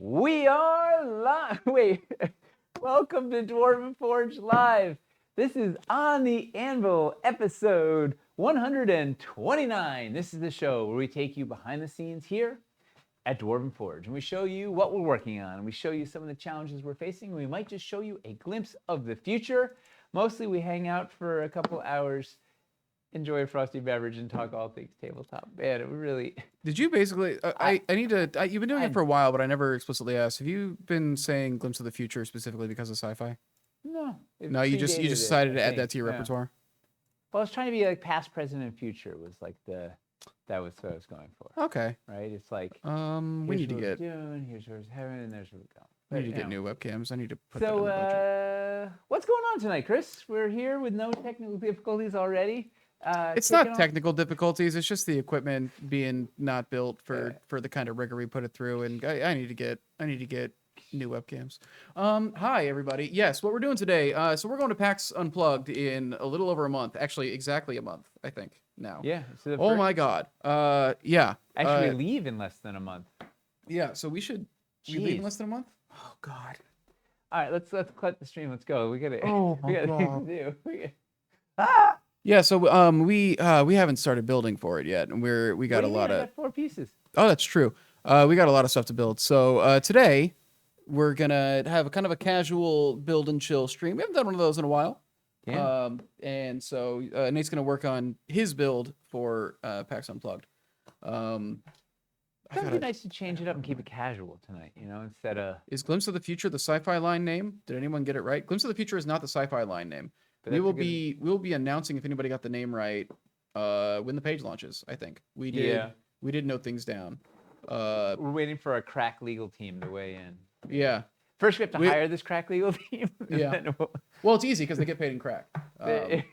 We are live. Wait, welcome to Dwarven Forge Live. This is On the Anvil, episode 129. This is the show where we take you behind the scenes here at Dwarven Forge, and we show you what we're working on, and we show you some of the challenges we're facing, and we might just show you a glimpse of the future. Mostly we hang out for a couple hours, enjoy a frosty beverage, and talk all things tabletop. Man, it really... Did you basically? I need to. You've been doing it for a while, but I never explicitly asked. Have you been saying "glimpse of the future" specifically because of sci-fi? No. No, you just decided to add that to your repertoire. Well, I was trying to be like past, present, and future was like that was what I was going for. Okay. Right? It's like we need to get. Here's where it's heaven, and there's where we go. We need to get new webcams. I need to put that in the budget. So, what's going on tonight, Chris? We're here with no technical difficulties already. It's not technical difficulties. It's just the equipment being not built for the kind of rigor we put it through, and I need to get new webcams. Hi everybody. Yes, what we're doing today. So we're going to PAX Unplugged in a little over a month. Actually, exactly a month. I think now. Yeah. So oh my God. Yeah. Actually, we leave in less than a month. Yeah. So we should. We leave in less than a month. Oh God. All right. Let's cut the stream. Let's go. We got things to do. Yeah, so we haven't started building for it yet, and we got a lot of 4 pieces. Oh, that's true. We got a lot of stuff to build. So today we're gonna have a kind of a casual build and chill stream. We haven't done one of those in a while. Yeah. And so Nate's gonna work on his build for PAX Unplugged. It would be nice to change it up and keep it casual tonight, instead of... Is Glimpse of the Future the sci-fi line name? Did anyone get it right? Glimpse of the Future is not the sci-fi line name. We'll be announcing if anybody got the name right when the page launches. I think we did note things down. We're waiting for a crack legal team to weigh in. Yeah. First, we have to hire this crack legal team. Yeah. Well, it's easy because they get paid in crack.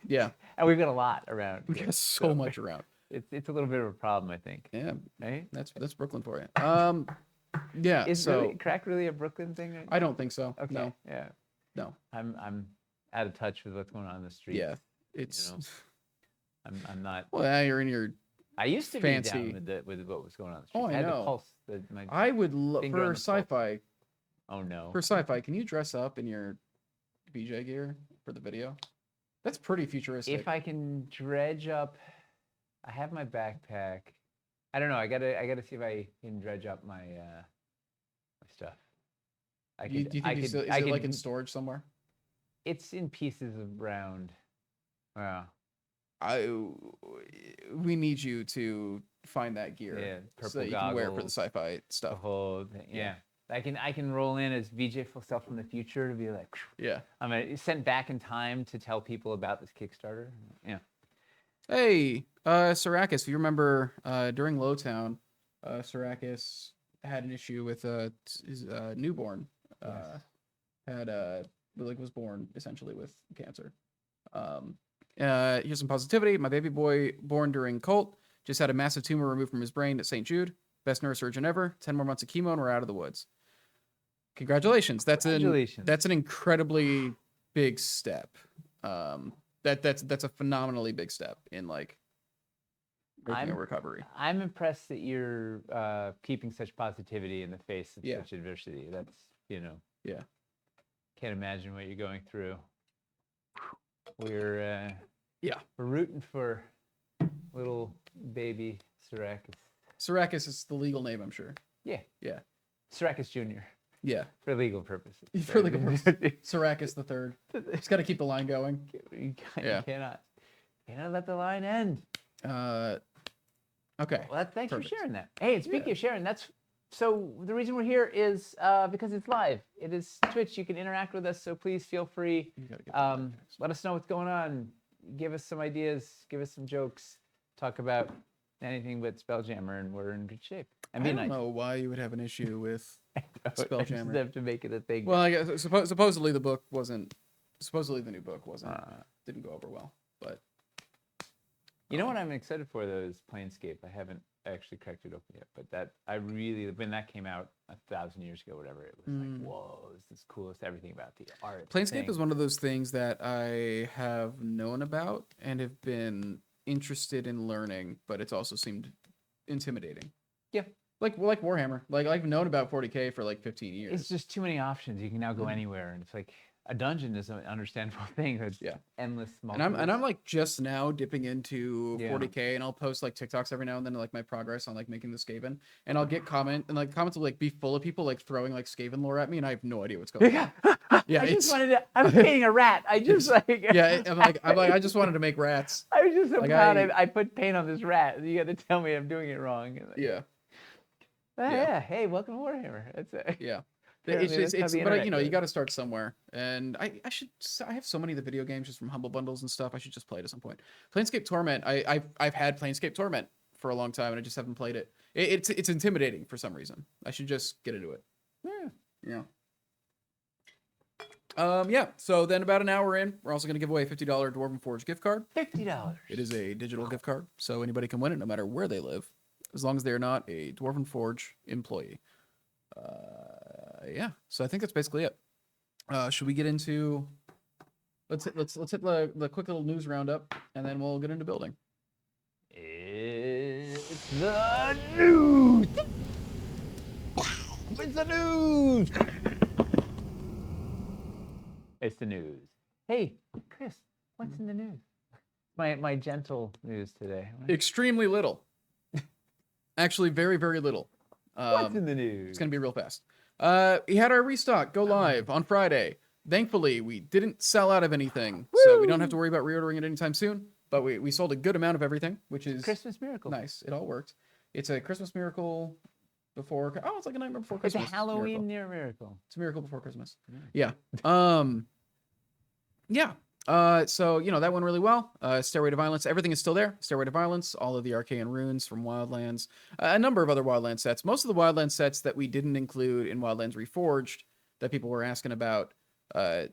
Yeah. And we've got a lot around. We got so much around. It's a little bit of a problem, I think. Yeah. Right. That's Brooklyn for you. Yeah. Is crack really a Brooklyn thing? Right? I don't think so. Okay. No. Yeah. No. I'm out of touch with what's going on in the street. Yeah. It's. I'm not. Well, now you're in your. I used to be down with what was going on in the street. Oh, I know. had the pulse. I would love for sci-fi. Oh no. For sci-fi, can you dress up in your BJ gear for the video? That's pretty futuristic. If I can dredge up, I have my backpack. I don't know. I gotta see if I can dredge up my stuff. Do you think is it like in storage somewhere? It's in pieces around. Wow. We need you to find that gear. Yeah, purple so that you goggles, can wear it for the sci-fi stuff. The whole thing. Yeah. I can roll in as VJ Full Self from the future to be like, yeah. I'm sent back in time to tell people about this Kickstarter. Yeah. Hey, Sarakis, if you remember, during Lowtown, Sarakis had an issue with his newborn. Was born essentially with cancer. Here's some positivity. My baby boy, born during cult, just had a massive tumor removed from his brain at St. Jude. Best neurosurgeon ever. 10 more months of chemo and we're out of the woods. Congratulations. That's an incredibly big step. That's a phenomenally big step in like making a recovery. I'm impressed that you're keeping such positivity in the face of such adversity. That's Yeah. Can't imagine what you're going through. We're rooting for little baby Sarakis. Sarakis is the legal name, I'm sure. Yeah. Yeah. Sarakis Jr. Yeah. For legal purposes. For legal purposes. Sarakis the third. He's got to keep the line going. You cannot let the line end. Okay. Well, thanks for sharing that. Hey, and speaking of sharing, so the reason we're here is because it's live. It is Twitch. You can interact with us, so please feel free. Let us know what's going on. Give us some ideas. Give us some jokes. Talk about anything but Spelljammer, and we're in good shape. I don't know why you would have an issue with Spelljammer. I just have to make it a thing. Well, I guess supposedly the book wasn't. Supposedly the new book didn't go over well, but. You know what I'm excited for though is Planescape. I haven't actually cracked it open yet, but when that came out 1,000 years ago, whatever, it was like, whoa, this is coolest everything about the art. Planescape is one of those things that I have known about and have been interested in learning, but it's also seemed intimidating. Yeah. Like Warhammer. Like I've known about 40K for like 15 years. It's just too many options. You can now go anywhere, and it's like a dungeon is an understandable thing. It's endless. And I'm like just now dipping into 40K, and I'll post like TikToks every now and then, like my progress on like making the Skaven, and I'll get comments will like be full of people like throwing like Skaven lore at me, and I have no idea what's going on. Yeah, I was painting a rat. I just like I'm like I just wanted to make rats. I was just so proud. I put paint on this rat. You got to tell me I'm doing it wrong. Hey, welcome to Warhammer. That's it. Yeah. It's but you know, you got to start somewhere. And I have so many of the video games just from Humble Bundles and stuff. I should just play it at some point. Planescape Torment. I've had Planescape Torment for a long time, and I just haven't played it. It's intimidating for some reason. I should just get into it. Yeah. So then about an hour in, we're also going to give away a $50 Dwarven Forge gift card. $50. It is a digital gift card, so anybody can win it no matter where they live, as long as they're not a Dwarven Forge employee. Yeah. So I think that's basically it. Should we get into? Let's hit the quick little news roundup, and then we'll get into building. It's the news. It's the news. It's the news. Hey, Chris, what's in the news? My gentle news today. Extremely little. Actually, very, very little. What's in the news? It's going to be real fast. We had our restock go live on Friday. Thankfully, we didn't sell out of anything, so we don't have to worry about reordering it anytime soon. But we sold a good amount of everything, which is Christmas miracle. Nice. It all worked. It's a Christmas miracle before. Oh, it's like a nightmare before Christmas. It's a Halloween near miracle. It's a miracle before Christmas. Yeah. Yeah. So, you know, that went really well. Stairway to Violence, everything is still there. Stairway to Violence, all of the Arcane Runes from Wildlands, a number of other Wildlands sets. Most of the Wildlands sets that we didn't include in Wildlands Reforged that people were asking about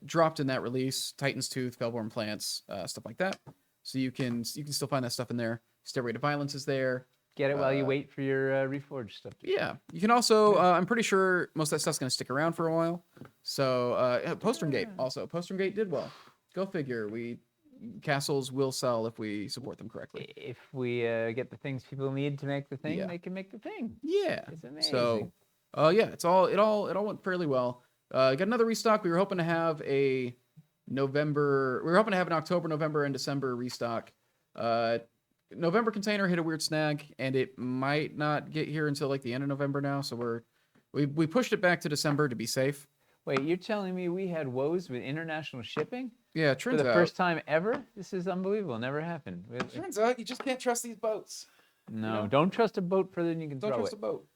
dropped in that release. Titan's Tooth, Felborn Plants, stuff like that. So you can still find that stuff in there. Stairway to Violence is there. Get it while you wait for your Reforged stuff. Yeah. You can also, I'm pretty sure most of that stuff's going to stick around for a while. So, Postern Gate also. Postern Gate did well. Go figure. Castles will sell if we support them correctly. If we get the things people need to make the thing, they can make the thing. Yeah. It's amazing. So, yeah, it all went fairly well. Got another restock. We were hoping to have an October, November, and December restock. November container hit a weird snag, and it might not get here until like the end of November now. So we pushed it back to December to be safe. Wait, you're telling me we had woes with international shipping? Yeah, it turns out. For the first time ever? This is unbelievable. Never happened. Turns out you just can't trust these boats. No, you know? Don't trust a boat further than you can throw it. Don't trust a boat.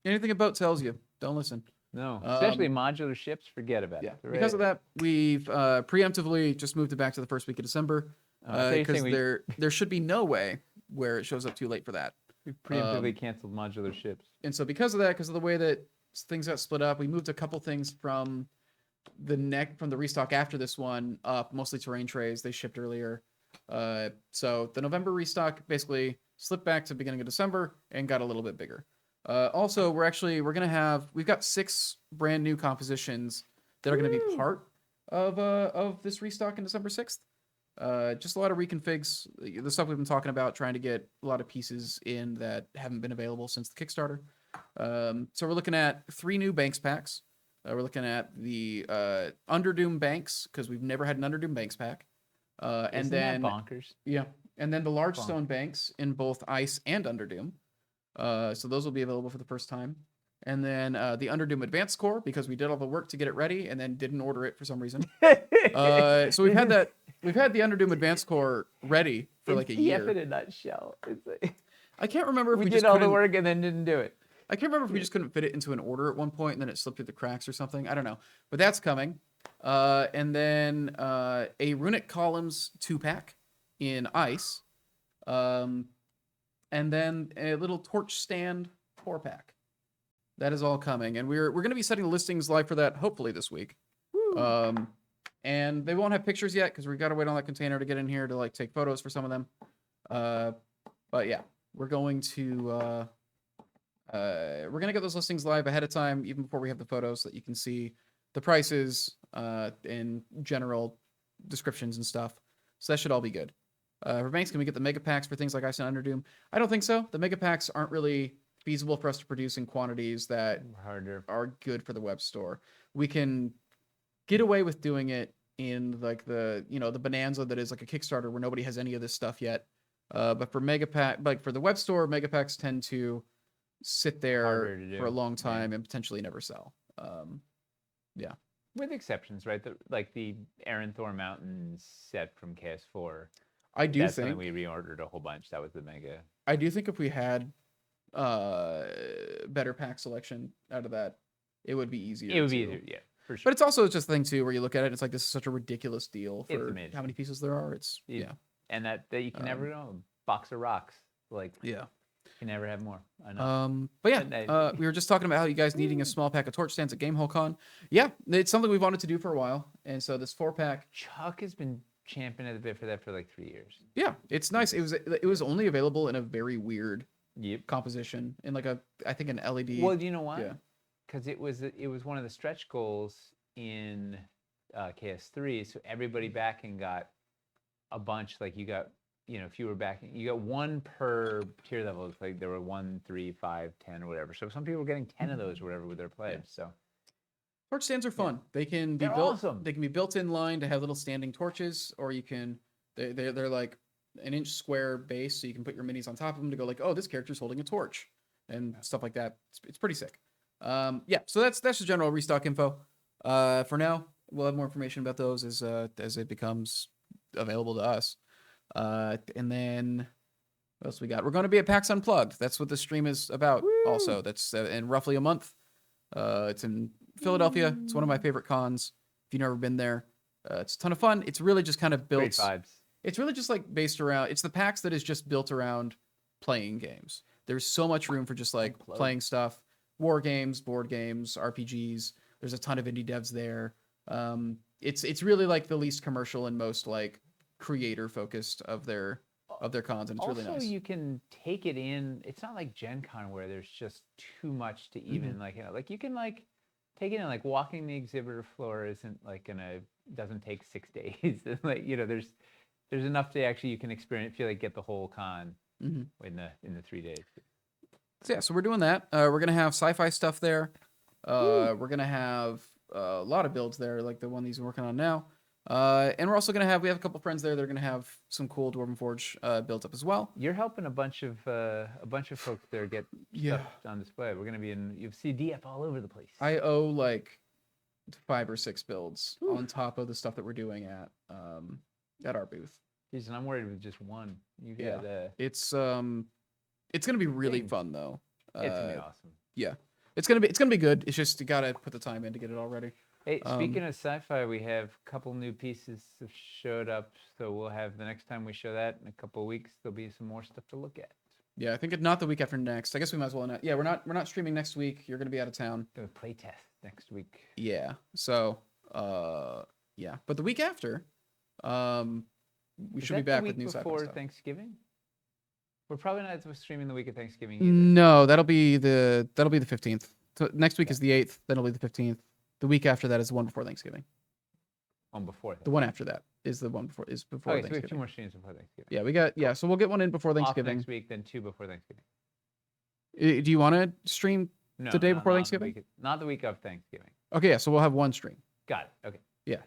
Anything a boat tells you, don't listen. No, especially modular ships, forget about it. Yeah, because of that, we've preemptively just moved it back to the first week of December. Because there should be no way where it shows up too late for that. We preemptively canceled modular ships. And so because of that, because of the way that things got split up, we moved a couple things from the restock after this one up, mostly terrain trays. They shipped earlier. So the November restock basically slipped back to the beginning of December and got a little bit bigger. Also, we've got 6 brand new compositions that are going to be part of this restock in December 6th. Just a lot of reconfigs, the stuff we've been talking about, trying to get a lot of pieces in that haven't been available since the Kickstarter. So we're looking at 3 new Banks packs. We're looking at the Underdoom Banks, because we've never had an Underdoom Banks pack. Isn't that bonkers? Yeah. And then the large stone banks in both Ice and Underdoom. So those will be available for the first time. And then the Underdoom Advanced Core, because we did all the work to get it ready and then didn't order it for some reason. So we've had the Underdoom Advanced Core ready for like a year. In a nutshell. I can't remember if we did all the work and then didn't do it. I can't remember if we just couldn't fit it into an order at one point and then it slipped through the cracks or something. I don't know. But that's coming. And then a Runic Columns 2-pack in Ice. And then a little Torch Stand 4-pack. That is all coming. And we're going to be setting the listings live for that hopefully this week. And they won't have pictures yet because we got to wait on that container to get in here to like take photos for some of them. But yeah, we're going to get those listings live ahead of time, even before we have the photos, so that you can see the prices and general descriptions and stuff. So that should all be good. For Banks, can we get the mega packs for things like Ice and Underdoom? I don't think so. The mega packs aren't really feasible for us to produce in quantities that are good for the web store. We can get away with doing it in like the bonanza that is like a Kickstarter where nobody has any of this stuff yet. But for Megapack, like for the web store, Megapacks tend to sit there for a long time and potentially never sell. Yeah. With exceptions, right? Like the Aranthor Mountains set from KS4. That's something we reordered a whole bunch. That was the mega. I do think if we had better pack selection out of that, it would be easier. It would be easier, yeah, for sure. But it's also just a thing too where you look at it and it's like this is such a ridiculous deal for how many pieces there are. It's and that you can never know. Box of rocks, like you can never have more. But yeah, we were just talking about how you guys needing a small pack of torch stands at GameholeCon. Yeah, it's something we've wanted to do for a while, and so this 4-pack. Chuck has been championing a bit for that for like 3 years. Yeah, it's nice. It was only available in a very weird composition in like I think an LED. Well, do you know why? Yeah, because it was one of the stretch goals in KS3, so everybody backing got a bunch. Like you got. If you were backing, you got one per tier level. It's like there were 1, 3, 5, 10, or whatever. So some people were getting 10 of those or whatever with their pledge. So torch stands are fun. They can be built. Awesome. They can be built in line to have little standing torches, or you can. They're like an inch square base, so you can put your minis on top of them to go like, oh, this character's holding a torch, and stuff like that. It's pretty sick. Yeah. So that's just general restock info. For now, we'll have more information about those as it becomes available to us. And then what else we got? We're going to be at PAX Unplugged. That's what the stream is about. Woo! Also, that's in roughly a month. It's in Philadelphia. It's one of my favorite cons. If you've never been there, it's a ton of fun. It's really just kind of built. Great vibes. It's really just like based around. It's the PAX that is just built around playing games. There's so much room for just like playing stuff, war games, board games, RPGs. There's a ton of indie devs there. It's really like the least commercial and most like creator focused of their cons, and it's really nice. Also, you can take it in. It's not like Gen Con where there's just too much to even like you can like take it in. Like walking the exhibitor floor isn't like doesn't take 6 days. Like there's enough to actually you can experience feel like get the whole con in the 3 days. So yeah, so we're doing that. We're gonna have sci-fi stuff there. We're gonna have a lot of builds there, like the one he's working on now. And we're also we have a couple friends there that are gonna have some cool Dwarven Forge built up as well. You're helping a bunch of folks there get stuff on display. We're gonna be you'll see DF all over the place. I owe like 5 or 6 builds on top of the stuff that we're doing at our booth. Jeez, and I'm worried with just one. You got it's gonna be really fun though. It's gonna be awesome. Yeah, it's gonna be good. It's just you gotta put the time in to get it all ready. Hey, speaking of sci-fi, we have a couple new pieces that showed up, so we'll have the next time we show that in a couple of weeks. There'll be some more stuff to look at. Yeah, I think not the week after next. I guess we might as well not. Yeah, we're not streaming next week. You're gonna be out of town. Do a play test next week. Yeah. So, yeah, but the week after, we should be back with new sci-fi stuff. Before Thanksgiving. We're probably not streaming the week of Thanksgiving either. No, that'll be the 15th. So next week is the 8th. Then it'll be the 15th. The week after that is the one before Thanksgiving. One before that. The one after that is the one before Thanksgiving. So we have 2 more streams before Thanksgiving. Yeah, so we'll get one in before Thanksgiving. Off next week, then 2 before Thanksgiving. Do you want to stream the day before Thanksgiving? Not the week of Thanksgiving. Okay, yeah, so we'll have one stream. Got it. Okay. Yeah.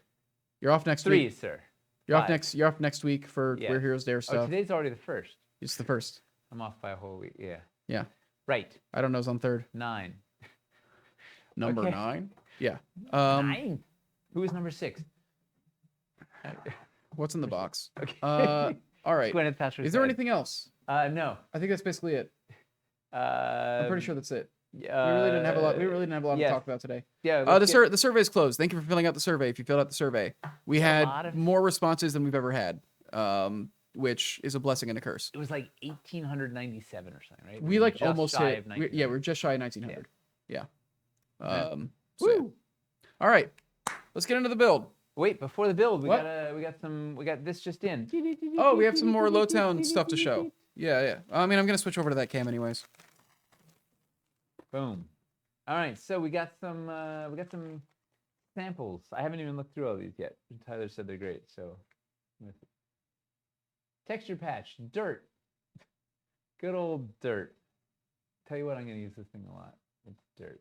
You're off next 3, week. Sir. You're off next week for We're Heroes Dare stuff. Oh, today's already the 1st. It's the 1st. I'm off by a whole week. Yeah. Yeah. Right. I don't know. It's on 3rd. 9. Number 9. Yeah. 9. Who is number 6? What's in the box? Okay. All right. Gwyneth Paltrow's Is there anything else? No. I think that's basically it. I'm pretty sure that's it. We Yeah. really didn't have a lot to talk about today. Yeah. The survey is closed. Thank you for filling out the survey. If you filled out the survey, we had more responses than we've ever had, which is a blessing and a curse. It was like 1897 or something, right? We like almost hit. We're just shy of 1900. Yeah. So, Woo. All right. Let's get into the build. Wait, before the build, we got this just in. Oh, we have some more Lowtown stuff to show. Yeah. I mean, I'm gonna switch over to that cam anyways. Boom. All right, so we got some samples. I haven't even looked through all these yet. Tyler said they're great. So, texture patch, dirt, good old dirt. tell you what, I'm going to use this thing a lot. It's dirt.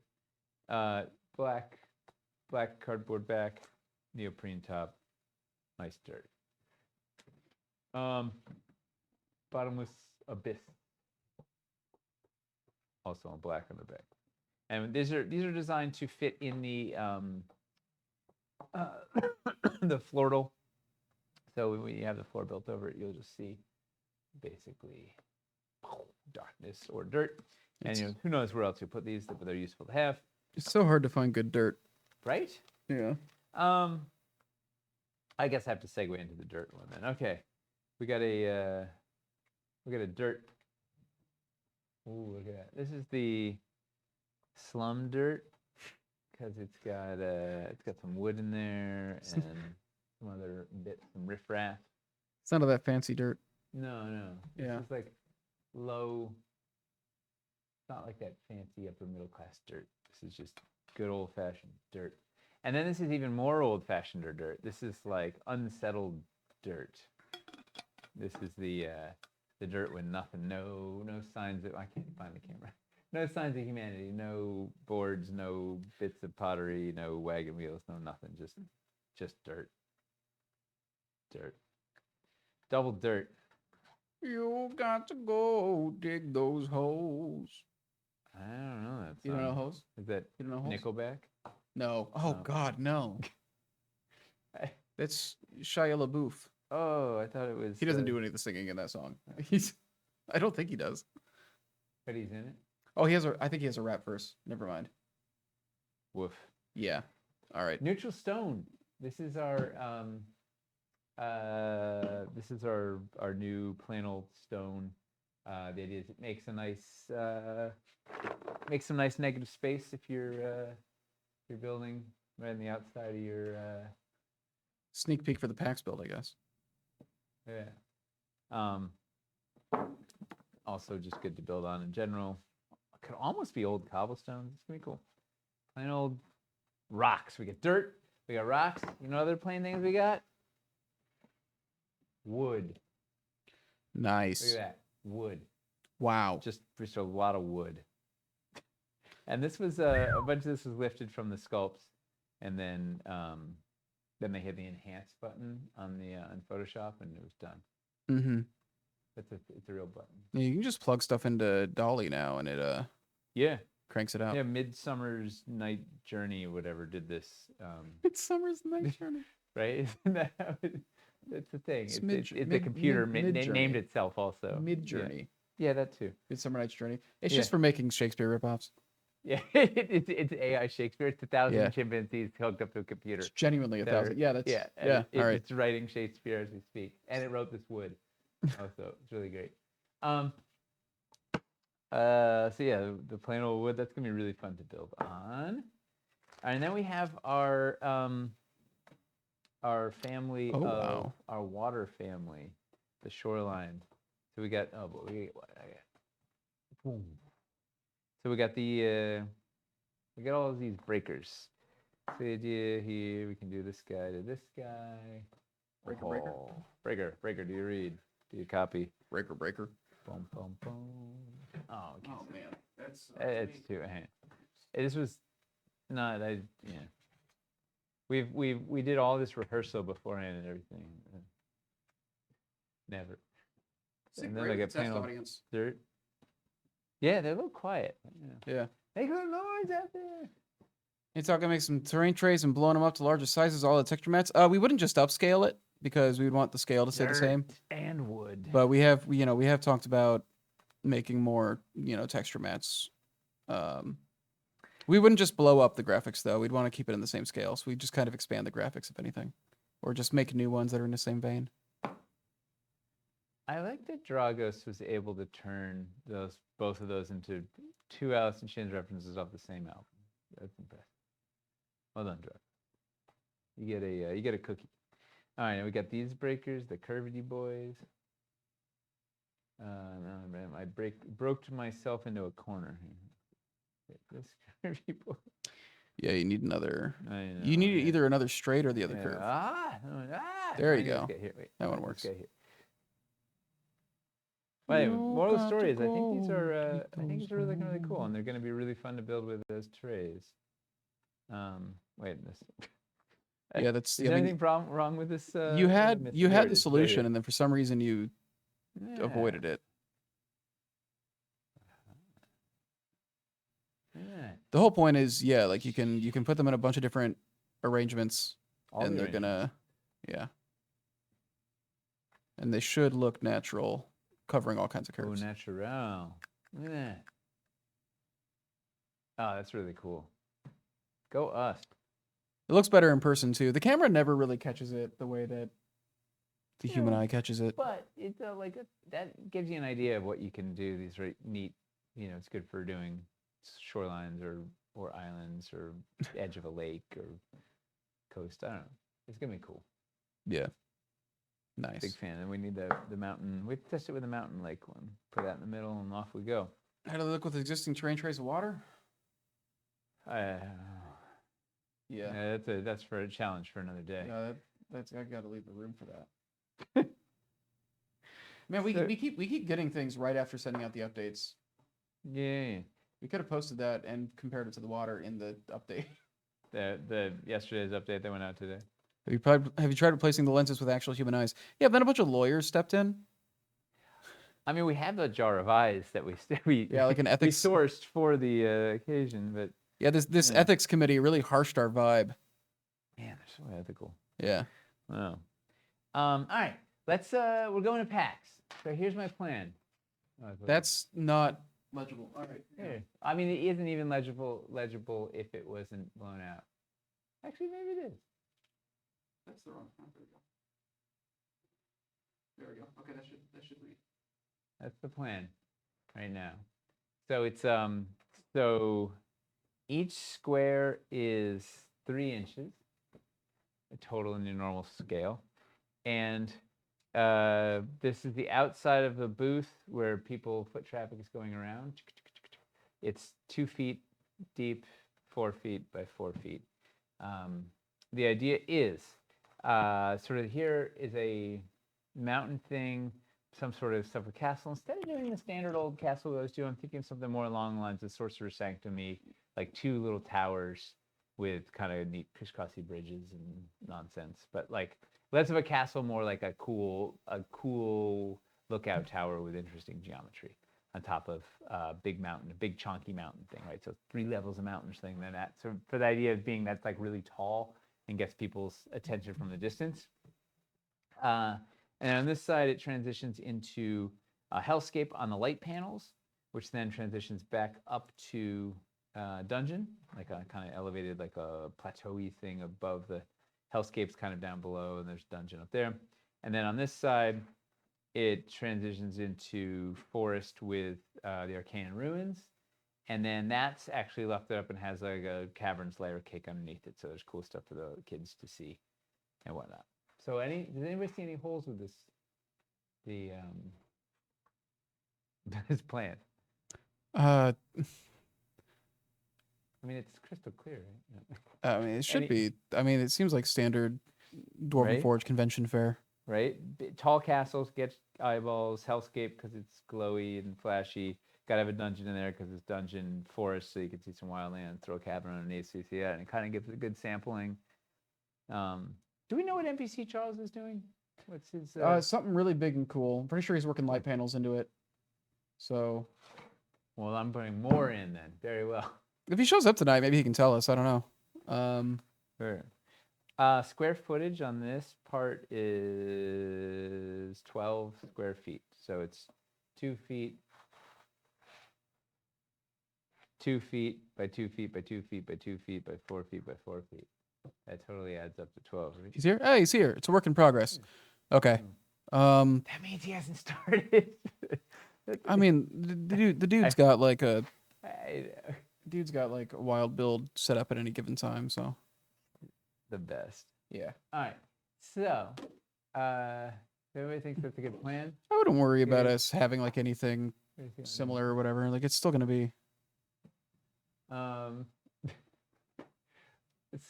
Black cardboard back, neoprene top, nice dirt. Bottomless abyss, also in black on the back. And these are designed to fit in the the floral. So when you have the floor built over it, you'll just see basically darkness or dirt. And who knows where else you put these, but they're useful to have. It's so hard to find good dirt. Right? Yeah. I guess I have to segue into the dirt one then. Okay. We got a dirt. Ooh, look at that. This is the slum dirt because it's got some wood in there and some other bits, some riffraff. It's none of that fancy dirt. No. Yeah. It's like low. It's not like that fancy upper middle class dirt. This is just good old fashioned dirt. And then this is even more old fashioned dirt. This is like unsettled dirt. This is the dirt with nothing, no signs of, I can't find the camera. No signs of humanity, no boards, no bits of pottery, no wagon wheels, no nothing, just dirt. Dirt. Double dirt. You got to go dig those holes. I don't know that song. You don't know holes? Is that you don't know holes? Nickelback? No. Oh, no. God, no. That's Shia LaBeouf. Oh, I thought it was... He doesn't do any of the singing in that song. I don't think he does. But he's in it? Oh, I think he has a rap verse. Never mind. Woof. Yeah. All right. Neutral stone. This is our new planal stone. The idea is it makes some nice negative space if you're building right on the outside of your sneak peek for the PAX build, I guess. Yeah. Also just good to build on in general. It could almost be old cobblestones. It's gonna be cool. Plain old rocks. We got dirt. We got rocks. You know other plain things we got? Wood. Nice. Look at that. Wood. Wow. Just a lot of wood. And this was a bunch of this was lifted from the sculpts, and then they hit the enhance button on Photoshop, and it was done. Mm-hmm. It's a real button. Yeah, you can just plug stuff into Dolly now, and it cranks it out. Yeah, Midsummer's Night Journey or whatever did this. Midsummer's Night Journey. Right? It's the thing. It's the computer named itself also. Mid-Journey. Yeah, that too. Midsummer Night's Journey. It's just for making Shakespeare ripoffs. Yeah, it's AI Shakespeare. It's 1,000 chimpanzees hooked up to a computer. It's genuinely 1,000. Yeah, that's all right. It's writing Shakespeare as we speak, and it wrote this wood. Also, it's really great. So yeah, the plain old wood. That's gonna be really fun to build on. And then we have our family our water family, the shoreline. So we got boom. So we got all of these breakers. So the idea here, we can do this guy to this guy. Breaker. Do you read? Do you copy? Breaker. Boom. Oh man, it's too. This was not. We did all this rehearsal beforehand and everything. Never. And then I got panel dirt. Yeah, they're a little quiet. Yeah. Make a little noise out there. It's all gonna make some terrain trays and blowing them up to larger sizes. All the texture mats. We wouldn't just upscale it because we'd want the scale to stay the same. And wood. But we have talked about making more, texture mats. We wouldn't just blow up the graphics though. We'd want to keep it in the same scale. So we just kind of expand the graphics if anything, or just make new ones that are in the same vein. I like that Dragos was able to turn both of those into two Alice in Chains references off the same album. That's impressive. Well done, Dragos. You get a cookie. All right, now we got these breakers, the curvedy boys. I broke myself into a corner here. This curvedy boy. Yeah, you need another. You need either another straight or the other curve. There you go. That one works. But anyway, moral of the story is I think these are looking really cool, and they're going to be really fun to build with as trays. Wait, this. Yeah, that's. Is there anything wrong with this? You had the solution, and then for some reason you avoided it. Yeah. The whole point is, like you can put them in a bunch of different arrangements, and they're gonna, and they should look natural, covering all kinds of curves. Oh, natural. Look at that. Oh, that's really cool. Go us. It looks better in person too. The camera never really catches it the way that the human eye catches it. But it's that gives you an idea of what you can do. These very neat, it's good for doing shorelines or islands or edge of a lake or coast. I don't know. It's gonna be cool. Yeah. Nice. Big fan. And we need the mountain. We test it with the mountain lake one. Put that in the middle and off we go. How do they look with existing terrain trays of water? Yeah, that's for a challenge for another day. Yeah, that's I got to leave the room for that. Man, we keep getting things right after sending out the updates. Yeah. We could have posted that and compared it to the water in the update. The yesterday's update that went out today. Have you tried replacing the lenses with actual human eyes? Yeah, then a bunch of lawyers stepped in. I mean, we have a jar of eyes that we like an ethics we sourced for the occasion, but yeah, this ethics committee really harshed our vibe. Man, they're so ethical. Yeah. Wow. All right, let's. We're going to PAX. So here's my plan. That's not legible. All right. Here. I mean, it isn't even legible if it wasn't blown out. Actually, maybe it is. That's the wrong one. There we go. Okay, that should read. That's the plan right now. So it's so each square is 3 inches, a total in your normal scale, and this is the outside of the booth where foot traffic is going around. It's 2 feet deep, 4 feet by 4 feet. The idea is sort of here is a mountain thing, some sort of stuff with castle. Instead of doing the standard old castle we always do, I'm thinking of something more along the lines of Sorcerer's Sanctum-y, like 2 little towers with kind of neat crisscrossy bridges and nonsense. But like less of a castle, more like a cool lookout tower with interesting geometry on top of a big mountain, a big chunky mountain thing, right? So 3 levels of mountains thing. Then that, so for the idea of being that's like really tall and gets people's attention from the distance. And on this side, it transitions into a hellscape on the light panels, which then transitions back up to dungeon, like a kind of elevated, like a plateau-y thing above the hellscape's kind of down below, and there's dungeon up there. And then on this side, it transitions into forest with the Arcane Ruins. And then that's actually left up and has like a Cavern's Lair cake underneath it. So there's cool stuff for the kids to see and whatnot. So does anybody see any holes with this this plan? I mean, it's crystal clear, right? I mean, it should be. I mean, it seems like standard Dwarven Forge convention fare. Right? Tall castles get eyeballs. Hellscape because it's glowy and flashy. Gotta have a dungeon in there because it's dungeon forest, so you can see some wild land. Throw a cabin underneath, so you see that, and it kind of gives a good sampling. Do we know what NPC Charles is doing? What's his? Something really big and cool. I'm pretty sure he's working light panels into it. So. Well, I'm putting more in then. Very well. If he shows up tonight, maybe he can tell us. I don't know. Sure. Square footage on this part is 12 square feet. So it's 2 feet, 2 feet by 2 feet by 2 feet by 2 feet by 4 feet by 4 feet. That totally adds up to 12. Right? He's here? Hey, he's here. It's a work in progress. Okay. That means he hasn't started. I mean, the dude's got like a wild build set up at any given time, so. The best. Yeah. All right. So, everybody thinks that's a good plan? I wouldn't worry about us having like anything similar or whatever. Like, it's still going to be.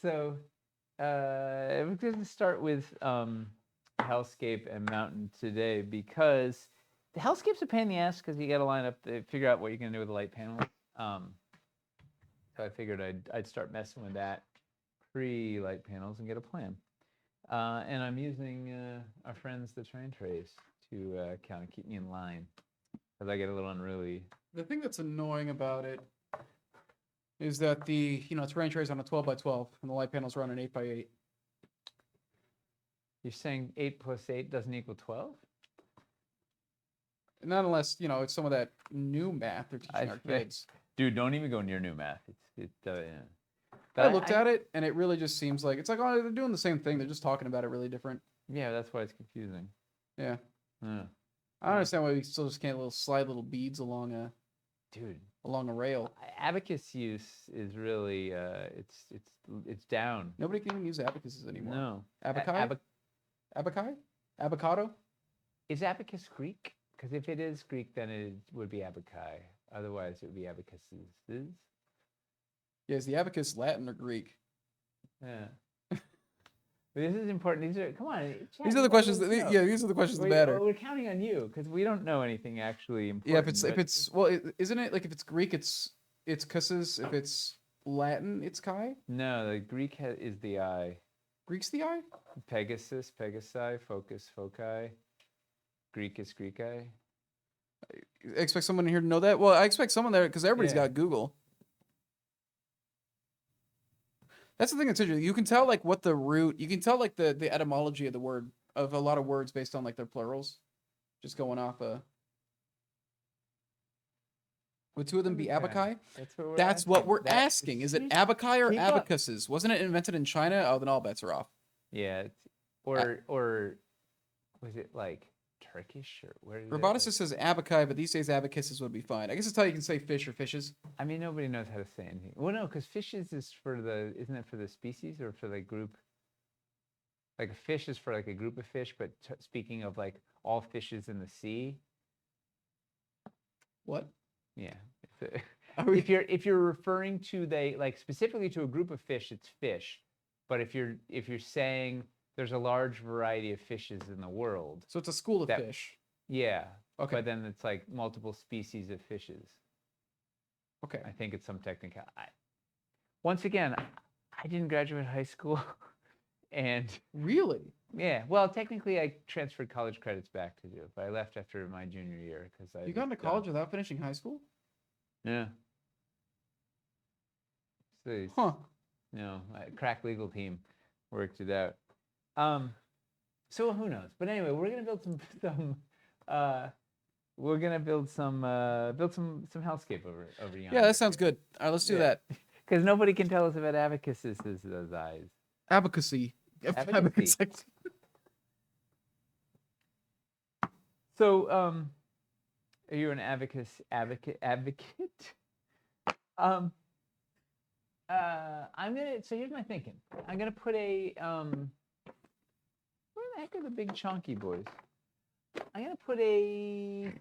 So, we're going to start with Hellscape and Mountain today because The hellscape's a pain in the ass because you got to line up to figure out what you're gonna do with the light panels. So I figured I'd start messing with that pre-light panels and get a plan. And I'm using our friends, the Train Trays, to kind of keep me in line as I get a little unruly. The thing that's annoying about it is that it's Train Trays on a 12 by 12 and the light panels run an 8 by 8. You're saying 8 plus 8 doesn't equal 12? Not unless, it's some of that new math they're teaching our kids. Dude, don't even go near new math. Yeah. I looked at it, and it really just seems like, it's like, oh, they're doing the same thing. They're just talking about it really different. Yeah, that's why it's confusing. Yeah. Yeah. I don't understand why we still just can't slide little beads along a rail. Abacus use is really, it's down. Nobody can even use abacuses anymore. No. Abaci? Abaci? Avocado? Is abacus Greek? Because if it is Greek, then it would be abaci. Otherwise, it would be abacuses. Yeah, is the abacus Latin or Greek? Yeah. But this is important. Come on. Chat, these are the questions. These are the questions that matter. We're counting on you because we don't know anything actually important. Yeah, if it's isn't it like if it's Greek, it's cusses. If it's Latin, it's chi. No, the Greek is the I. Greek's the I. Pegasus, Pegasi, focus, foci. Greek is Greeki. I expect someone here to know that. Well, I expect someone there because everybody's got Google. That's the thing that's interesting. You can tell like what the root. You can tell like the etymology of the word of a lot of words based on like their plurals. Just going off would two of them be abaci? That's what we're asking. Is it abaci or abacuses? Wasn't it invented in China? Oh, then all bets are off. Yeah, or was it like Turkish or where? Roboticist says abaci, but these days abacuses would be fine. I guess it's how you can say fish or fishes. I mean, nobody knows how to say anything. Well, no, because fishes is isn't it for the species or for the group? Like a fish is for like a group of fish, but speaking of like all fishes in the sea. What? Yeah. If you're referring to specifically to a group of fish, it's fish. But if you're saying there's a large variety of fishes in the world, so it's a school of fish. Yeah. Okay. But then it's like multiple species of fishes. Okay. I think it's some technical. Once again, I didn't graduate high school, and really, yeah. Well, technically, I transferred college credits back to do it, but I left after my junior year because You got into college without finishing high school? Yeah. So, huh. Crack legal team worked it out. So who knows? But anyway, we're gonna build some hellscape over yonder. Yeah, that sounds good. All right, let's do that. Because nobody can tell us about abacuses as those eyes. Abacusy. Abacusy. So, are you an advocate? So here's my thinking. I'm gonna put a where the heck are the big chunky boys? I'm gonna put a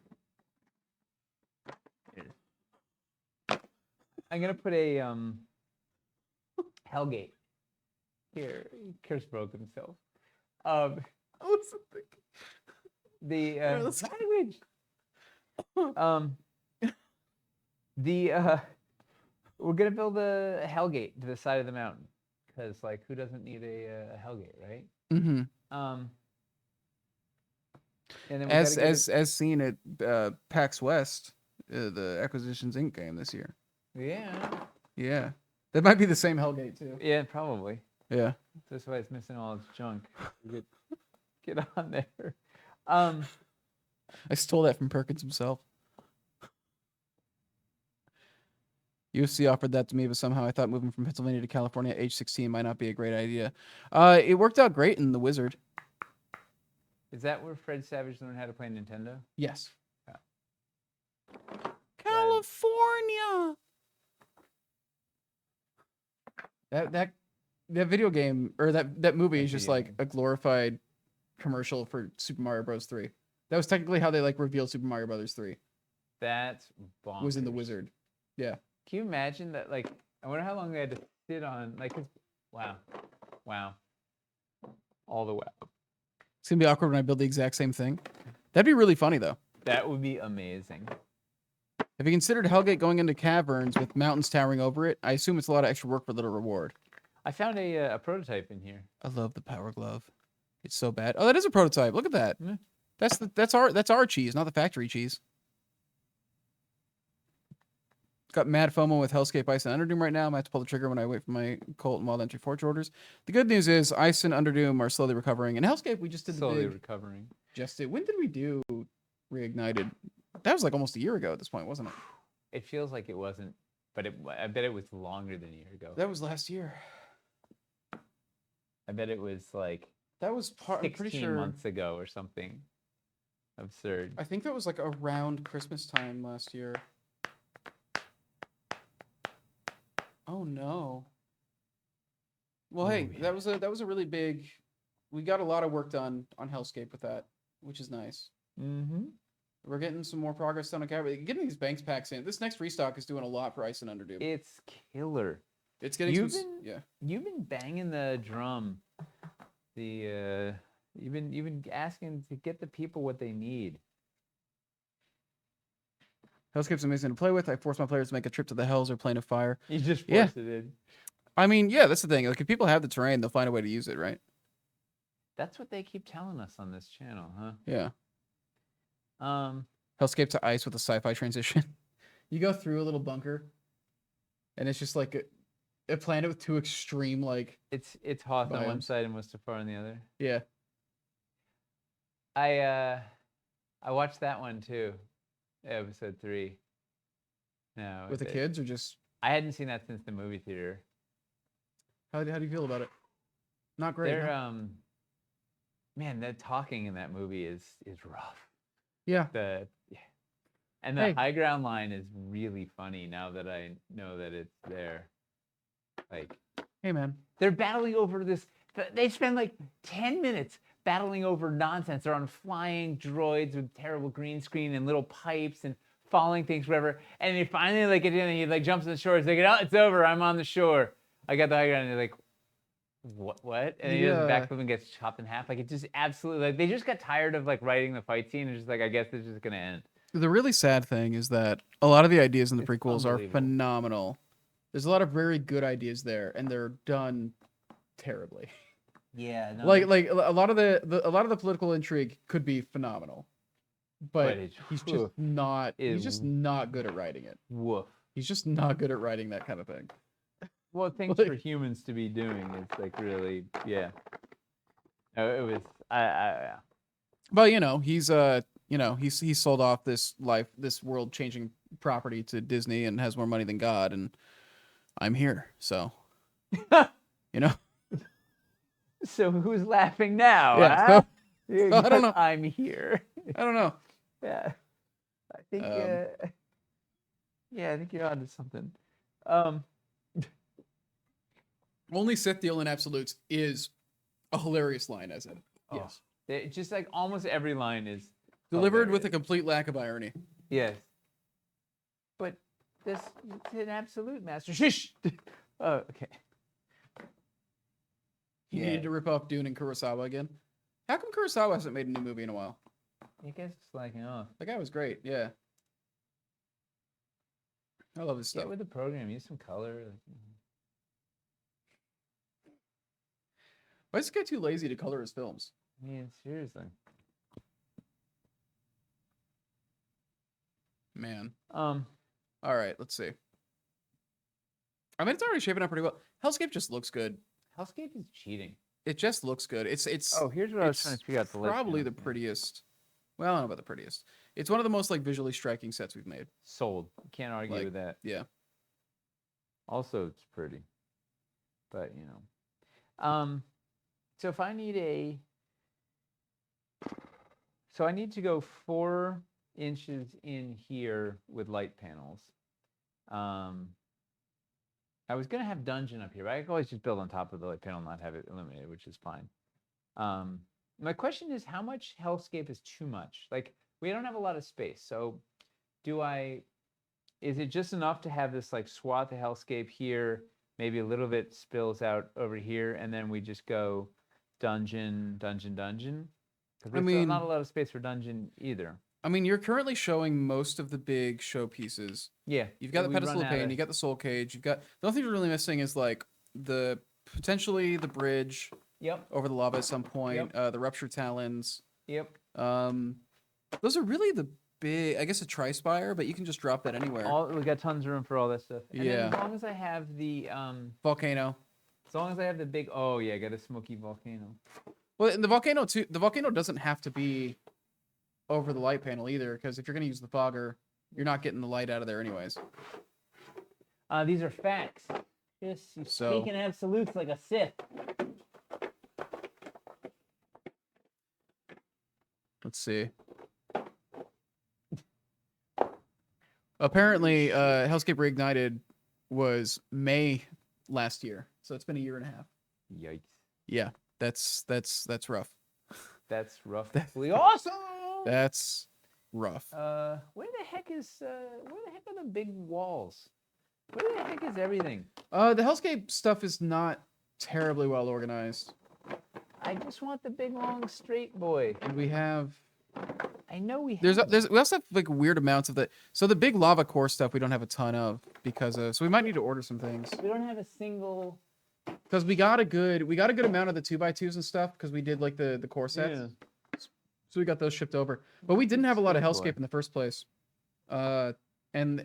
Hellgate. Here, Chris broke himself. What's the thing? The language. We're gonna build a Hellgate to the side of the mountain because, like, who doesn't need a Hellgate, right? Mm-hmm. And then as seen at PAX West, the Acquisitions Inc. game this year. Yeah, that might be the same Hellgate too. Yeah, probably. Yeah, that's why it's missing all its junk. Get on there. I stole that from Perkins himself. UFC offered that to me, but somehow I thought moving from Pennsylvania to California at age 16 might not be a great idea. It worked out great in The Wizard. Is that where Fred Savage learned how to play Nintendo? Yes. Yeah. California! That video game, or that movie is just like a glorified commercial for Super Mario Bros. 3. That was technically how they revealed Super Mario Bros. 3. That's bonkers. Was in The Wizard. Yeah. Can you imagine that? I wonder how long they had to sit on. Wow, all the way. It's gonna be awkward when I build the exact same thing. That'd be really funny though. That would be amazing. Have you considered Hellgate going into caverns with mountains towering over it? I assume it's a lot of extra work for little reward. I found a prototype in here. I love the power glove. It's so bad. Oh, that is a prototype. Look at that. Yeah. That's our cheese, not the factory cheese. Got mad FOMO with Hellscape, Ice, and Underdoom right now. I might have to pull the trigger when I wait for my Colt and Wild Entry Forge orders. The good news is Ice and Underdoom are slowly recovering. And Hellscape, we just did slowly recovering. When did we do Reignited? That was like almost a year ago at this point, wasn't it? It feels like it wasn't, but I bet it was longer than a year ago. That was last year. I bet it was like that was 16 months ago or something absurd. I think that was like around Christmas time last year. Oh no. Well, hey, yeah. that was a really big. We got a lot of work done on Hellscape with that, which is nice. Mm-hmm. We're getting some more progress done on Cavalry. Getting these Banks packs in. This next restock is doing a lot for Ice and Underdoom. It's killer. It's getting You've been banging the drum. You've been asking to get the people what they need. Hellscape's amazing to play with. I force my players to make a trip to the Hells or Plane of Fire. You just force it in. I mean, yeah, that's the thing. Like, if people have the terrain, they'll find a way to use it, right? That's what they keep telling us on this channel, huh? Yeah. Hellscape Hellscape to Ice with a sci-fi transition. You go through a little bunker, and it's just like a planet with two extreme, like... It's Hoth on one side and Mustafar on the other. Yeah. I watched that one, too. Episode 3. No. With the kids, or just... I hadn't seen that since the movie theater. How do you feel about it? Not great. They're, man, the talking in that movie is rough. Yeah. And the high ground line is really funny now that I know that it's there. Like, hey man, they're battling over this. They spend like 10 minutes battling over nonsense. They're on flying droids with terrible green screen and little pipes and falling things, whatever. And they finally like get in and he like jumps on the shore. He's like, oh, it's over. I'm on the shore. I got the high ground. And they're like, what? And he does a backflip and gets chopped in half. Like, it just absolutely, like, they just got tired of like writing the fight scene and just like, I guess it's just gonna end. The really sad thing is that a lot of the ideas in the prequels are phenomenal. There's a lot of very good ideas there, and they're done terribly. Yeah, no, like a lot of the political intrigue could be phenomenal, but he's just not. He's just not good at writing it. Woof. He's just not good at writing that kind of thing. Well, things for humans to be doing is like really, yeah. It was I. But he's sold off this world changing property to Disney and has more money than God, and I'm here, so So who's laughing now? Yeah, huh? so I don't know. I'm here. I don't know. Yeah, I think. I think you're onto something. Only Sith deal in absolutes is a hilarious line, as in. Yes. Just like almost every line is delivered with a complete lack of irony. Yes. But this is an absolute master. Shush! Oh, okay. He needed to rip off Dune and Kurosawa again. How come Kurosawa hasn't made a new movie in a while? I guess it's slacking off. That guy was great, yeah. I love his stuff. Get with the program, use some color. Why is this guy too lazy to color his films? I mean, seriously. Man. All right, let's see. I mean, it's already shaping up pretty well. Hellscape just looks good. Hellscape is cheating. It just looks good. It's. Oh, here's what I was trying to figure out. Probably the prettiest. Well, I don't know about the prettiest. It's one of the most like visually striking sets we've made. Sold. Can't argue with that. Yeah. Also, it's pretty. But so if I need I need to go 4 inches in here with light panels. I was gonna have dungeon up here, but I can always just build on top of the light panel and not have it illuminated, which is fine. My question is, how much Hellscape is too much? Like, we don't have a lot of space, so is it just enough to have this like swath of Hellscape here, maybe a little bit spills out over here, and then we just go dungeon? Because there's not a lot of space for dungeon either. I mean, you're currently showing most of the big showpieces. Yeah. You've got the pedestal of pain. You got the soul cage. You've got the only thing you're really missing is like potentially the bridge. Yep. Over the lava at some point. Yep. The ruptured talons. Yep. Those are really the big. I guess a tri-spire, but you can just drop that anywhere. We got tons of room for all that stuff. And yeah. As long as I have the volcano. As long as I have the big. Oh yeah, I got a smoky volcano. Well, the volcano too. The volcano doesn't have to be over the light panel either, because if you're going to use the fogger, you're not getting the light out of there anyways. These are facts. Just speaking absolutes like a Sith. Let's see. Apparently, Hellscape Reignited was May last year, so it's been a year and a half. Yikes. Yeah, that's rough. That's roughly awesome. That's rough. Where the heck are the big walls? Where the heck is everything? The Hellscape stuff is not terribly well organized. I just want the big long straight boy. And we have. I know we have. We also have like weird amounts of the. So the big lava core stuff we don't have a ton of because of. So we might need to order some things. We don't have a single. Because we got a good amount of the 2x2s and stuff because we did like the core sets. Yeah. So we got those shipped over, but we didn't have a lot of Hellscape in the first place. And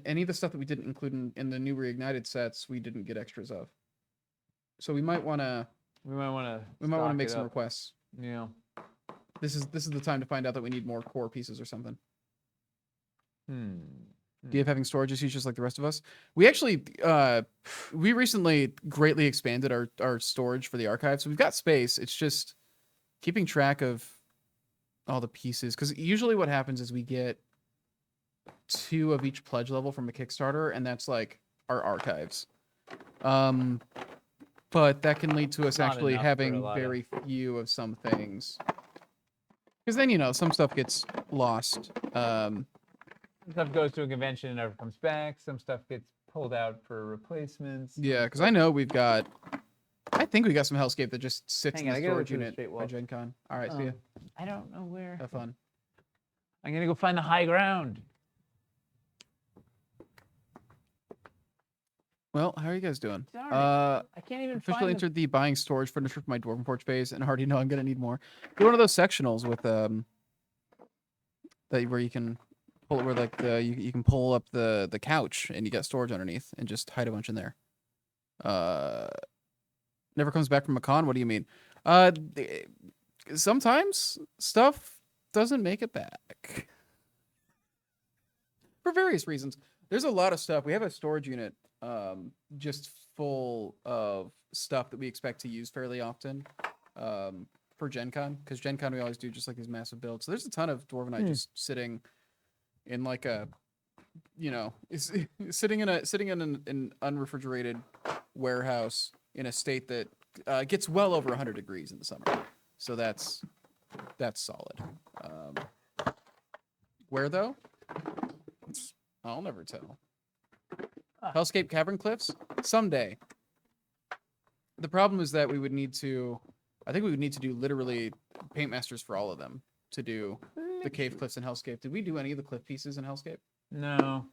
any of the stuff that we didn't include in the new Reignited sets, we didn't get extras of. So we might want to. We might want to make some requests. Yeah. This is the time to find out that we need more core pieces or something. Do you have having storage issues just like the rest of us? We actually we recently greatly expanded our storage for the archive, so we've got space. It's just keeping track of all the pieces, because usually what happens is we get 2 of each pledge level from a Kickstarter, and that's like our archives. But that can lead to us actually having very few of some things. Because then, some stuff gets lost. Some stuff goes to a convention and never comes back. Some stuff gets pulled out for replacements. Yeah, because I know I think we got some Hellscape that just sits in the storage unit by Gen Con. All right, see ya. I don't know where. Have fun. I'm going to go find the high ground. Well, how are you guys doing? I can't even officially entered the buying storage furniture for my Dwarven Forge base, and I already know I'm going to need more. Do one of those sectionals with where you can pull it, where like you can pull up the couch and you got storage underneath, and just hide a bunch in there. Never comes back from a con. What do you mean? Sometimes stuff doesn't make it back for various reasons. There's a lot of stuff. We have a storage unit just full of stuff that we expect to use fairly often for Gen Con, because Gen Con we always do just like these massive builds. So there's a ton of Dwarvenite just sitting in like a, sitting in an unrefrigerated warehouse in a state that gets well over 100 degrees in the summer. So that's solid. Where though? I'll never tell. Hellscape Cavern Cliffs? Someday. The problem is that we would need to do literally paint masters for all of them to do the cave cliffs in Hellscape. Did we do any of the cliff pieces in Hellscape? No.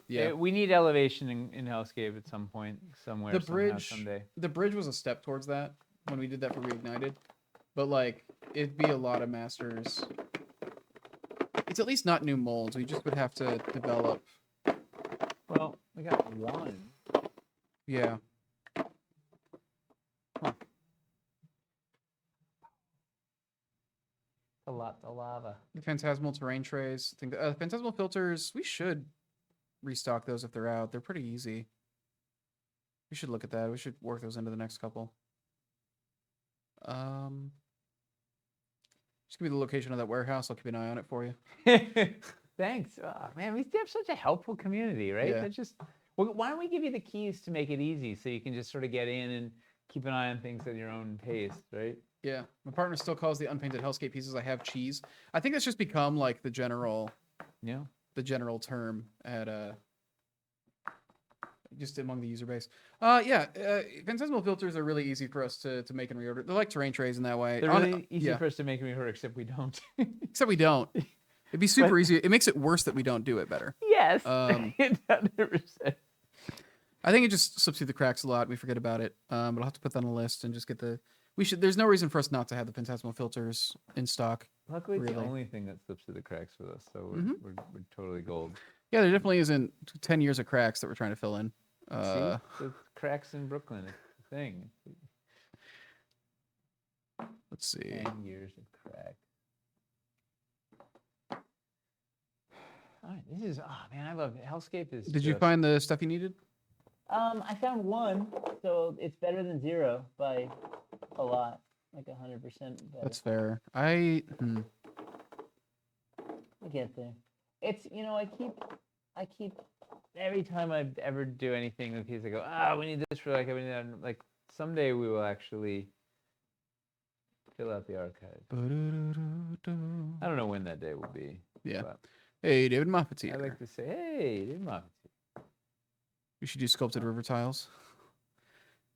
Yeah. We need elevation in Hellscape at some point, somewhere, someday. The bridge was a step towards that when we did that for Reignited. But like, it'd be a lot of masters. It's at least not new molds. We just would have to develop. Well, we got one. Yeah. Huh. A lot of lava. The Phantasmal terrain trays. I think the Phantasmal filters, we should restock those if they're out. They're pretty easy. We should look at that. We should work those into the next couple. Just give me the location of that warehouse. I'll keep an eye on it for you. Thanks. Oh, man, we have such a helpful community, right? Yeah. Why don't we give you the keys to make it easy so you can just sort of get in and keep an eye on things at your own pace, right? Yeah. My partner still calls the unpainted Hellscape pieces I have cheese. I think that's just become like the general term at just among the user base. Phantasmal filters are really easy for us to make and reorder. They're like terrain trays in that way. They're really easy for us to make and reorder, except we don't. Except we don't. It'd be super easy. It makes it worse that we don't do it better. Yes, 100%. I think it just slips through the cracks a lot. We forget about it. But I'll have to put that on the list and just get the. We should. There's no reason for us not to have the Phantasmal filters in stock. Luckily, it's the only thing that slips through the cracks with us, so we're totally gold. Yeah, there definitely isn't 10 years of cracks that we're trying to fill in. See, the cracks in Brooklyn is the thing. Let's see. 10 years of crack. All right, this is man, I love it. Hellscape is. Did you find the stuff you needed? I found 1, so it's better than 0 by a lot, like 100% better. That's fair. I get there. It's I keep every time I ever do anything with these, I go, we need this for we need that. Like someday we will actually fill out the archive. I don't know when that day will be. Yeah. Hey, David Moffat's here. I like to say, hey, David Moffat's here. We should do sculpted river tiles.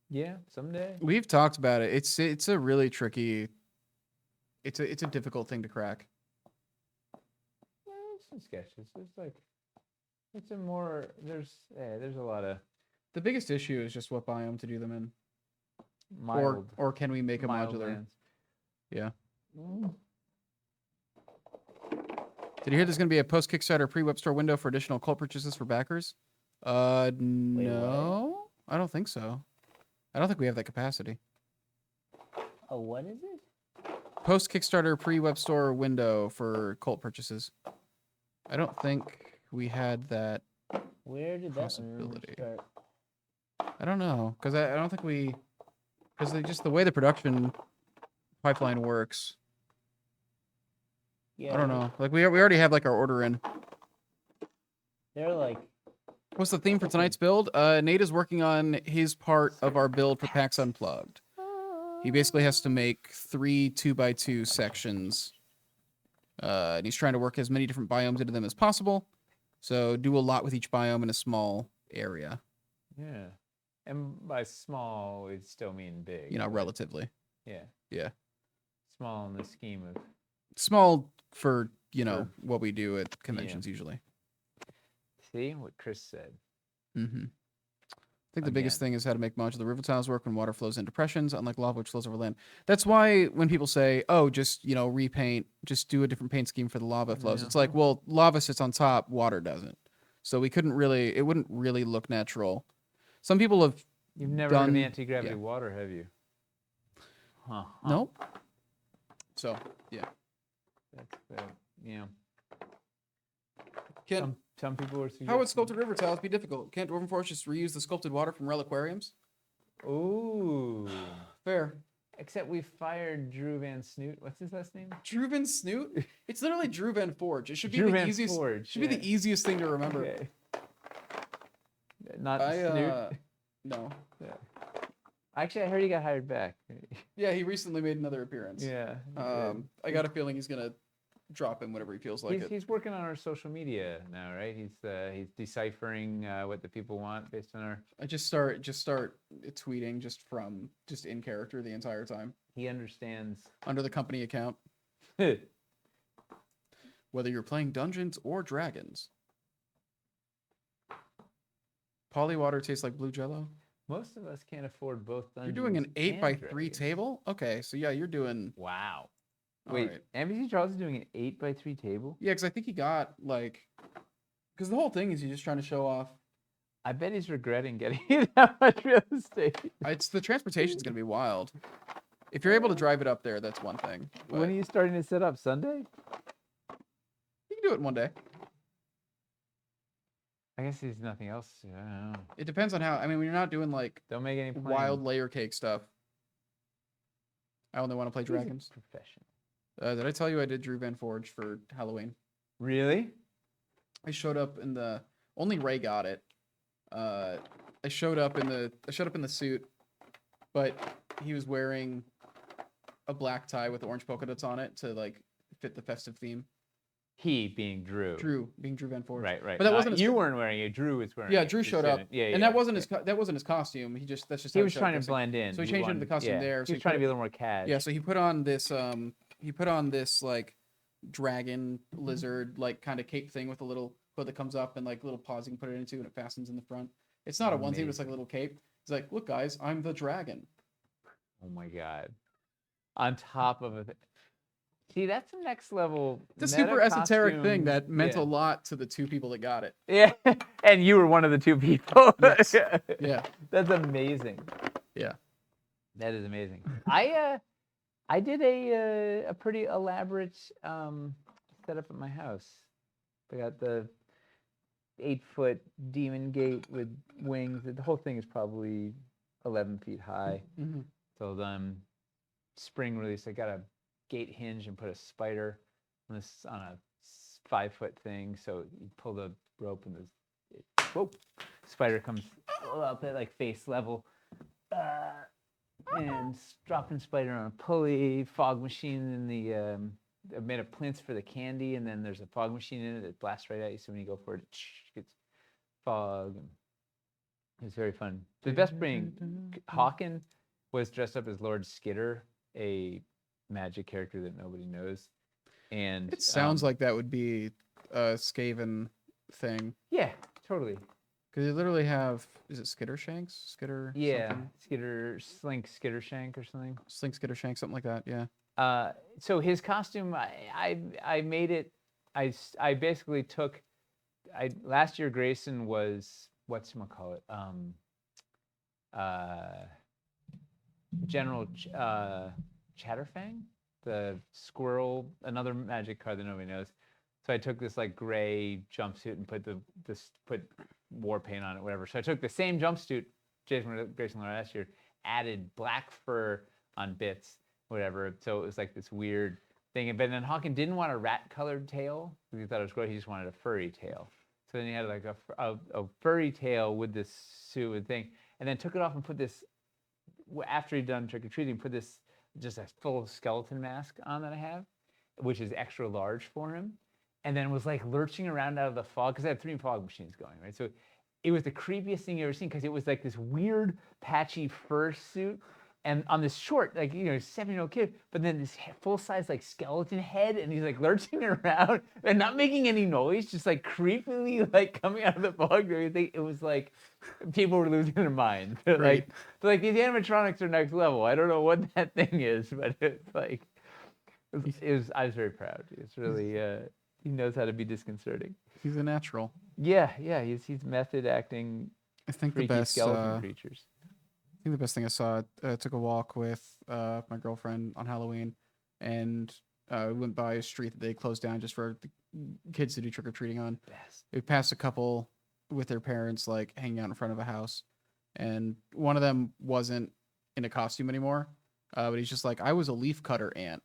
Yeah, someday. We've talked about it. It's a really tricky. It's a difficult thing to crack. Well, some sketches. It's a more. There's a lot of. The biggest issue is just what biome to do them in. Mild, or can we make a modular? Lands. Yeah. Did you hear there's going to be a post-Kickstarter pre-web store window for additional cult purchases for backers? No. I don't think so. I don't think we have that capacity. Oh, what is it? Post-Kickstarter pre-web store window for cult purchases. I don't think we had that. Where did that start? I don't know, because I don't think we... Because just the way the production pipeline works... Yeah, I don't know. Like we already have like our order in. They're like. What's the theme for tonight's build? Nate is working on his part of our build for PAX Unplugged. He basically has to make 3 2x2 sections. And he's trying to work as many different biomes into them as possible. So do a lot with each biome in a small area. Yeah. And by small, we still mean big. Relatively. Yeah. Yeah. Small in the scheme of. Small for, what we do at conventions usually. See what Chris said. Mm-hmm. I think the biggest thing is how to make modular river tiles work when water flows in depressions, unlike lava which flows over land. That's why when people say, just, repaint, just do a different paint scheme for the lava flows. It's like, well, lava sits on top, water doesn't. So it wouldn't really look natural. Some people have You've never heard of anti-gravity water, have you? Nope. So, yeah. Some people were suggesting. How would sculpted river tiles be difficult? Can't Dwarven Forge just reuse the sculpted water from reliquariums? Ooh. Fair. Except we fired Drew Van Snoot. What's his last name? Drew Van Snoot? It's literally Drew Van Forge. It should be Drew the Van easiest. Forge, should be the easiest thing to remember. Okay. Not Snoot. No. Yeah. Actually, I heard he got hired back. Yeah, he recently made another appearance. Yeah. I got a feeling he's gonna drop in whenever he feels like it. He's working on our social media now, right? He's deciphering what the people want based on our. I just start tweeting just in character the entire time. He understands under the company account. Whether you're playing Dungeons or Dragons. Polywater tastes like blue Jello. Most of us can't afford both Dungeons. You're doing an 8x3 table? Okay, so yeah, you're doing. Wow. Wait, NBC Charles is doing an 8x3 table? Yeah, because I think he got because the whole thing is he's just trying to show off. I bet he's regretting getting that much real estate. The transportation's gonna be wild. If you're able to drive it up there, that's one thing. But when are you starting to set up? Sunday? You can do it in one day. I guess there's nothing else. I don't know. It depends on how. I mean, when you're not doing don't make any plans. Wild layer cake stuff. I only want to play dragons. Professional. Did I tell you I did Drew Van Forge for Halloween? Really? I showed up in the only Ray got it. I showed up in the suit, but he was wearing a black tie with orange polka dots on it to fit the festive theme. He being Drew. Drew being Drew Van Forge. Right. But that wasn't you weren't wearing it. Drew was wearing it. Yeah, Drew showed up. Yeah, and that wasn't his costume. He was trying to blend in. So he changed into the costume there. He was trying to be a little more casual. Yeah, so he put on this dragon lizard like kind of cape thing with a little hood that comes up and like little paws you can put it into and it fastens in the front. It's not a onesie, but it's like a little cape. It's like, look, guys, I'm the dragon. Oh my god! On top of it, see, that's the next level. It's a super esoteric thing that meant a lot to the two people that got it. Yeah, and you were one of the two people. Yes. Yeah. That's amazing. Yeah. That is amazing. I did a pretty elaborate setup at my house. I got the 8-foot demon gate with wings. The whole thing is probably 11 feet high. Mm-hmm. So then spring release, I got a gate hinge and put a spider on a 5-foot thing. So you pull the rope and spider comes up at like face level. And dropping spider on a pulley, fog machine in the I made a plinth for the candy, and then there's a fog machine in it that blasts right at you. So when you go for it, it gets fog. And it was very fun. The best thing, Hawken was dressed up as Lord Skitter, a magic character that nobody knows. And it sounds like that would be a Skaven thing. Yeah, totally. Because they literally have, is it Skittershanks? Skitter? Yeah, something? Skittershank or something. Slink Skittershank, something like that, yeah. So his costume, I made it, I basically took, last year Grayson was, whatchamacallit, General Chatterfang, the squirrel, another magic card that nobody knows. So I took this like gray jumpsuit and put war paint on it, whatever. So I took the same jumpsuit Grayson learned last year, added black fur on bits, whatever. So it was like this weird thing. But then Hawken didn't want a rat-colored tail because he thought it was gross. He just wanted a furry tail. So then he had like a furry tail with this suit and thing, and then took it off and put this. After he'd done trick-or-treating, put this just a full skeleton mask on that I have, which is extra large for him. And then was like lurching around out of the fog because I had 3 fog machines going, right? So it was the creepiest thing you ever seen because it was like this weird patchy fur suit and on this short, like, 7-year-old kid, but then this full-size like skeleton head, and he's like lurching around and not making any noise, just like creepily like coming out of the fog and everything. It was like people were losing their minds. Right. Like these animatronics are next level. I don't know what that thing is, but it's like I was very proud. It's really he knows how to be disconcerting. He's a natural. Yeah, he's method acting. I think freaky the best skeleton creatures. I think the best thing I saw. I took a walk with my girlfriend on Halloween, and we went by a street that they closed down just for the kids to do trick or treating on. Best. We passed a couple with their parents, like hanging out in front of a house, and one of them wasn't in a costume anymore, but he's just like, I was a leaf cutter ant.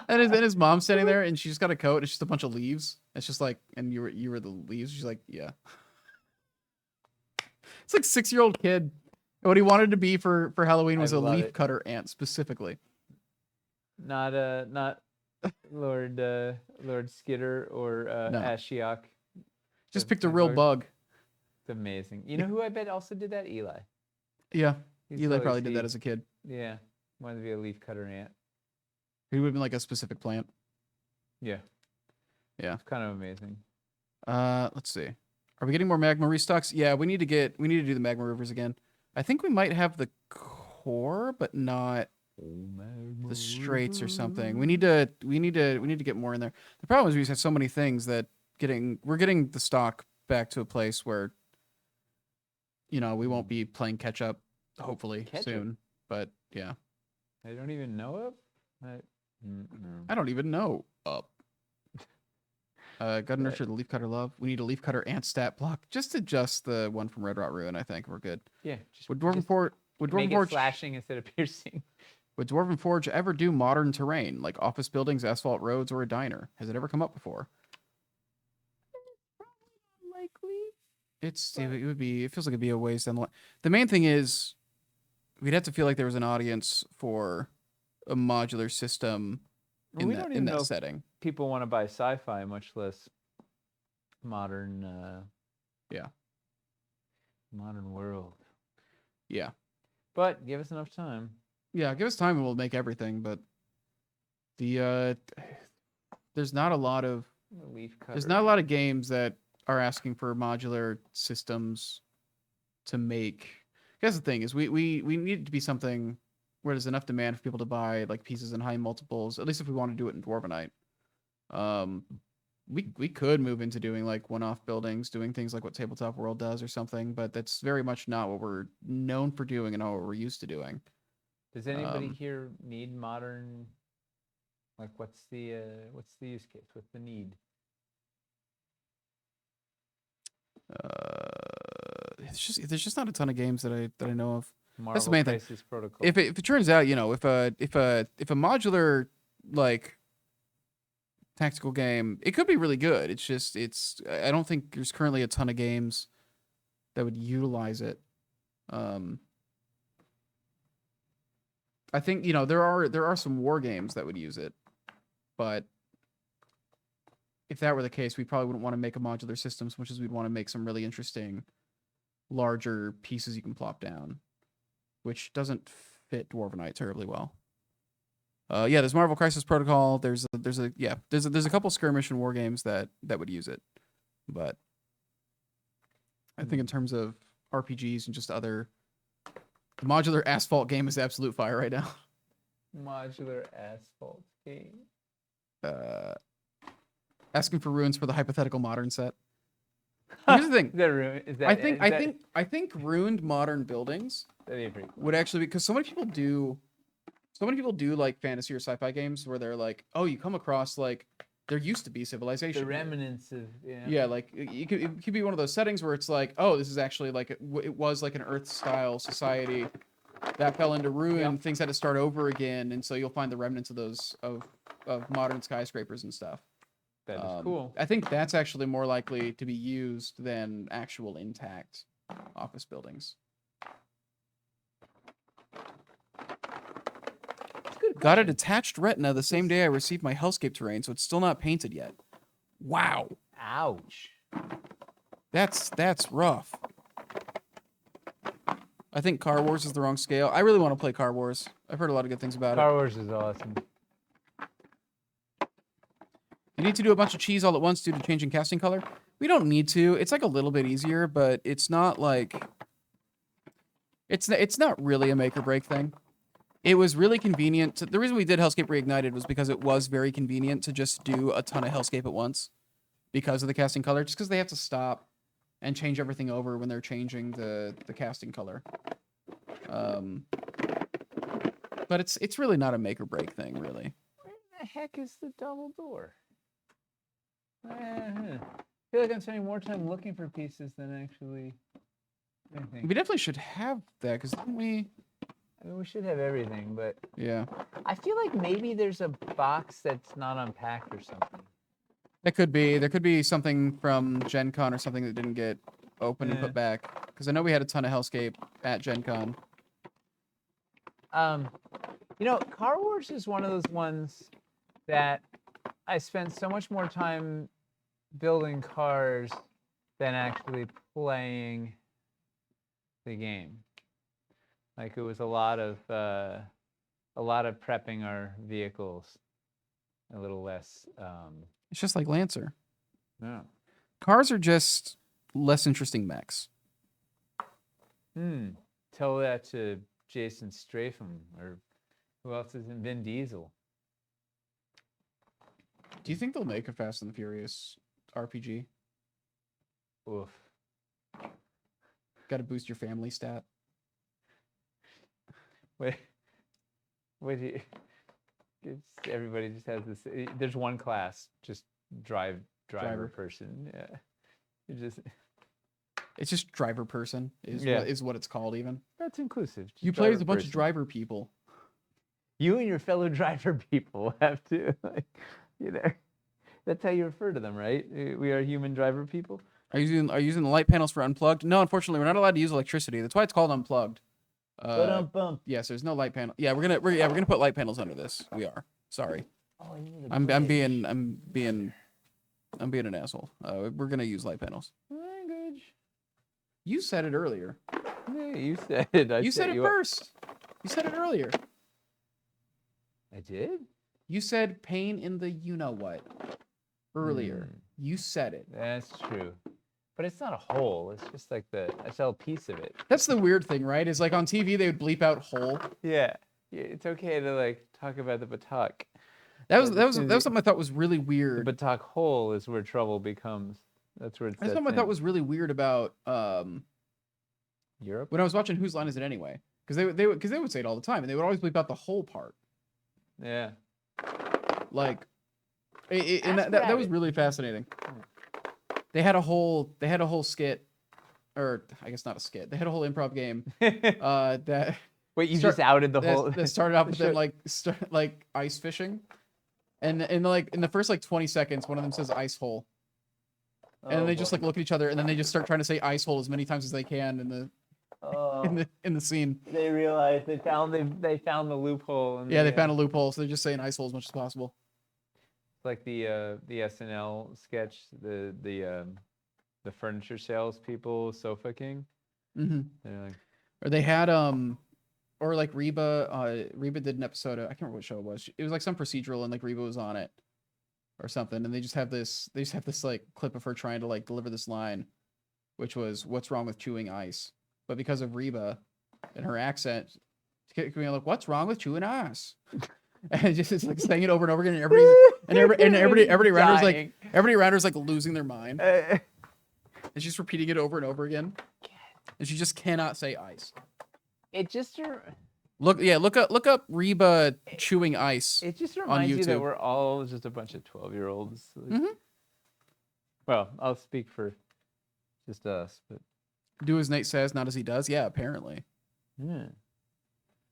And his mom's standing there, and she just got a coat. It's just a bunch of leaves. It's just like, and you were the leaves. She's like, yeah. It's like 6-year-old kid. What he wanted to be for Halloween was a leaf cutter ant specifically. Not Lord Skitter or No. Ashiok. Just picked a real bug. It's amazing. You know who I bet also did that? Eli. Yeah, Eli probably did that as a kid. Yeah, wanted to be a leaf cutter ant. He would have been like a specific plant. Yeah. Yeah. It's kind of amazing. Let's see. Are we getting more magma restocks? Yeah, we need to do the magma rivers again. I think we might have the core, but not the straits or something. We need to get more in there. The problem is we just have so many things that we're getting the stock back to a place where we won't be playing catch up hopefully soon. But yeah. I don't even know it. I don't even know up. Gotta nurture the leaf cutter love. We need a leaf cutter ant stat block. Just adjust the one from Red Rot Ruin. I think we're good. Yeah. Would Dwarven Forge flashing instead of piercing? Would Dwarven Forge ever do modern terrain like office buildings, asphalt roads, or a diner? Has it ever come up before? Likely. It feels like it'd be a ways down the line. The main thing is we'd have to feel like there was an audience for a modular system in that setting. People want to buy sci-fi, much less modern. Modern world. Yeah. But give us enough time. Yeah, give us time and we'll make everything. But There's not a lot of games that are asking for modular systems to make. I guess the thing is we need it to be something where there's enough demand for people to buy like pieces in high multiples, at least if we want to do it in Dwarvenite. We could move into doing like one-off buildings, doing things like what Tabletop World does or something, but that's very much not what we're known for doing and not what we're used to doing. Does anybody here need modern? Like, what's the use case? What's the need? There's just not a ton of games that I know of. Marvel That's the main Crisis thing. Protocol. If it turns out, you know, if a modular like tactical game, it could be really good. I don't think there's currently a ton of games that would utilize it. I think, you know, there are some war games that would use it, but if that were the case, we probably wouldn't want to make a modular system as much as we'd want to make some really interesting, larger pieces you can plop down, which doesn't fit Dwarvenite terribly well. Yeah, there's Marvel Crisis Protocol. There's a couple skirmish and war games that would use it, but I think in terms of RPGs and just other, the modular Asphalt game is absolute fire right now. Modular Asphalt game. Asking for runes for the hypothetical modern set. Here's the thing. I think ruined modern buildings would actually be, because so many people do like fantasy or sci-fi games where they're like, oh, you come across like there used to be civilization. The remnants of yeah, like it could be one of those settings where it's like, oh, this is actually like it was like an Earth style society that fell into ruin. Yep. Things had to start over again, and so you'll find the remnants of those of modern skyscrapers and stuff. That is cool. I think that's actually more likely to be used than actual intact office buildings. Got a detached retina the same day I received my hellscape terrain, so it's still not painted yet. Wow. Ouch. That's rough. I think Car Wars is the wrong scale. I really want to play Car Wars. I've heard a lot of good things about it. Car Wars is awesome. You need to do a bunch of cheese all at once due to changing casting color. We don't need to. It's like a little bit easier, but it's not like... It's not really a make or break thing. It was really convenient. The reason we did Hellscape Reignited was because it was very convenient to just do a ton of Hellscape at once because of the casting color, just because they have to stop and change everything over when they're changing the casting color. But it's really not a make or break thing, really. Where the heck is the double door? I feel like I'm spending more time looking for pieces than actually anything. We definitely should have that, because didn't we... I mean, we should have everything, but... Yeah. I feel like maybe there's a box that's not unpacked or something. That could be. There could be something from Gen Con or something that didn't get opened and put back. Because I know we had a ton of Hellscape at Gen Con. You know, Car Wars is one of those ones that I spent so much more time building cars than actually playing the game. Like, it was a lot of prepping our vehicles, a little less. It's just like Lancer. Yeah. Cars are just less interesting mechs. Tell that to Jason Statham, or who else is in Vin Diesel. Do you think they'll make a Fast and the Furious RPG? Oof. Got to boost your family stat. Wait, everybody just has this. There's one class, just driver person. Yeah, it's just driver person is what it's called. Even that's inclusive. You play with a bunch of driver people. You and your fellow driver people have to, like, you know, that's how you refer to them, right? We are human driver people. Are you using the light panels for Unplugged? No, unfortunately, we're not allowed to use electricity. That's why it's called Unplugged. Yes, there's no light panel. Yeah, we're gonna put light panels under this. We are. Sorry. Oh, I'm being an asshole. We're gonna use light panels. Language. You said it earlier. Yeah, you said it. You said it first. You said it earlier. I did? You said pain in the you-know-what earlier. You said it. That's true. But it's not a hole. It's just like a little piece of it. That's the weird thing, right? Is like on TV, they would bleep out hole. Yeah. It's okay to like talk about the buttock. That was something I thought was really weird. The buttock hole is where trouble becomes. That's where it's. That's something I thought was really weird about Europe. When I was watching Whose Line Is It Anyway? Because they would say it all the time, and they would always bleep out the whole part. Yeah. Like, and that was really fascinating. They had a whole skit, or I guess not a skit. They had a whole improv game that. Wait, you just outed the whole. That started off with them like ice fishing, and in the first like 20 seconds, one of them says ice hole, and they just like look at each other, and then they just start trying to say ice hole as many times as they can in the scene. They realized they found the loophole. They found a loophole, so they're just saying ice hole as much as possible. It's like the SNL sketch, the furniture salespeople, Sofa King. Mm-hmm. They're like, or they had or like Reba did an episode of, I can't remember what show it was. It was like some procedural, and like Reba was on it or something, and they just have this like clip of her trying to like deliver this line, which was, "What's wrong with chewing ice?" But because of Reba and her accent, she kept being like, "What's wrong with chewing ice?" And it's like saying it over and over again, and everybody around her is like losing their mind. And she's repeating it over and over again. And she just cannot say ice. It just look up Reba chewing ice. It just reminds you that we're all just a bunch of 12-year-olds. Mm-hmm. Well, I'll speak for just us, but do as Nate says, not as he does. Yeah, apparently. Yeah.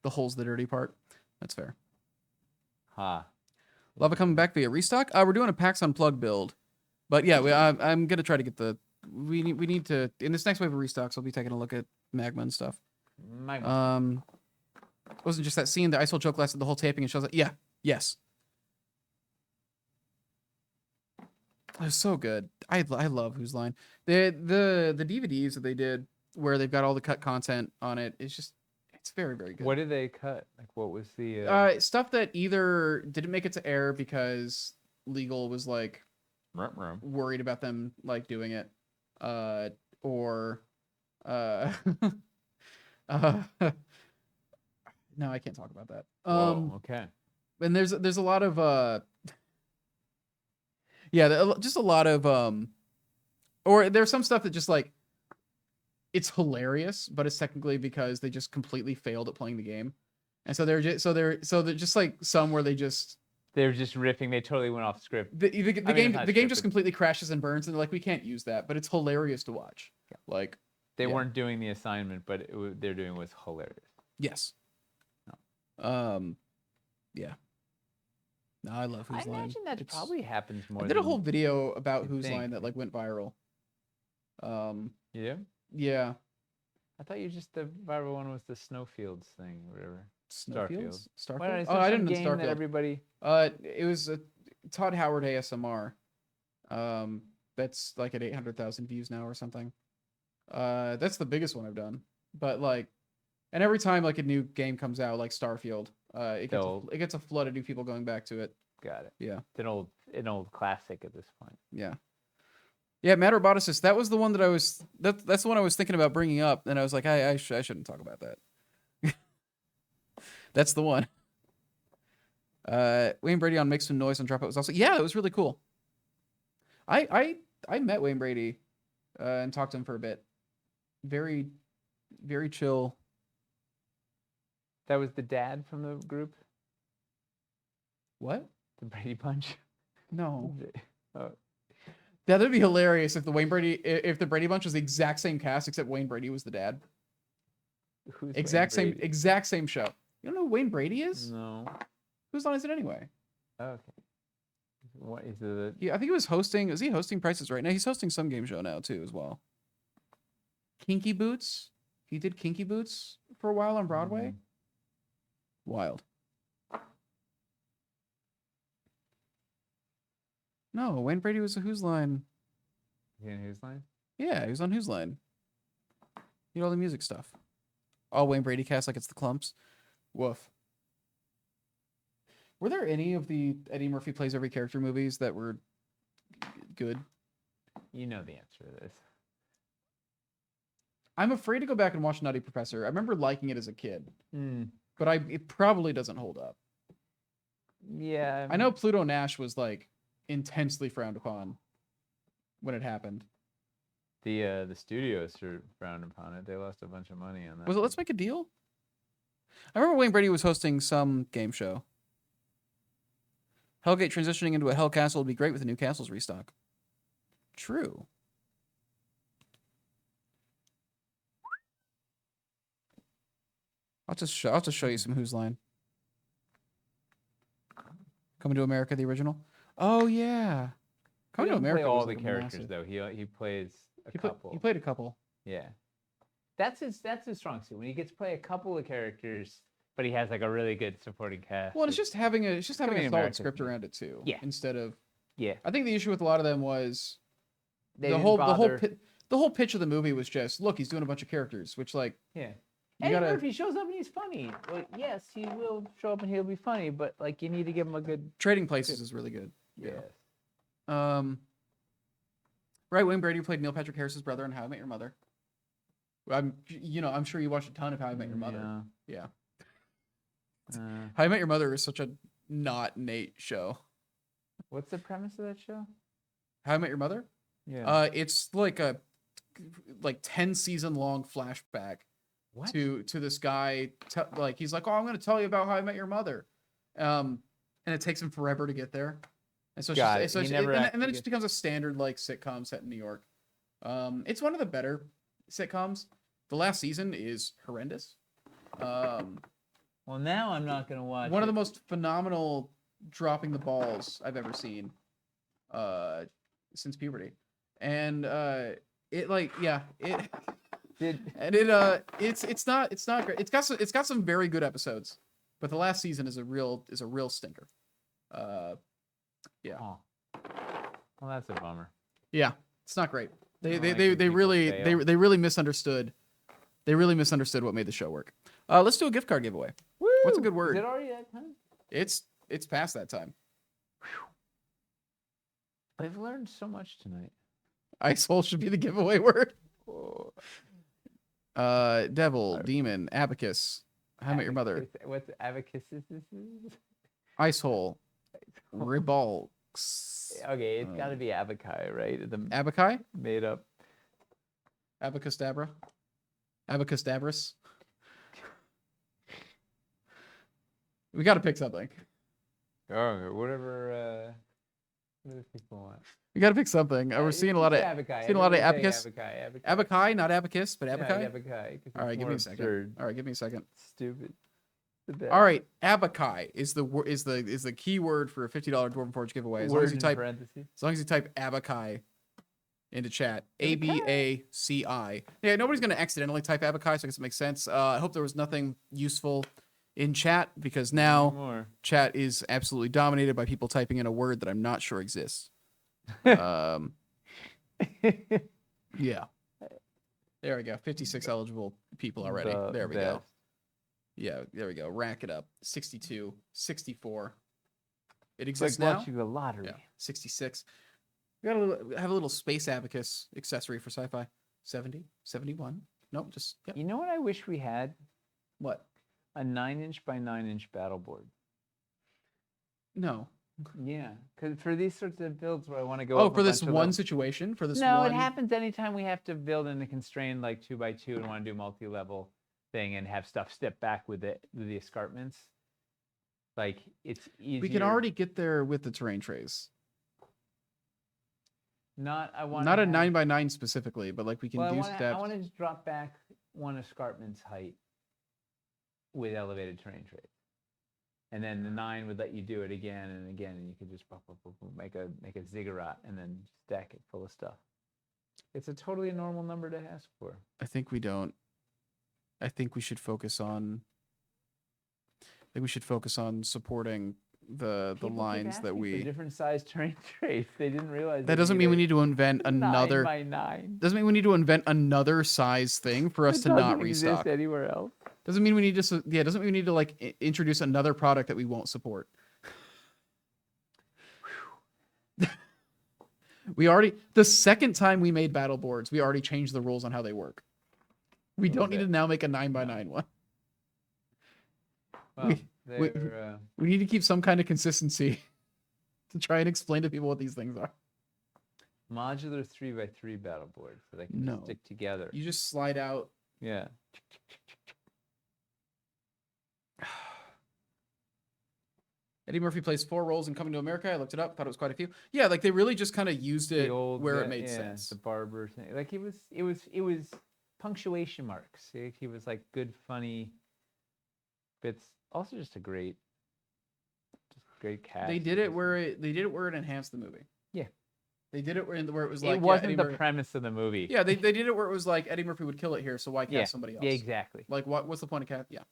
The hole's the dirty part. That's fair. Ha. Lava coming back via restock. We're doing a PAX Unplugged build, but yeah, I'm gonna try to get the. We need to, in this next wave of restocks, I'll be taking a look at Magma and stuff. It wasn't just that scene. The ice hole joke lasted the whole taping, and she was like, yes. It was so good. I love Whose Line. The DVDs that they did where they've got all the cut content on it. It's very, very good. What did they cut? Like, what was the stuff that either didn't make it to air because legal was like worried about them like doing it, or no, I can't talk about that. Okay. And there's a lot of just a lot of or there's some stuff that just like it's hilarious, but it's technically because they just completely failed at playing the game, and so they're just like some where they're just riffing. They totally went off script. The game just completely crashes and burns, and they're like, we can't use that, but it's hilarious to watch. Yeah. Like they weren't doing the assignment, but they're doing was hilarious. Yes. No. Yeah. No, I love Whose Line. I imagine that probably happens more. I did a whole video about Whose Line that like went viral. Yeah. Yeah. I thought the viral one was the Snowfields thing, or whatever. Starfield. I didn't know Starfield. That everybody. It was a Todd Howard ASMR. That's like at 800,000 views now or something. That's the biggest one I've done. But like, and every time like a new game comes out, like Starfield, it gets a flood of new people going back to it. Got it. Yeah. It's an old classic at this point. Yeah. Yeah, Matt Roboticist, that was the one that that's the one I was thinking about bringing up, and I was like, I shouldn't talk about that. That's the one. Wayne Brady on Make Some Noise on Dropout was also, it was really cool. I met Wayne Brady and talked to him for a bit. Very, very chill. That was the dad from the group? What? The Brady Bunch? No. Oh. Yeah, that'd be hilarious if the Brady Bunch was the exact same cast except Wayne Brady was the dad. Who's exact same show. You don't know who Wayne Brady is? No. Whose Line Is It Anyway? Okay. What is it? Yeah, I think he was hosting. Is he hosting Prices Right now? He's hosting some game show now too, as well. Kinky Boots. He did Kinky Boots for a while on Broadway. Mm-hmm. Wild. No, Wayne Brady was a Whose Line. He in Whose Line? Yeah, he was on Whose Line. He did all the music stuff. All Wayne Brady cast like it's the Clumps. Woof. Were there any of the Eddie Murphy Plays Every Character movies that were good? You know the answer to this. I'm afraid to go back and watch Nutty Professor. I remember liking it as a kid, but it probably doesn't hold up. Yeah. I know Pluto Nash was like intensely frowned upon when it happened. The studios frowned upon it. They lost a bunch of money on that. Was it Let's Make a Deal? I remember Wayne Brady was hosting some game show. Hellgate transitioning into a Hell Castle would be great with the new castles restock. True. I'll just show you some Who's Line. Coming to America, the original. Oh yeah. Coming to America. Play all the characters though. He plays a couple. He played a couple. Yeah. That's his strong suit. When he gets to play a couple of characters, but he has like a really good supporting cast. Well, it's just having a solid script around it too. Yeah. Instead of. Yeah. I think the issue with a lot of them was the whole pitch of the movie was just, look, he's doing a bunch of characters, which like. Yeah. Eddie Murphy shows up and he's funny. Like, yes, he will show up and he'll be funny, but like you need to give him a good. Trading Places is really good. Yes. Right, Wayne Brady played Neil Patrick Harris's brother in How I Met Your Mother. I'm sure you watched a ton of How I Met Your Mother. Yeah. How I Met Your Mother is such a not Nate show. What's the premise of that show? How I Met Your Mother? Yeah. It's like a 10 season long flashback. What? To this guy, he's like, oh, I'm going to tell you about How I Met Your Mother, and it takes him forever to get there, and so and then it just becomes a standard like sitcom set in New York. It's one of the better sitcoms. The last season is horrendous. Well, now I'm not going to watch. One of the most phenomenal dropping the balls I've ever seen, since puberty, and it's not great. It's got some very good episodes, but the last season is a real stinker. Yeah. Oh. Well, that's a bummer. Yeah, it's not great. They really misunderstood. They really misunderstood what made the show work. Let's do a gift card giveaway. Woo! What's a good word? Is it already that time? It's past that time. Whew. I've learned so much tonight. Icehole should be the giveaway word. Oh. Devil, demon, abacus. How I Met Your Mother. What's abacus? Icehole. Ribalks. Okay, it's got to be abaci, right? Abaci? Made up. Abacus Dabra. Abacus Dabris. We got to pick something. Oh, whatever people want. We got to pick something. We're seeing a lot of abaci. Seeing a lot of abacus. Abaci, not abacus, but abaci. Yeah, abaci. All right, give me a second. All right, give me a second. Stupid. All right, abaci is the key word for a $50 Dwarven Forge giveaway. As long as you type abaci into chat, ABACI. Yeah, nobody's gonna accidentally type abaci, so I guess it makes sense. I hope there was nothing useful in chat, because now chat is absolutely dominated by people typing in a word that I'm not sure exists. Yeah. There we go. 56 eligible people already. There we go. Yeah, there we go. Rack it up. 62, 64. It exists now. Watching the lottery. Yeah, 66. We got have a little space abacus accessory for sci-fi. 70, 71. Nope, just yep. You know what I wish we had? What? A 9-inch by 9-inch battle board. No. Yeah, because for these sorts of builds where I want to go. Oh, for this one situation, for this. No, it happens anytime we have to build in a constrained like 2x2 and want to do multi-level thing and have stuff step back with the escarpments. Like it's easier. We can already get there with the terrain trays. Not a 9x9 specifically, but like we can do steps. I want to just drop back one escarpment's height with elevated terrain trays. And then the 9 would let you do it again and again, and you could just make a ziggurat and then stack it full of stuff. It's a totally normal number to ask for. I think we don't. I think we should focus on. Supporting the lines that we. For different size terrain trays. They didn't realize. That doesn't mean we need to invent another. 9x9. Doesn't mean we need to invent another size thing for us to not restock. Exist anywhere else. Doesn't mean we need to. Yeah, doesn't mean we need to like introduce another product that we won't support. The second time we made battle boards, we already changed the rules on how they work. We don't need to now make a 9x9 one. Well, we need to keep some kind of consistency to try and explain to people what these things are. Modular 3x3 battle boards so they can stick together. You just slide out. Yeah. Eddie Murphy plays 4 roles in Coming to America. I looked it up, thought it was quite a few. Yeah, like they really just kind of used it where it made sense. The barber thing. Like it was punctuation marks. He was like good, funny bits. Also just a great cast. They did it where it enhanced the movie. Yeah. They did it where it was like it wasn't the premise of the movie. Yeah, they did it where it was like Eddie Murphy would kill it here, so why cast somebody else? Yeah, exactly. Like what's the point of cast? Yeah.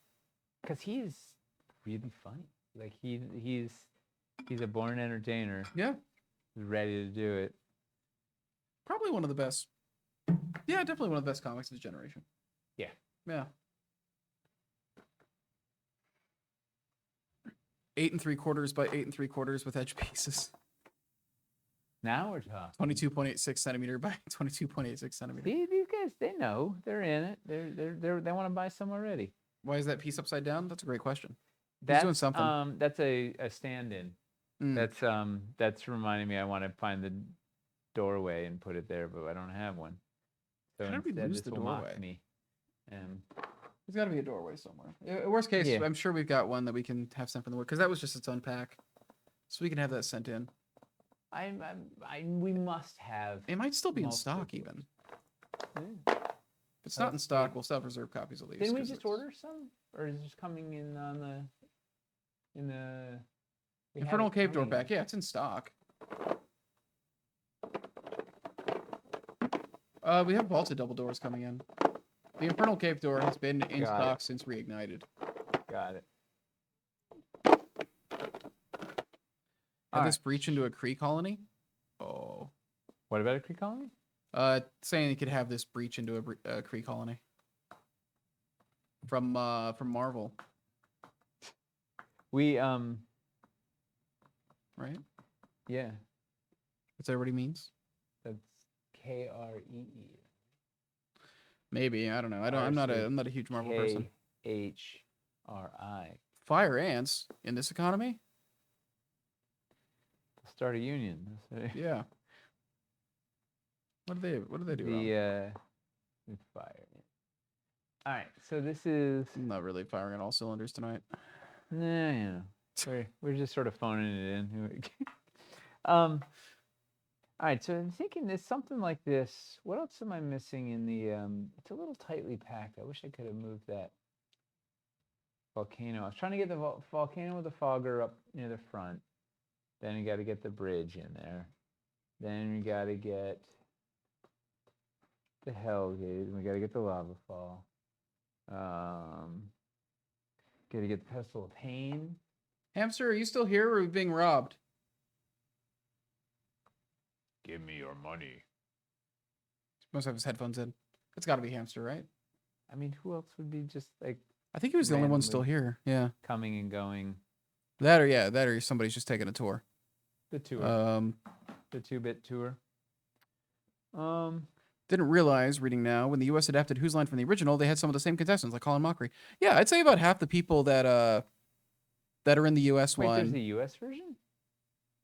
Because he's really funny. Like he's a born entertainer. Yeah. He's ready to do it. Probably one of the best. Yeah, definitely one of the best comics of his generation. Yeah. Yeah. 8 3/4 by 8 3/4 with edge pieces. Now we're talking. 22.86 centimeter by 22.86 centimeter. These guys, they know they're in it. They want to buy some already. Why is that piece upside down? That's a great question. That's doing something. That's a stand-in. That's reminding me. I want to find the doorway and put it there, but I don't have one. So how did we lose the doorway? Mock me. There's got to be a doorway somewhere. Worst case, I'm sure we've got one that we can have sent from the work because that was just its unpack, so we can have that sent in. We must have. It might still be in stock even. If it's not in stock, we'll still have reserved copies at least. Didn't we just order some, or is it just coming in on the Infernal Cave door back? Yeah, it's in stock. We have vaulted double doors coming in. The Infernal Cave door has been in stock since Reignited. Got it. Had this breach into a Kree colony? Oh. What about a Kree colony? Saying you could have this breach into a Kree colony. From Marvel. We Right? Yeah. What's that what he means? That's KREE. Maybe, I don't know. I'm not a huge Marvel person. HRI. Fire ants in this economy? Start a union. Yeah. What do they do? The fire. All right, so this is. I'm not really firing on all cylinders tonight. Nah, you know, we're just sort of phoning it in. All right, so I'm thinking there's something like this. What else am I missing in the? It's a little tightly packed. I wish I could have moved that volcano. I was trying to get the volcano with the fogger up near the front. Then you got to get the bridge in there. Then you got to get the Hellgate. And we got to get the lava fall. Got to get the Pestle of Pain. Hamster, are you still here or are we being robbed? Give me your money. He must have his headphones in. It's got to be Hamster, right? I mean, who else would be just like... I think he was the only one still here. Yeah. Coming and going. That or somebody's just taking a tour. The tour. The 2-bit tour. Didn't realize, reading now, when the U.S. adapted Whose Line from the original, they had some of the same contestants, like Colin Mockery. Yeah, I'd say about half the people that are in the U.S. one. There's the U.S. version?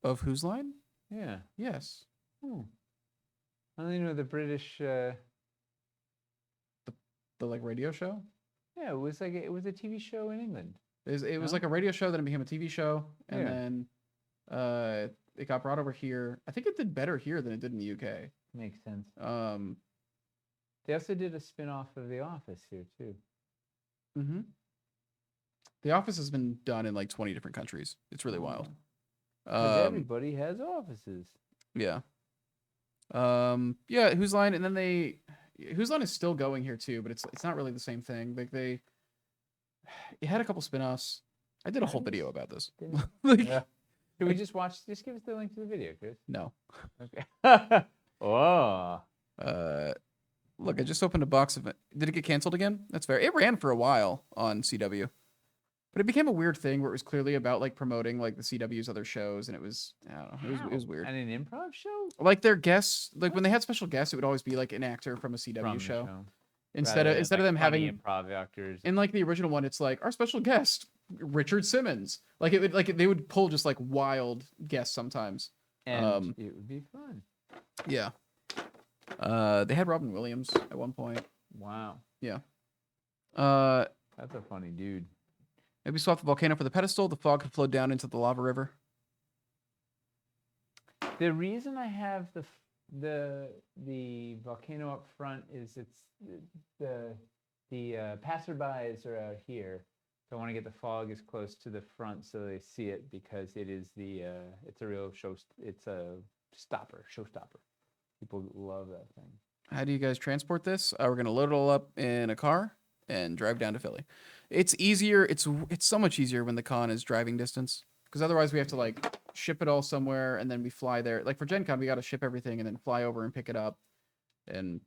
Of Whose Line? Yeah. Yes. I only know the British... The like radio show? Yeah, it was a TV show in England. It was like a radio show, then it became a TV show, and then it got brought over here. I think it did better here than it did in the UK. Makes sense. They also did a spin-off of The Office here too. Mm-hmm. The Office has been done in like 20 different countries. It's really wild. Everybody has offices. Yeah. Yeah, Whose Line, and then Whose Line is still going here too, but it's not really the same thing. Like it had a couple spin-offs. I did a whole video about this. Yeah. Should we just watch? Just give us the link to the video, Chris. No. Okay. Oh. Look, I just opened a box of it. Did it get canceled again? That's fair. It ran for a while on CW. But it became a weird thing where it was clearly about like promoting like the CW's other shows, and it was, I don't know, it was weird. And an improv show? Like their guests, like when they had special guests, it would always be like an actor from a CW show. Instead of them having improv actors. In like the original one, it's like our special guest Richard Simmons. Like it would they would pull just like wild guests sometimes. And it would be fun. Yeah. They had Robin Williams at one point. Wow. Yeah. That's a funny dude. Maybe swap the volcano for the pedestal. The fog could flow down into the lava river. The reason I have the volcano up front is it's the passerbys are out here. So I want to get the fog as close to the front so they see it, because it is it's a real show. It's a showstopper. People love that thing. How do you guys transport this? We're gonna load it all up in a car and drive down to Philly. It's easier. It's so much easier when the con is driving distance, because otherwise we have to like ship it all somewhere and then we fly there. Like for Gen Con, we got to ship everything and then fly over and pick it up. And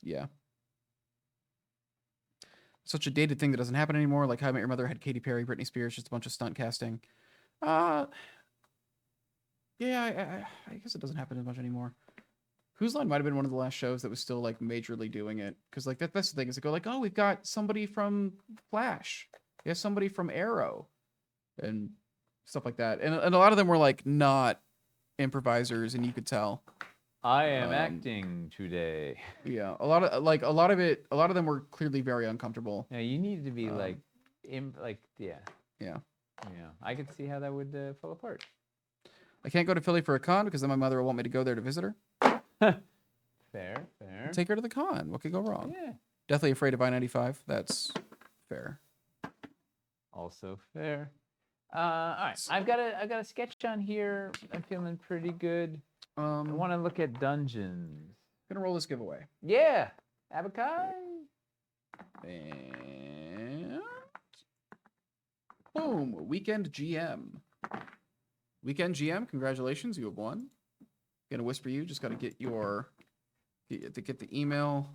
yeah. Such a dated thing that doesn't happen anymore. Like How I Met Your Mother had Katy Perry, Britney Spears, just a bunch of stunt casting. Yeah, I guess it doesn't happen as much anymore. Whose Line might have been one of the last shows that was still like majorly doing it, because like that's the thing, is to go like, oh, we've got somebody from Flash, we have somebody from Arrow, and stuff like that, and a lot of them were like not improvisers, and you could tell. I am acting today. Yeah, a lot of them were clearly very uncomfortable. Yeah, you need to be yeah. Yeah. I could see how that would fall apart. I can't go to Philly for a con because then my mother will want me to go there to visit her. Fair. Take her to the con. What could go wrong? Yeah. Deathly Afraid of I-95. That's fair. Also fair. All right, I've got a sketch on here. I'm feeling pretty good. I want to look at dungeons. Gonna roll this giveaway. Yeah, Abakai. And boom, Weekend GM. Weekend GM, congratulations, you have won. Gonna whisper you. Just gotta get get the email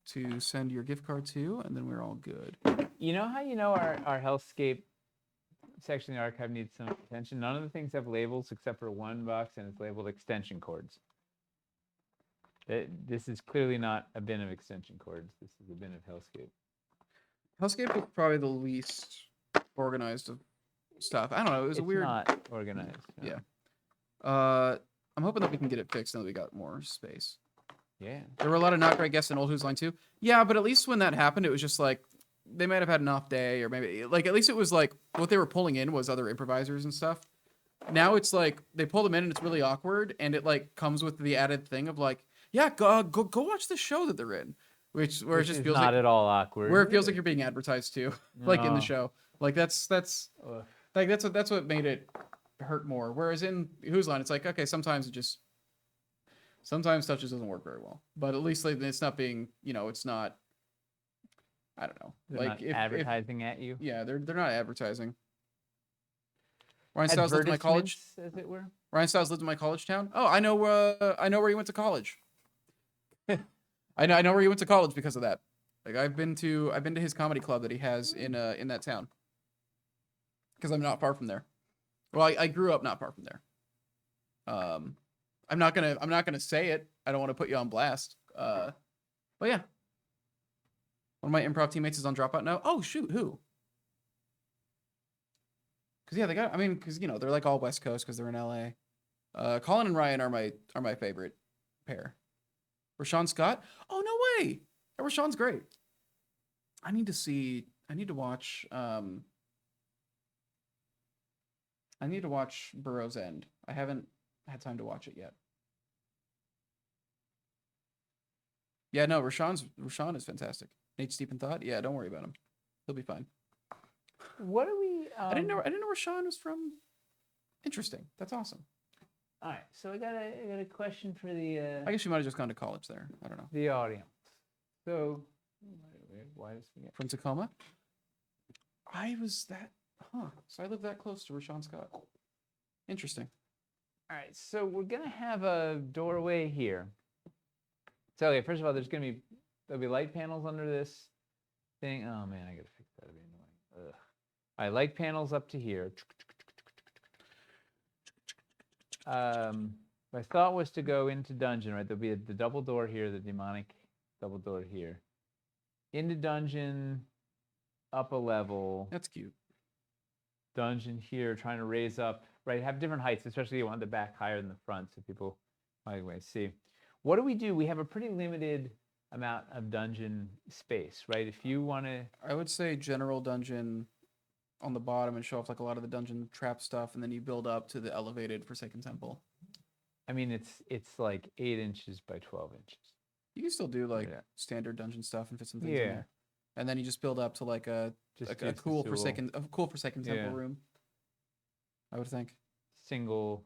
to send your gift card to, and then we're all good. You know how our Hellscape section in the archive needs some attention? None of the things have labels except for one box, and it's labeled extension cords. This is clearly not a bin of extension cords. This is a bin of Hellscape. Hellscape is probably the least organized of stuff. I don't know. It's weird. Not organized. No. Yeah. I'm hoping that we can get it fixed now that we got more space. Yeah. There were a lot of not great guests in Old Who's Line too. Yeah, but at least when that happened, it was just like they might have had an off day, or maybe like at least it was like what they were pulling in was other improvisers and stuff. Now it's like they pull them in and it's really awkward, and it like comes with the added thing of like, yeah, go watch the show that they're in, where it just feels not at all awkward. Where it feels like you're being advertised to, like in the show. Like that's what made it hurt more. Whereas in Who's Line, it's like, okay, sometimes stuff just doesn't work very well. But at least like, it's not being, it's not. I don't know. They're like not advertising at you. Yeah, they're not advertising. Ryan Stiles lived in my college, as it were. Ryan Stiles lived in my college town. Oh, I know where he went to college. I know where he went to college because of that. Like I've been to his comedy club that he has in that town. Because I'm not far from there. Well, I grew up not far from there. I'm not gonna say it. I don't want to put you on blast. But yeah. One of my improv teammates is on dropout now. Oh shoot, who? Because yeah, because they're like all West Coast because they're in LA. Colin and Ryan are my favorite pair. Rashawn Scott? Oh no way! Rashawn's great. I need to watch Burrow's End. I haven't had time to watch it yet. Yeah, no, Rashawn is fantastic. Nate Stepen thought, yeah, don't worry about him. He'll be fine. What do we? I didn't know Rashawn was from. Interesting. That's awesome. All right, so I got a question for the. I guess you might have just gone to college there. I don't know. The audience. So, why does we get from Tacoma? I was that. So I live that close to Rashawn Scott. Interesting. All right, so we're gonna have a doorway here. So okay, first of all, there'll be light panels under this thing. Oh man, I gotta fix that. It'll be annoying. Ugh. I like panels up to here. My thought was to go into dungeon, right? There'll be the double door here, the demonic double door here. Into dungeon, up a level. That's cute. Dungeon here, trying to raise up, right? Have different heights, especially you want the back higher than the front, so people might see. What do? We have a pretty limited amount of dungeon space, right? If you want to... I would say general dungeon on the bottom and show off like a lot of the dungeon trap stuff, and then you build up to the elevated Forsaken Temple. I mean, it's like 8 inches by 12 inches. You can still do like standard dungeon stuff and fit some things in there, and then you just build up to like a cool Forsaken Temple room. I would think single.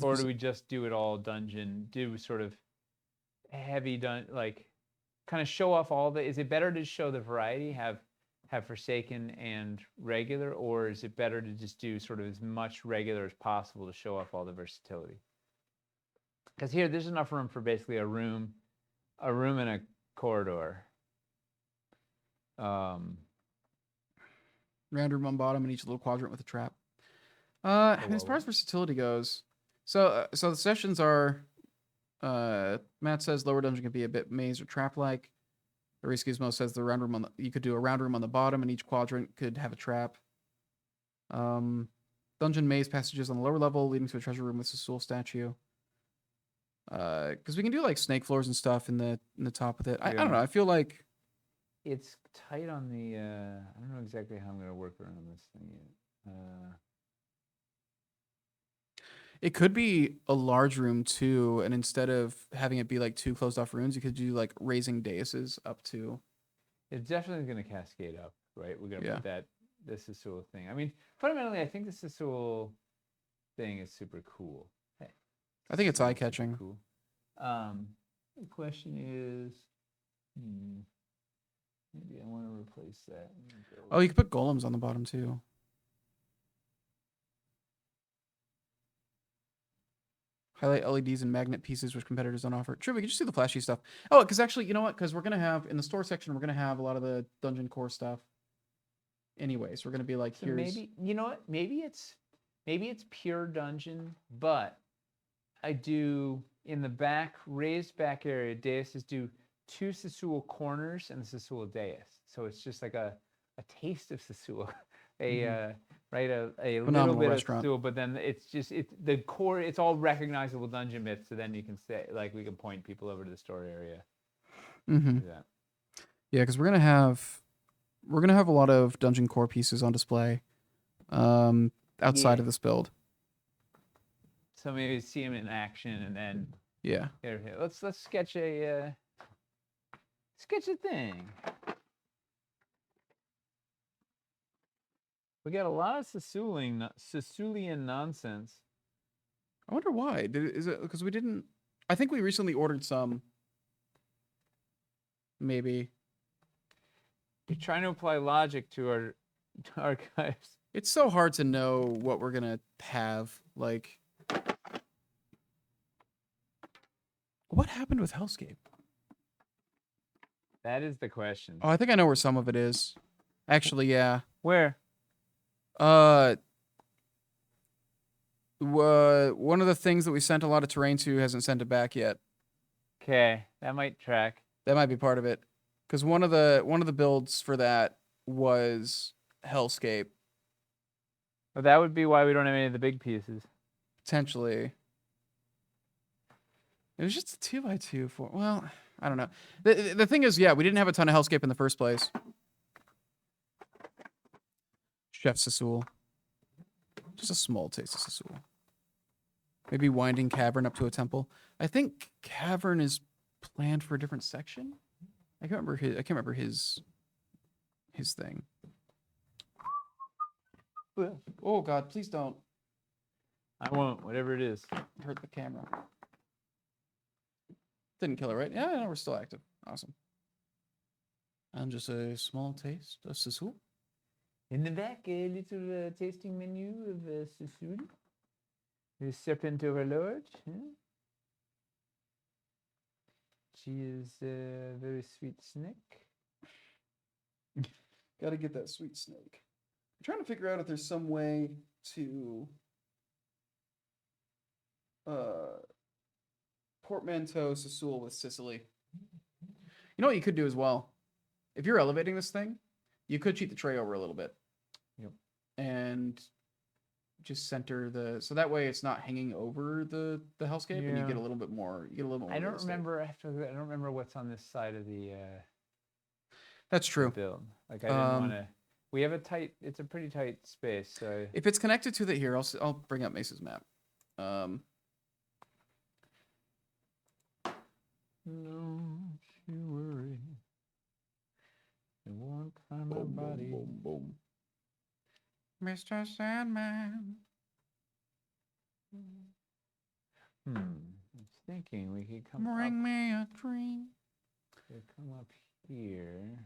Or do we just do it all dungeon? Do sort of heavy like kind of show off all the... Is it better to show the variety, have Forsaken and regular, or is it better to just do sort of as much regular as possible to show off all the versatility? Because here, there's enough room for basically a room and a corridor. Round room on bottom and each little quadrant with a trap. And as far as versatility goes, so the sessions are, Matt says lower dungeon can be a bit maze or trap-like. Gizmo says the round room you could do a round room on the bottom and each quadrant could have a trap. Dungeon maze passages on the lower level leading to a treasure room with a Sassul statue. Because we can do like snake floors and stuff in the top with it. I don't know. I feel like it's tight on the. I don't know exactly how I'm going to work around this thing yet. It could be a large room too, and instead of having it be like 2 closed off rooms, you could do like raising daises up to. It's definitely going to cascade up, right? We're going to put the Sassul thing. I mean, fundamentally, I think the Sassul thing is super cool. I think it's eye-catching. Cool. The question is, maybe I want to replace that. Oh, you could put golems on the bottom too. Highlight LEDs and magnet pieces which competitors don't offer. True, we can just do the flashy stuff. Oh, because actually, you know what? Because we're going to have, in the store section, we're going to have a lot of the dungeon core stuff. Anyway, so we're going to be like, so maybe, you know what? Maybe it's pure dungeon, but I do, in the back, raised back area, daises, do 2 Sassul corners and the Sassul dais. So it's just like a taste of Sassul. A little bit restaurant. of Sassul, but then it's just the core. It's all recognizable dungeon bits. So then you can say, like, we can point people over to the store area. Yeah, because we're gonna have a lot of dungeon core pieces on display, outside of this build. So maybe see them in action, and then here. Let's sketch a thing. We got a lot of Sassulian nonsense. I wonder why. Is it because we didn't? I think we recently ordered some. Maybe. You're trying to apply logic to our archives. It's so hard to know what we're gonna have. Like, what happened with Hellscape? That is the question. Oh, I think I know where some of it is. Actually, yeah. Where? One of the things that we sent a lot of terrain to hasn't sent it back yet. Okay, that might track. That might be part of it, because one of the builds for that was Hellscape. Well, that would be why we don't have any of the big pieces. Potentially. It was just a 2x2 for. Well, I don't know. The thing is, yeah, we didn't have a ton of Hellscape in the first place. Chef Sassul. Just a small taste of Sassul. Maybe winding cavern up to a temple. I think cavern is planned for a different section. I can't remember his thing. Oh God, please don't. I won't. Whatever it is. Hurt the camera. Didn't kill it, right? Yeah, no, we're still active. Awesome. And just a small taste of Sassul. In the back, a little tasting menu of Sassul. The Serpent Overlord. She is a very sweet snake. Got to get that sweet snake. I'm trying to figure out if there's some way to portmanteau Sassoul with Sicily. You know what you could do as well? If you're elevating this thing, you could cheat the tray over a little bit. Yep. And just center so that way it's not hanging over the hellscape, and you get a little bit more. I don't remember what's on this side of the. That's true. Build. Like I didn't want to. We have it's a pretty tight space. So if it's connected to here, I'll bring up Mace's map. Don't you worry. It won't find my body. Boom, boom. Mr. Sandman. I was thinking we could come Bring me a dream. Could come up here.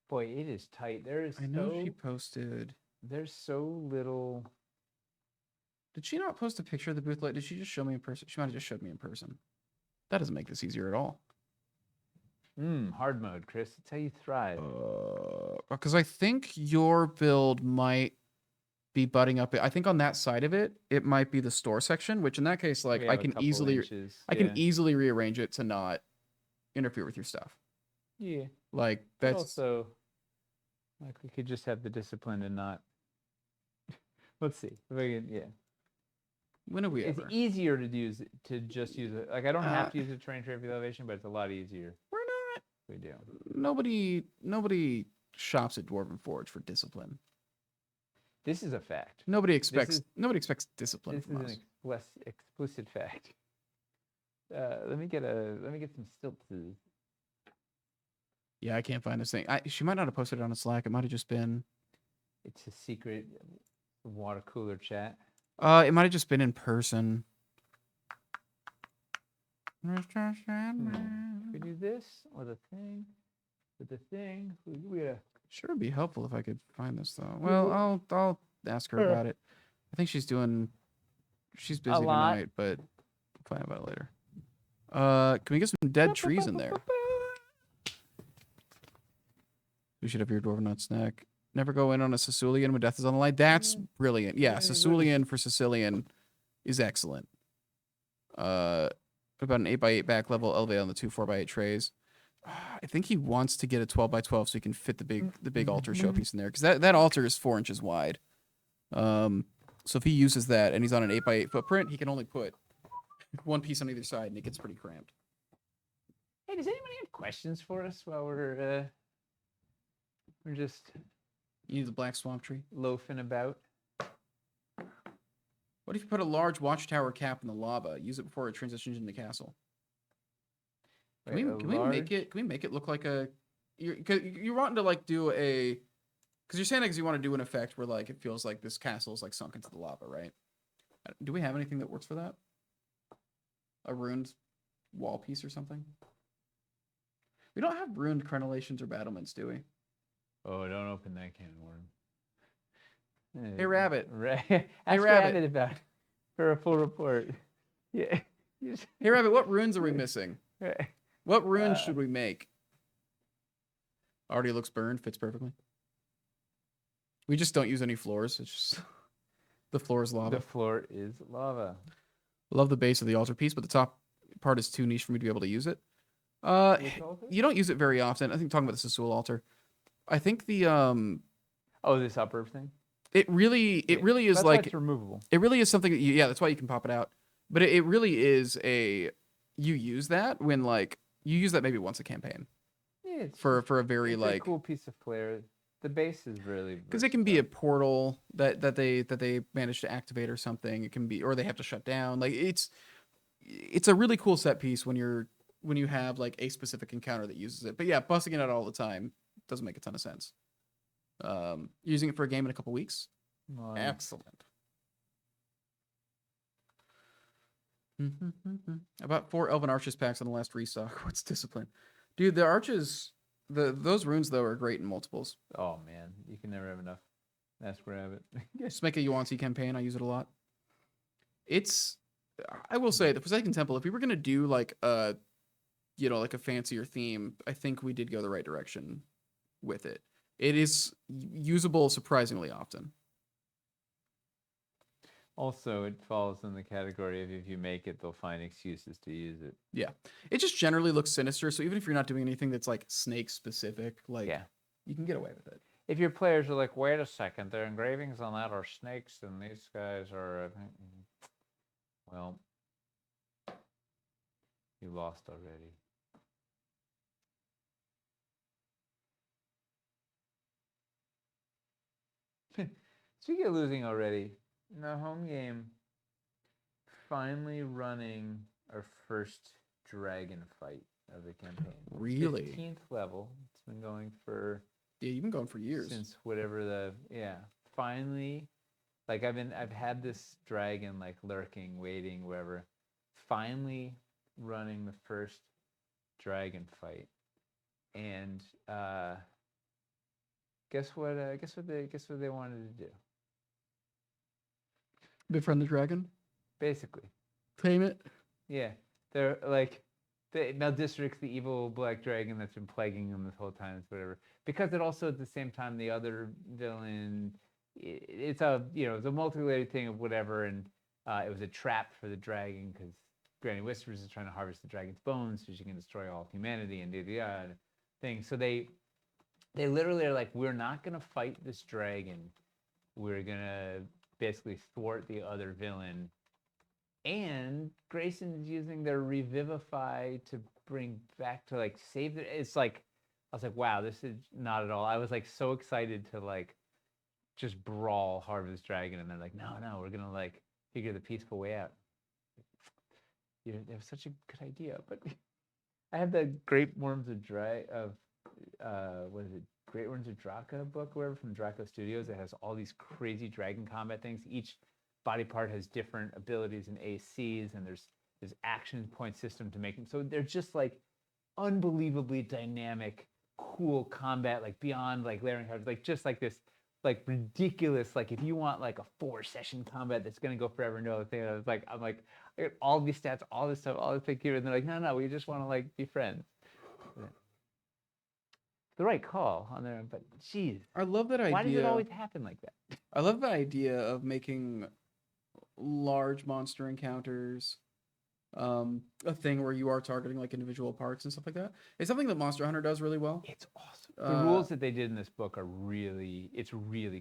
Boy, it is tight. I know she posted. There's so little. Did she not post a picture of the booth light? Did she just show me in person? She might have just showed me in person. That doesn't make this easier at all. Hard mode, Chris. That's how you thrive. Because I think your build might be butting up. I think on that side of it, it might be the store section, which in that case, like I can easily rearrange it to not interfere with your stuff. Yeah. Like that's also like we could just have the discipline and not. Let's see. If I can, When have we It's ever? easier to just use it. Like I don't have to use a terrain tray for the elevation, but it's a lot easier. We're not. We do. Nobody shops at Dwarven Forge for discipline. This is a fact. Nobody expects discipline from us. This is an explicit fact. Let me get some stilts. Yeah, I can't find this thing. She might not have posted it on a Slack. It might have just been. It's a secret water cooler chat. It might have just been in person. Mr. If we do this with a thing, we gotta. Sure, it'd be helpful if I could find this though. Well, I'll ask her about it. I think she's busy tonight, but we'll find out about it later. Can we get some dead trees in there? We should have your Dwarven Nut snack. Never go in on a Sicilian when death is on the line. That's brilliant. Yeah, Sicilian for Sicilian is excellent. What about an 8x8 back level elevate on the 2 4x8 trays? I think he wants to get a 12x12 so he can fit the big altar showpiece in there, because that altar is 4 inches wide. So if he uses that and he's on an 8x8 footprint, he can only put one piece on either side, and it gets pretty cramped. Hey, does anybody have questions for us while we're just You need the black swamp tree loafing about? What if you put a large watchtower cap in the lava? Use it before it transitions into the castle. Can we make it look like a? You're wanting to like do a, because you're saying that because you want to do an effect where like it feels like this castle is like sunk into the lava, right? Do we have anything that works for that? A ruined wall piece or something? We don't have ruined crenellations or battlements, do we? Oh, don't open that can of worms. Hey, Rabbit. Ask Rabbit about it for a full report. Yeah. Hey, Rabbit, what runes are we missing? What runes should we make? Already looks burned. Fits perfectly. We just don't use any floors. It's just the floor is lava. The floor is lava. Love the base of the altar piece, but the top part is too niche for me to be able to use it. You don't use it very often. I think talking about the Sassoul altar. I think the this upper thing. It really is that's like why it's removable. It really is something that that's why you can pop it out. But it really is you use that when like you use that maybe once a campaign. Yeah, for a very it's like a cool piece of flair. The base is really because it can be a portal that they manage to activate or something. It can be, or they have to shut down. Like it's a really cool set piece when you have like a specific encounter that uses it. But yeah, busting it out all the time doesn't make a ton of sense. Using it for a game in a couple weeks. Excellent. About 4 Elven Arches packs on the last restock. What's discipline? Dude, the arches, those runes though are great in multiples. Oh man, you can never have enough. Ask Rabbit. Just make a Yuan-Ti campaign. I use it a lot. I will say the Forsaken Temple, if we were gonna do like like a fancier theme, I think we did go the right direction with it. it is usable surprisingly often. Also, it falls in the category of if you make it, they'll find excuses to use it. Yeah. It just generally looks sinister. So even if you're not doing anything that's like snake specific, like you can get away with it. If your players are like, wait a second, their engravings on that are snakes and these guys are, well, you lost already. Speaking of losing already, in the home game, finally running our first dragon fight of the campaign. Really? 15th level. It's been going for... Yeah, you've been going for years. Since whatever finally, like I've had this dragon like lurking, waiting, wherever. Finally running the first dragon fight. And guess what they wanted to do? Befriend the dragon? Basically. Tame it? Yeah. They're like Meldistric's the evil black dragon that's been plaguing them this whole time, whatever. Because it also at the same time the other villain, it's a it's a multi-layered thing of whatever, and it was a trap for the dragon because Granny Whispers is trying to harvest the dragon's bones so she can destroy all of humanity and the thing. So they literally are like, we're not gonna fight this dragon. We're gonna basically thwart the other villain. And Grayson's using their Revivify to bring back to like save it. It's like I was like, wow, this is not at all. I was like so excited to like just brawl Harvest Dragon, and they're like, no, we're gonna like figure the peaceful way out. It was such a good idea, but I have the Great Worms of Great Worms of Draka book, whatever, from Draco Studios. It has all these crazy dragon combat things. Each body part has different abilities and ACs, and there's this action point system to make them. So they're just like unbelievably dynamic, cool combat, like beyond like layering cards, like just like this, like ridiculous. Like if you want like a 4-session combat that's gonna go forever, no thing. I'm like, I got all these stats, all this stuff, all this thing here, and they're like, no, we just want to like be friends. The right call on there, but geez, I love that idea. Why does it always happen like that? I love the idea of making large monster encounters a thing where you are targeting like individual parts and stuff like that. It's something that Monster Hunter does really well. It's awesome. The rules that they did in this book are really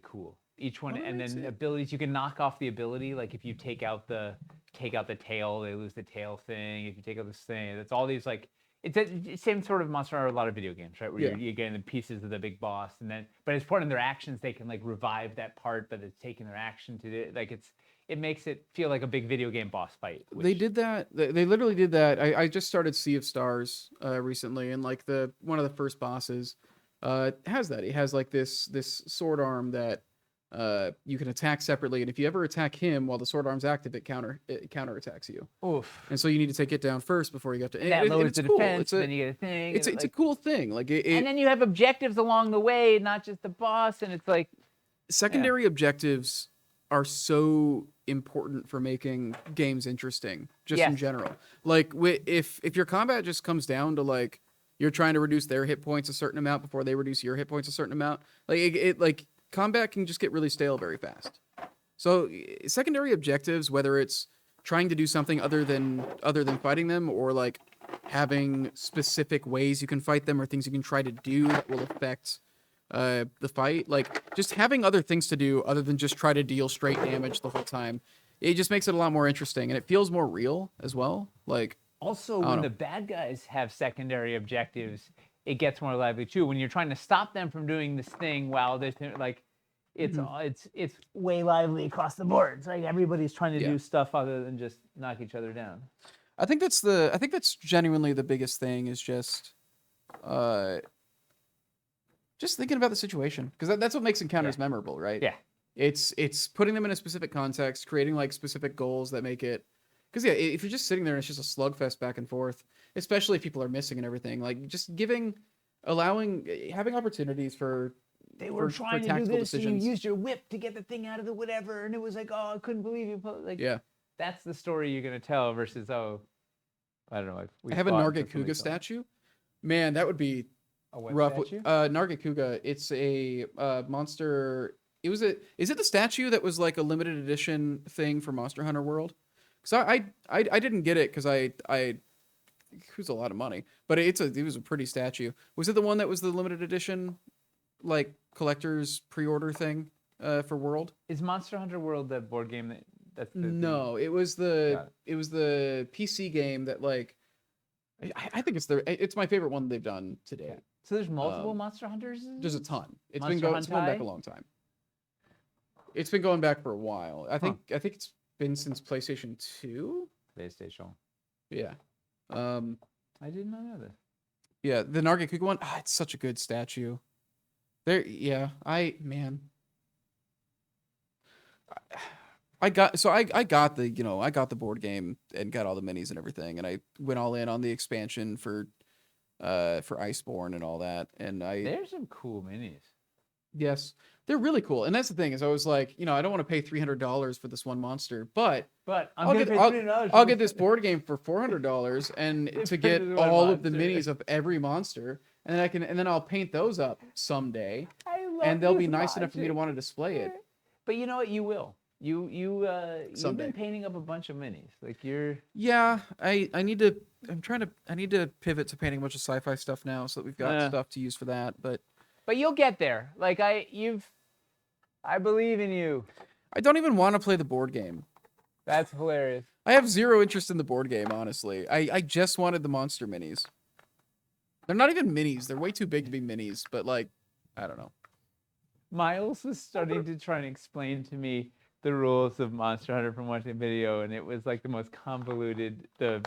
cool. Each one, and then abilities, you can knock off the ability. Like if you take out the tail, they lose the tail thing. If you take out this thing, it's all these like, it's the same sort of Monster Hunter a lot of video games, right? Where you're getting the pieces of the big boss, and then, but as part of their actions, they can like revive that part, but it's taking their action to do it. Like it makes it feel like a big video game boss fight. They did that. They literally did that. I just started Sea of Stars recently, and like one of the first bosses has that. He has like this sword arm that you can attack separately, and if you ever attack him while the sword arm's active, it counter attacks you. Oof. And so you need to take it down first before you get to. That lowers the defense. Then you get a thing. It's a cool thing. Like and then you have objectives along the way, not just the boss. And it's like secondary objectives are so important for making games interesting, just in general. Like if your combat just comes down to like you're trying to reduce their hit points a certain amount before they reduce your hit points a certain amount, like combat can just get really stale very fast. So secondary objectives, whether it's trying to do something other than fighting them, or like having specific ways you can fight them or things you can try to do that will affect the fight, like just having other things to do other than just try to deal straight damage the whole time, it just makes it a lot more interesting, and it feels more real as well. Like also when the bad guys have secondary objectives, it gets more lively too. When you're trying to stop them from doing this thing while they're like, it's way lively across the board. It's like everybody's trying to do stuff other than just knock each other down. I think that's genuinely the biggest thing, is just thinking about the situation, because that's what makes encounters memorable, right? Yeah. It's putting them in a specific context, creating like specific goals that make it. Because if you're just sitting there and it's just a slugfest back and forth, especially if people are missing and everything, like just having opportunities for. They were trying to do this, and you used your whip to get the thing out of the whatever, and it was like, oh, I couldn't believe you. Like, that's the story you're gonna tell versus I don't know. I have a Nargacuga statue. Man, that would be A what rough. statue? Nargacuga. It's a monster. Is it the statue that was like a limited edition thing for Monster Hunter World? Because I didn't get it because it was a lot of money, but it was a pretty statue. Was it the one that was the limited edition, like collector's pre-order thing for World? Is Monster Hunter World the board game that's the No, it was the PC game that like I think it's my favorite one they've done today. Okay. So there's multiple Monster Hunters? There's a ton. It's Monster been going back a long time. It's been going back for a while. I think it's been since PlayStation 2. PlayStation. Yeah. I did not know this. Yeah, the Nargacuga one. It's such a good statue. I got the board game and got all the minis and everything, and I went all in on the expansion for Iceborne and all that. And there's some cool minis. Yes, they're really cool. And that's the thing is I was like, I don't want to pay $300 for this one monster, but I'll get this board game for $400 and to get all of the minis of every monster, and then I'll paint those up someday, and they'll be nice enough for me to want to display it. But you know what? You will. You've been painting up a bunch of minis. Like you're. Yeah, I need to pivot to painting a bunch of sci-fi stuff now, so that we've got stuff to use for that. But you'll get there. Like I believe in you. I don't even want to play the board game. That's hilarious. I have zero interest in the board game, honestly. I just wanted the monster minis. They're not even minis. They're way too big to be minis, but like, I don't know. Miles was starting to try and explain to me the rules of Monster Hunter from watching a video, and it was like the most convoluted the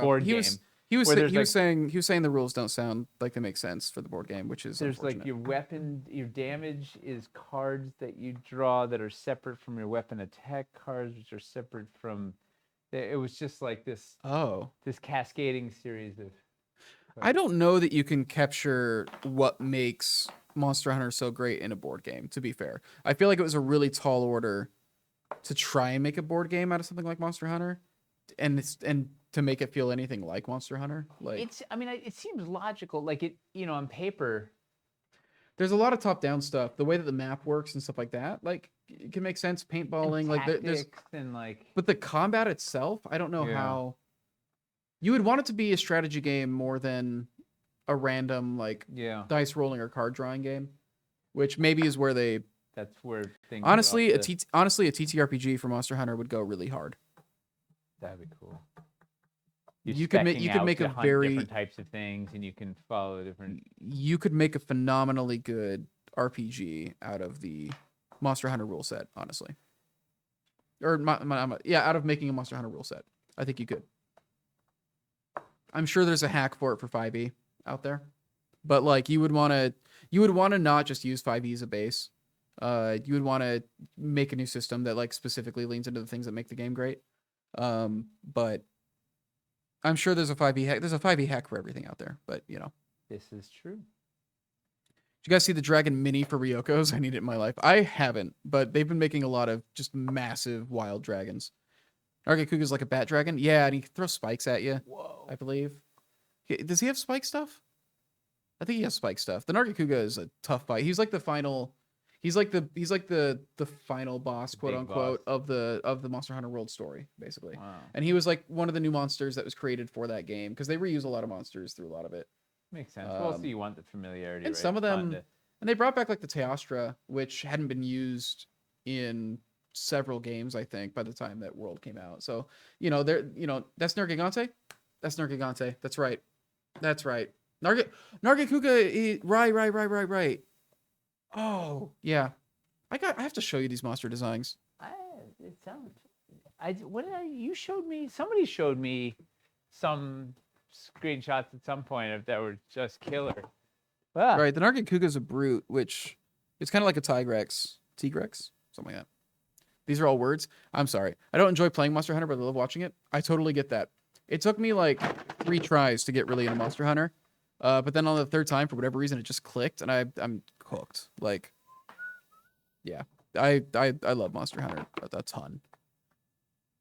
board game. He was saying the rules don't sound like they make sense for the board game, which is there's like your weapon, your damage is cards that you draw that are separate from your weapon attack cards, which are separate from. It was just like this. This cascading series of. I don't know that you can capture what makes Monster Hunter so great in a board game. To be fair, I feel like it was a really tall order to try and make a board game out of something like Monster Hunter, and to make it feel anything like Monster Hunter. Like it seems logical. Like it, on paper. There's a lot of top-down stuff. The way that the map works and stuff like that, like it can make sense. Paintballing, but the combat itself, I don't know how. You would want it to be a strategy game more than a random dice rolling or card drawing game, which maybe is where they. That's where things. Honestly, a TTRPG for Monster Hunter would go really hard. That'd be cool. You could make a very different types of things, and you can follow different. You could make a phenomenally good RPG out of the Monster Hunter rule set, honestly. Out of making a Monster Hunter rule set, I think you could. I'm sure there's a hack for it for 5e out there, but like you would want to not just use 5e as a base. You would want to make a new system that like specifically leans into the things that make the game great. But I'm sure there's a 5e hack. There's a 5e hack for everything out there, but This is true. Did you guys see the Dragon Mini for Ryoko's? I need it in my life. I haven't, but they've been making a lot of just massive wild dragons. Nargacuga's like a bat dragon. Yeah, and he throws spikes at you. Whoa. I believe. Does he have spike stuff? I think he has spike stuff. The Nargacuga is a tough fight. He's like the final. He's like the final boss, quote unquote, of the Monster Hunter World story, basically. Wow. And he was like one of the new monsters that was created for that game because they reuse a lot of monsters through a lot of it. Makes sense. Well, so you want the familiarity, and right? Some of them, and they brought back like the Teostra, which hadn't been used in several games, I think, by the time that World came out. So that's Nergigante. That's Nergigante. That's right. Nargacuga. Right. Oh yeah, I have to show you these monster designs. It sounds. You showed me? Somebody showed me some screenshots at some point that were just killer. Ah. Right, the Nargacuga is a brute, which it's kind of like a Tigrex, something like that. These are all words. I'm sorry. I don't enjoy playing Monster Hunter, but I love watching it. I totally get that. It took me like 3 tries to get really into Monster Hunter. But then on the 3rd time, for whatever reason, it just clicked, and I'm hooked. Like, yeah, I love Monster Hunter a ton.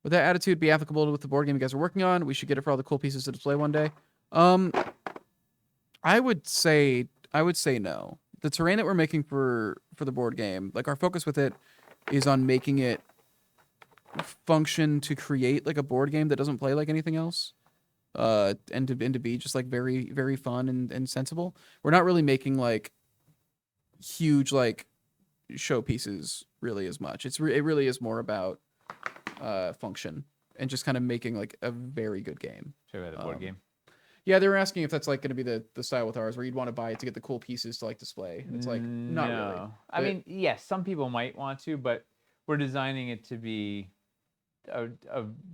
Would that attitude be applicable with the board game you guys are working on? We should get it for all the cool pieces to display one day. I would say say no. The terrain that we're making for the board game, like our focus with it is on making it function to create like a board game that doesn't play like anything else. And to be just like very, very fun and sensible. We're not really making like huge like showpieces really as much. It really is more about function and just kind of making like a very good game. Show about the board game. Yeah, they were asking if that's like going to be the style with ours, where you'd want to buy it to get the cool pieces to like display. And it's like not really. I mean, yes, some people might want to, but we're designing it to be a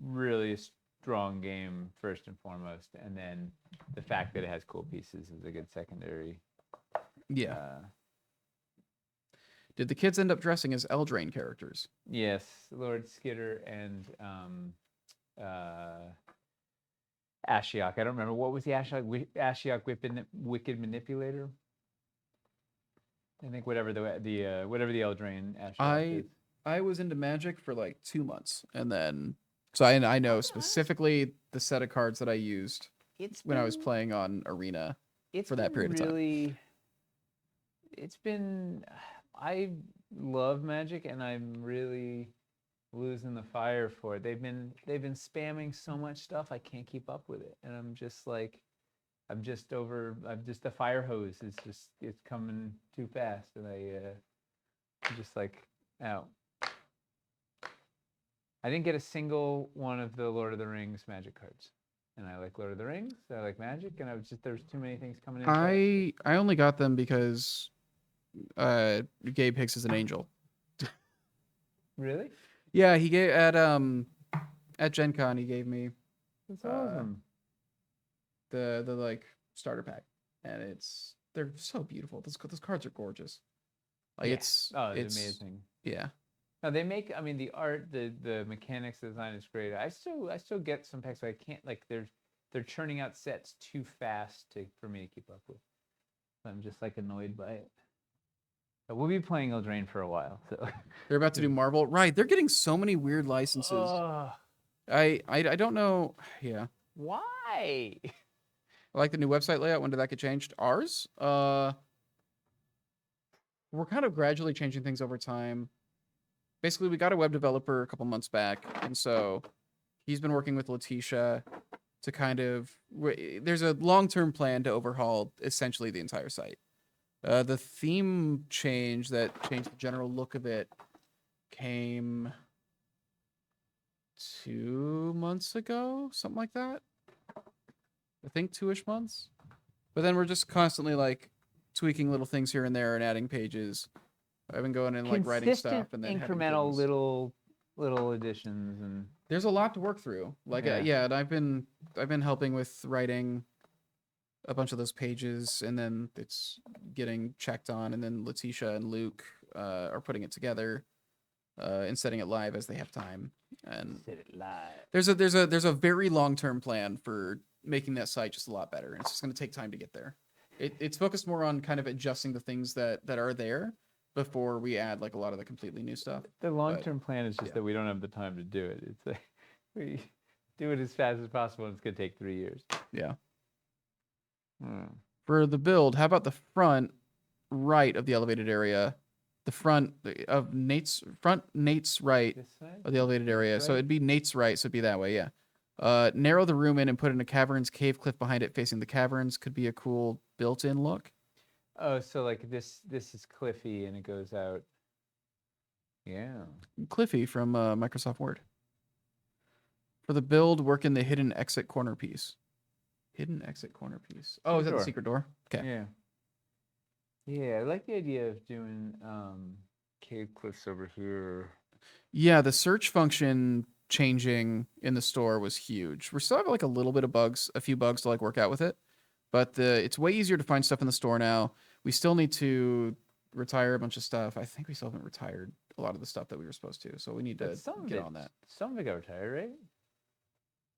really strong game first and foremost, and then the fact that it has cool pieces is a good secondary. Yeah. Did the kids end up dressing as Eldraine characters? Yes, Lord Skitter and Ashiok. I don't remember, what was the Ashiok Wicked Manipulator? I think whatever the Eldraine Ashiok is. I was into Magic for like 2 months, and then so I know specifically the set of cards that I used when I was playing on Arena for that period of time. It's been, I love Magic, and I'm really losing the fire for it. They've been spamming so much stuff, I can't keep up with it, and I'm just the fire hose is it's coming too fast, and I'm just like out. I didn't get a single one of the Lord of the Rings Magic cards, and I like Lord of the Rings, I like Magic, and there's too many things coming in. I only got them because Gabe Hicks is an angel. Really? Yeah, he gave at Gen Con, he gave me That's awesome. The like starter pack, and they're so beautiful. Those cards are gorgeous. Like it's amazing. Yeah. No, they make, I mean, the art, the mechanics, the design is great. I still get some packs, but I can't, like, they're churning out sets too fast for me to keep up with. I'm just like annoyed by it. But we'll be playing Eldraine for a while. So they're about to do Marvel, right? They're getting so many weird licenses. I don't know. Yeah. Why? I like the new website layout. When did that get changed? Ours? We're kind of gradually changing things over time. Basically, we got a web developer a couple months back, and so he's been working with Letitia to kind of. There's a long-term plan to overhaul essentially the entire site. The theme change that changed the general look of it came 2 months ago, something like that. I think 2-ish months. But then we're just constantly like tweaking little things here and there and adding pages. I've been going in like writing stuff and then incremental little additions, and there's a lot to work through. Like and I've been helping with writing a bunch of those pages, and then it's getting checked on, and then Letitia and Luke are putting it together and setting it live as they have time. And set it live. There's a very long-term plan for making that site just a lot better, and it's just going to take time to get there. It's focused more on kind of adjusting the things that are there before we add like a lot of the completely new stuff. The long-term plan is just that we don't have the time to do it. It's like we do it as fast as possible, and it's going to take 3 years. Yeah. For the build, how about the front right of the elevated area? The front of Nate's right of the elevated area. Right? So it'd be Nate's right, so it'd be that way, yeah. Narrow the room in and put in a caverns cave cliff behind it facing the caverns. Could be a cool built-in look. Oh, so like this is Cliffy and it goes out. Yeah. Cliffy from Microsoft Word. For the build, work in the hidden exit corner piece. Hidden exit corner piece. Oh, is that the secret door? Okay. Yeah. Yeah, I like the idea of doing cave cliffs over here. Yeah, the search function changing in the store was huge. We still have like a few bugs to like work out with it, but it's way easier to find stuff in the store now. We still need to retire a bunch of stuff. I think we still haven't retired a lot of the stuff that we were supposed to, so we need to get on that. Some of it got retired, right?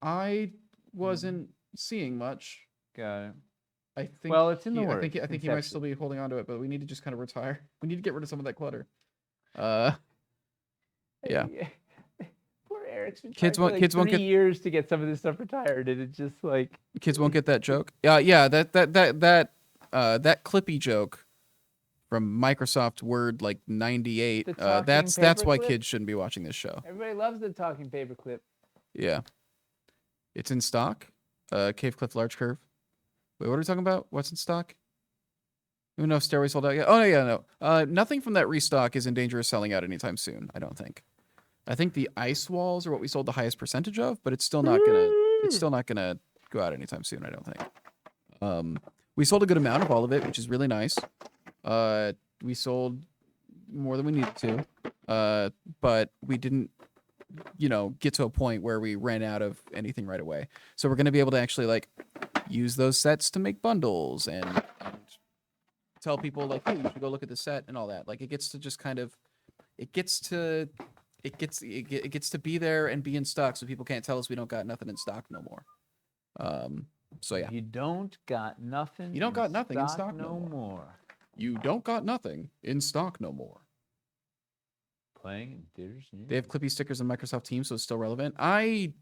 I wasn't seeing much. Got it. I think. Well, it's in the works. I think he might still be holding on to it, but we need to just kind of retire. We need to get rid of some of that clutter. Yeah. Poor Eric's been kids won't 3 years to get some of this stuff retired, and it's just like kids won't get that joke. Yeah, that that Clippy joke from Microsoft Word like 98. That's why kids shouldn't be watching this show. Everybody loves the talking paperclip. Yeah. It's in stock. Cave Cliff Large Curve. Wait, what are we talking about? What's in stock? Even know if Stairway sold out yet? Oh yeah, no. Nothing from that restock is in danger of selling out anytime soon, I don't think. I think the ice walls are what we sold the highest percentage of, but it's still not gonna go out anytime soon, I don't think. We sold a good amount of all of it, which is really nice. We sold more than we needed to, but we didn't, get to a point where we ran out of anything right away. So we're gonna be able to actually like use those sets to make bundles and tell people like, hey, you should go look at the set and all that. Like it gets to just kind of, it gets to be there and be in stock, so people can't tell us we don't got nothing in stock no more. So yeah. You don't got nothing. You don't got nothing in stock no more. You don't got nothing in stock no more. Playing in theaters. They have Clippy stickers in Microsoft Teams, so it's still relevant. I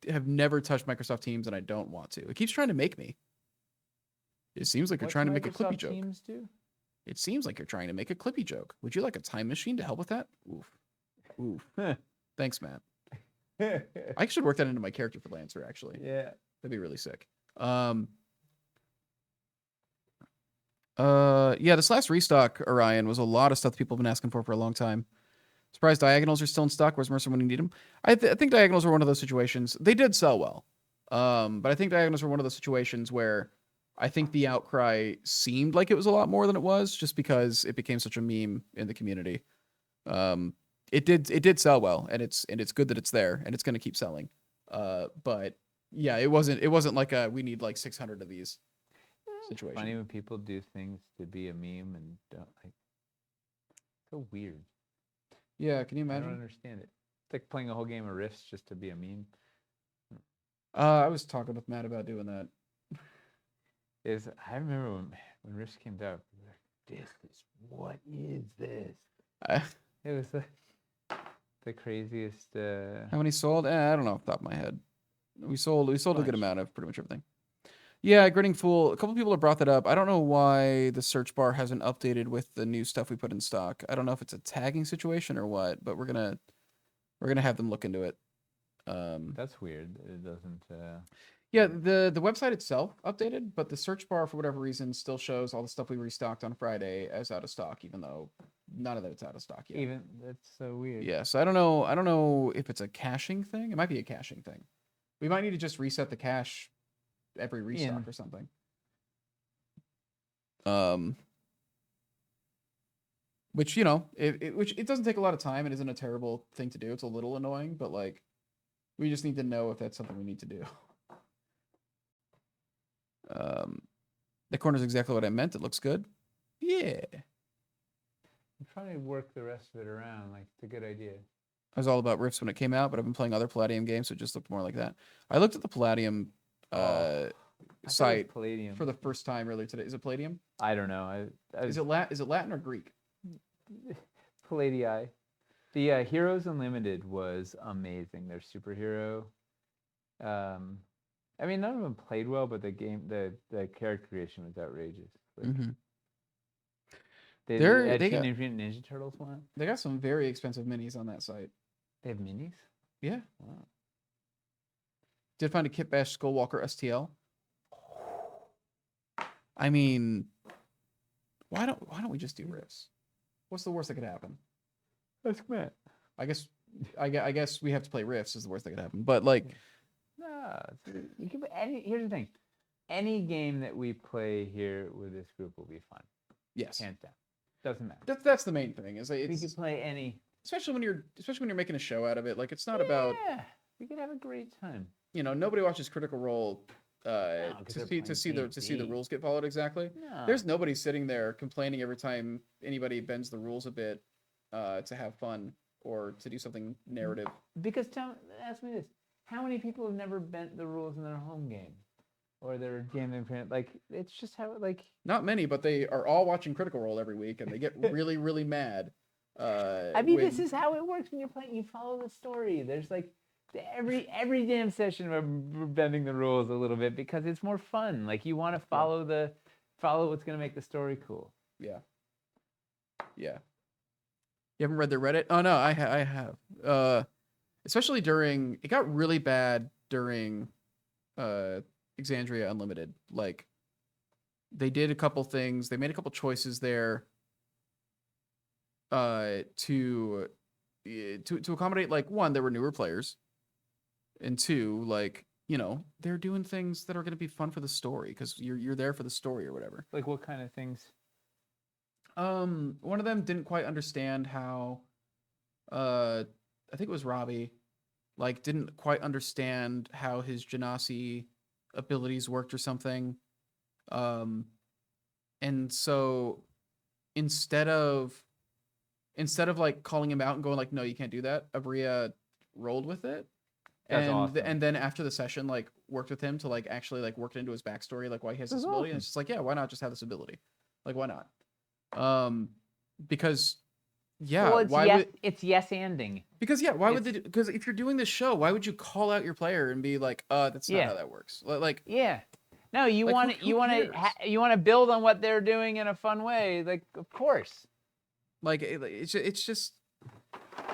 have never touched Microsoft Teams, and I don't want to. It keeps trying to make me. It seems like you're trying to make a Clippy joke. Teams do? It seems like you're trying to make a Clippy joke. Would you like a time machine to help with that? Oof. Thanks, Matt. I should work that into my character for Lancer, actually. Yeah. That'd be really sick. This last restock, Orion, was a lot of stuff that people have been asking for a long time. Surprised diagonals are still in stock. Where's Mercer when you need them? I think diagonals were one of those situations. They did sell well. But I think diagonals were one of those situations where I think the outcry seemed like it was a lot more than it was, just because it became such a meme in the community. It did sell well, and it's good that it's there, and it's going to keep selling. But yeah, it wasn't like we need like 600 of these situation. Funny when people do things to be a meme and don't like. So weird. Yeah, can you imagine? I don't understand it. It's like playing a whole game of Rifts just to be a meme. I was talking with Matt about doing that. I remember when Rifts came out, we were like, what is this? It was the craziest. How many sold? I don't know off the top of my head. We sold a good amount of pretty much everything. Yeah, Grinning Fool. A couple people have brought that up. I don't know why the search bar hasn't updated with the new stuff we put in stock. I don't know if it's a tagging situation or what, but we're gonna have them look into it. That's weird. It doesn't. Yeah, the website itself updated, but the search bar for whatever reason still shows all the stuff we restocked on Friday as out of stock, even though none of it's out of stock yet. Even that's so weird. Yeah, so I don't know if it's a caching thing. It might be a caching thing. We might need to just reset the cache every restock or something. Which it doesn't take a lot of time. It isn't a terrible thing to do. It's a little annoying, but like we just need to know if that's something we need to do. The corner's exactly what I meant. It looks good. Yeah. I'm trying to work the rest of it around. Like it's a good idea. I was all about Rifts when it came out, but I've been playing other Palladium games, so it just looked more like that. I looked at the Palladium site for the first time earlier today. Is it Palladium? I don't know. Is it Latin or Greek? Palladii. The Heroes Unlimited was amazing. Their superhero. I mean, none of them played well, but the character creation was outrageous. Like, They had Teenage Mutant Ninja Turtles one. They got some very expensive minis on that site. They have minis? Yeah. Wow. Did find a Kit Bash Skullwalker STL. I mean, why don't we just do Rifts? What's the worst that could happen? Ask Matt. I guess we have to play Rifts is the worst that could happen. But like, no, you can. Here's the thing: any game that we play here with this group will be fun. Yes, hands down. Doesn't matter. That's the main thing. Is like, we can play any, especially when you're making a show out of it. Like it's not about. Yeah, we could have a great time. Nobody watches Critical Role to see the rules get followed exactly. No. There's nobody sitting there complaining every time anybody bends the rules a bit to have fun or to do something narrative. Because ask me this: how many people have never bent the rules in their home game? Or their game imprint, like it's just how not many, but they are all watching Critical Role every week, and they get really, really mad. This is how it works when you're playing. You follow the story. There's like every damn session we're bending the rules a little bit because it's more fun. Like you want to follow the follow what's gonna make the story cool. Yeah. Yeah. You haven't read the Reddit? Oh no, I have. Especially during, it got really bad during Exandria Unlimited. Like, they did a couple things. They made a couple choices there to accommodate, like, one, there were newer players, and two, like, you know, they're doing things that are going to be fun for the story because you're there for the story or whatever. Like what kind of things? One of them didn't quite understand how, I think it was Robbie, like, didn't quite understand how his Genasi abilities worked or something. And so instead of like calling him out and going like, no, you can't do that, Abria rolled with it. That's awesome. And then after the session, like, worked with him to like actually like work into his backstory, like why he has this ability. Awesome. And it's just like, yeah, why not just have this ability? Like, why not? Because yeah, well, it's yes-anding. Because yeah, why would they? Because if you're doing this show, why would you call out your player and be like, that's not how that works. Like yeah, no, you want to build on what they're doing in a fun way. Like, of course. Like it's just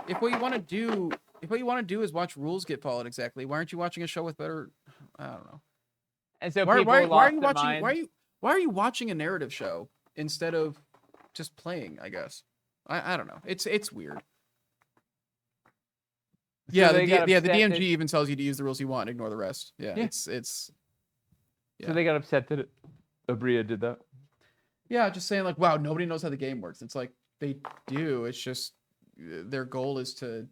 if what you want to do is watch rules get followed exactly, why aren't you watching a show with better? I don't know. And so why are you watching a narrative show instead of just playing? I guess I don't know. It's weird. So yeah, the DMG even tells you to use the rules you want and ignore the rest. Yeah. It's So they got upset that Abria did that. Yeah, just saying like, wow, nobody knows how the game works. It's like they do. It's just their goal is to,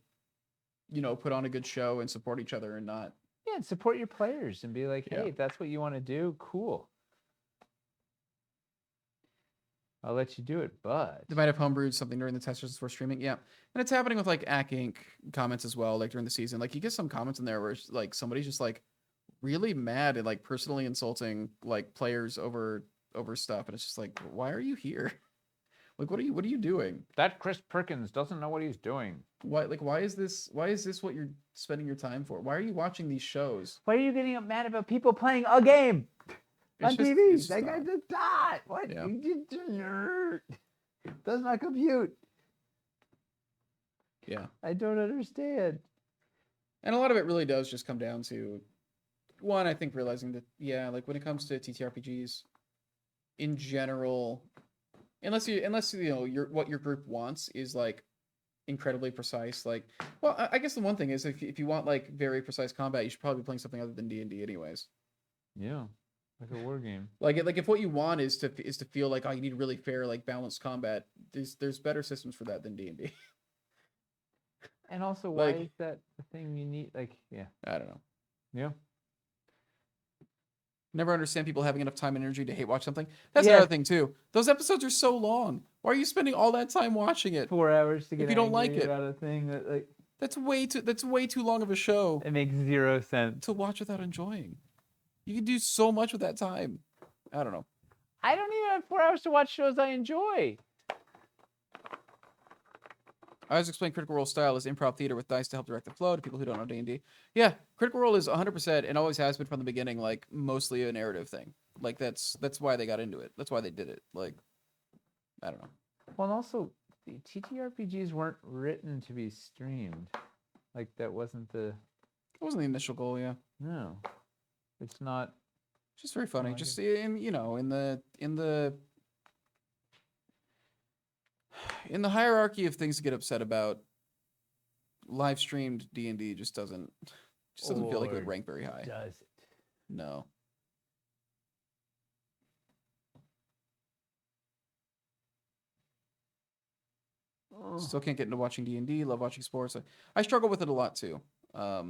you know, put on a good show and support each other and not. Yeah, and support your players and be like, hey, if that's what you want to do, cool. I'll let you do it, but they might have homebrewed something during the testers before streaming. Yeah, and it's happening with like Ack Inc. comments as well. Like during the season, like you get some comments in there where it's, like somebody's just like really mad and like personally insulting like players over stuff, and it's just like, why are you here? Like, what are you doing? That Chris Perkins doesn't know what he's doing. Why is this what you're spending your time for? Why are you watching these shows? Why are you getting mad about people playing a game on TV? That guy just died. What? Yeah. You just nerd. Does not compute. Yeah. I don't understand. And a lot of it really does just come down to one, I think realizing that like when it comes to TTRPGs in general, unless you know what your group wants is like incredibly precise, like, well, I guess the one thing is if you want like very precise combat, you should probably be playing something other than D&D anyways. Yeah, like a war game. Like if what you want is to feel like, oh, you need really fair, like balanced combat, there's better systems for that than D&D. And also, why is that the thing you need? Like, yeah, I don't know. Yeah. Never understand people having enough time and energy to hate watch something. That's another thing too. Those episodes are so long. Why are you spending all that time watching it? 4 hours to get if you don't like it about a thing that like that's way too long of a show. It makes zero sense to watch without enjoying. You can do so much with that time. I don't know. I don't even have 4 hours to watch shows I enjoy. I always explain Critical Role style as improv theater with dice to help direct the flow to people who don't know D&D. Yeah, Critical Role is 100% and always has been from the beginning, like mostly a narrative thing. Like that's why they got into it. That's why they did it. Like, I don't know. Well, and also the TTRPGs weren't written to be streamed. Like that wasn't the initial goal. Yeah. No, it's not. It's just very funny. Just in the hierarchy of things to get upset about, live streamed D&D just doesn't feel like it would rank very high. Does it? No. Still can't get into watching D&D. Love watching sports. I struggle with it a lot too. I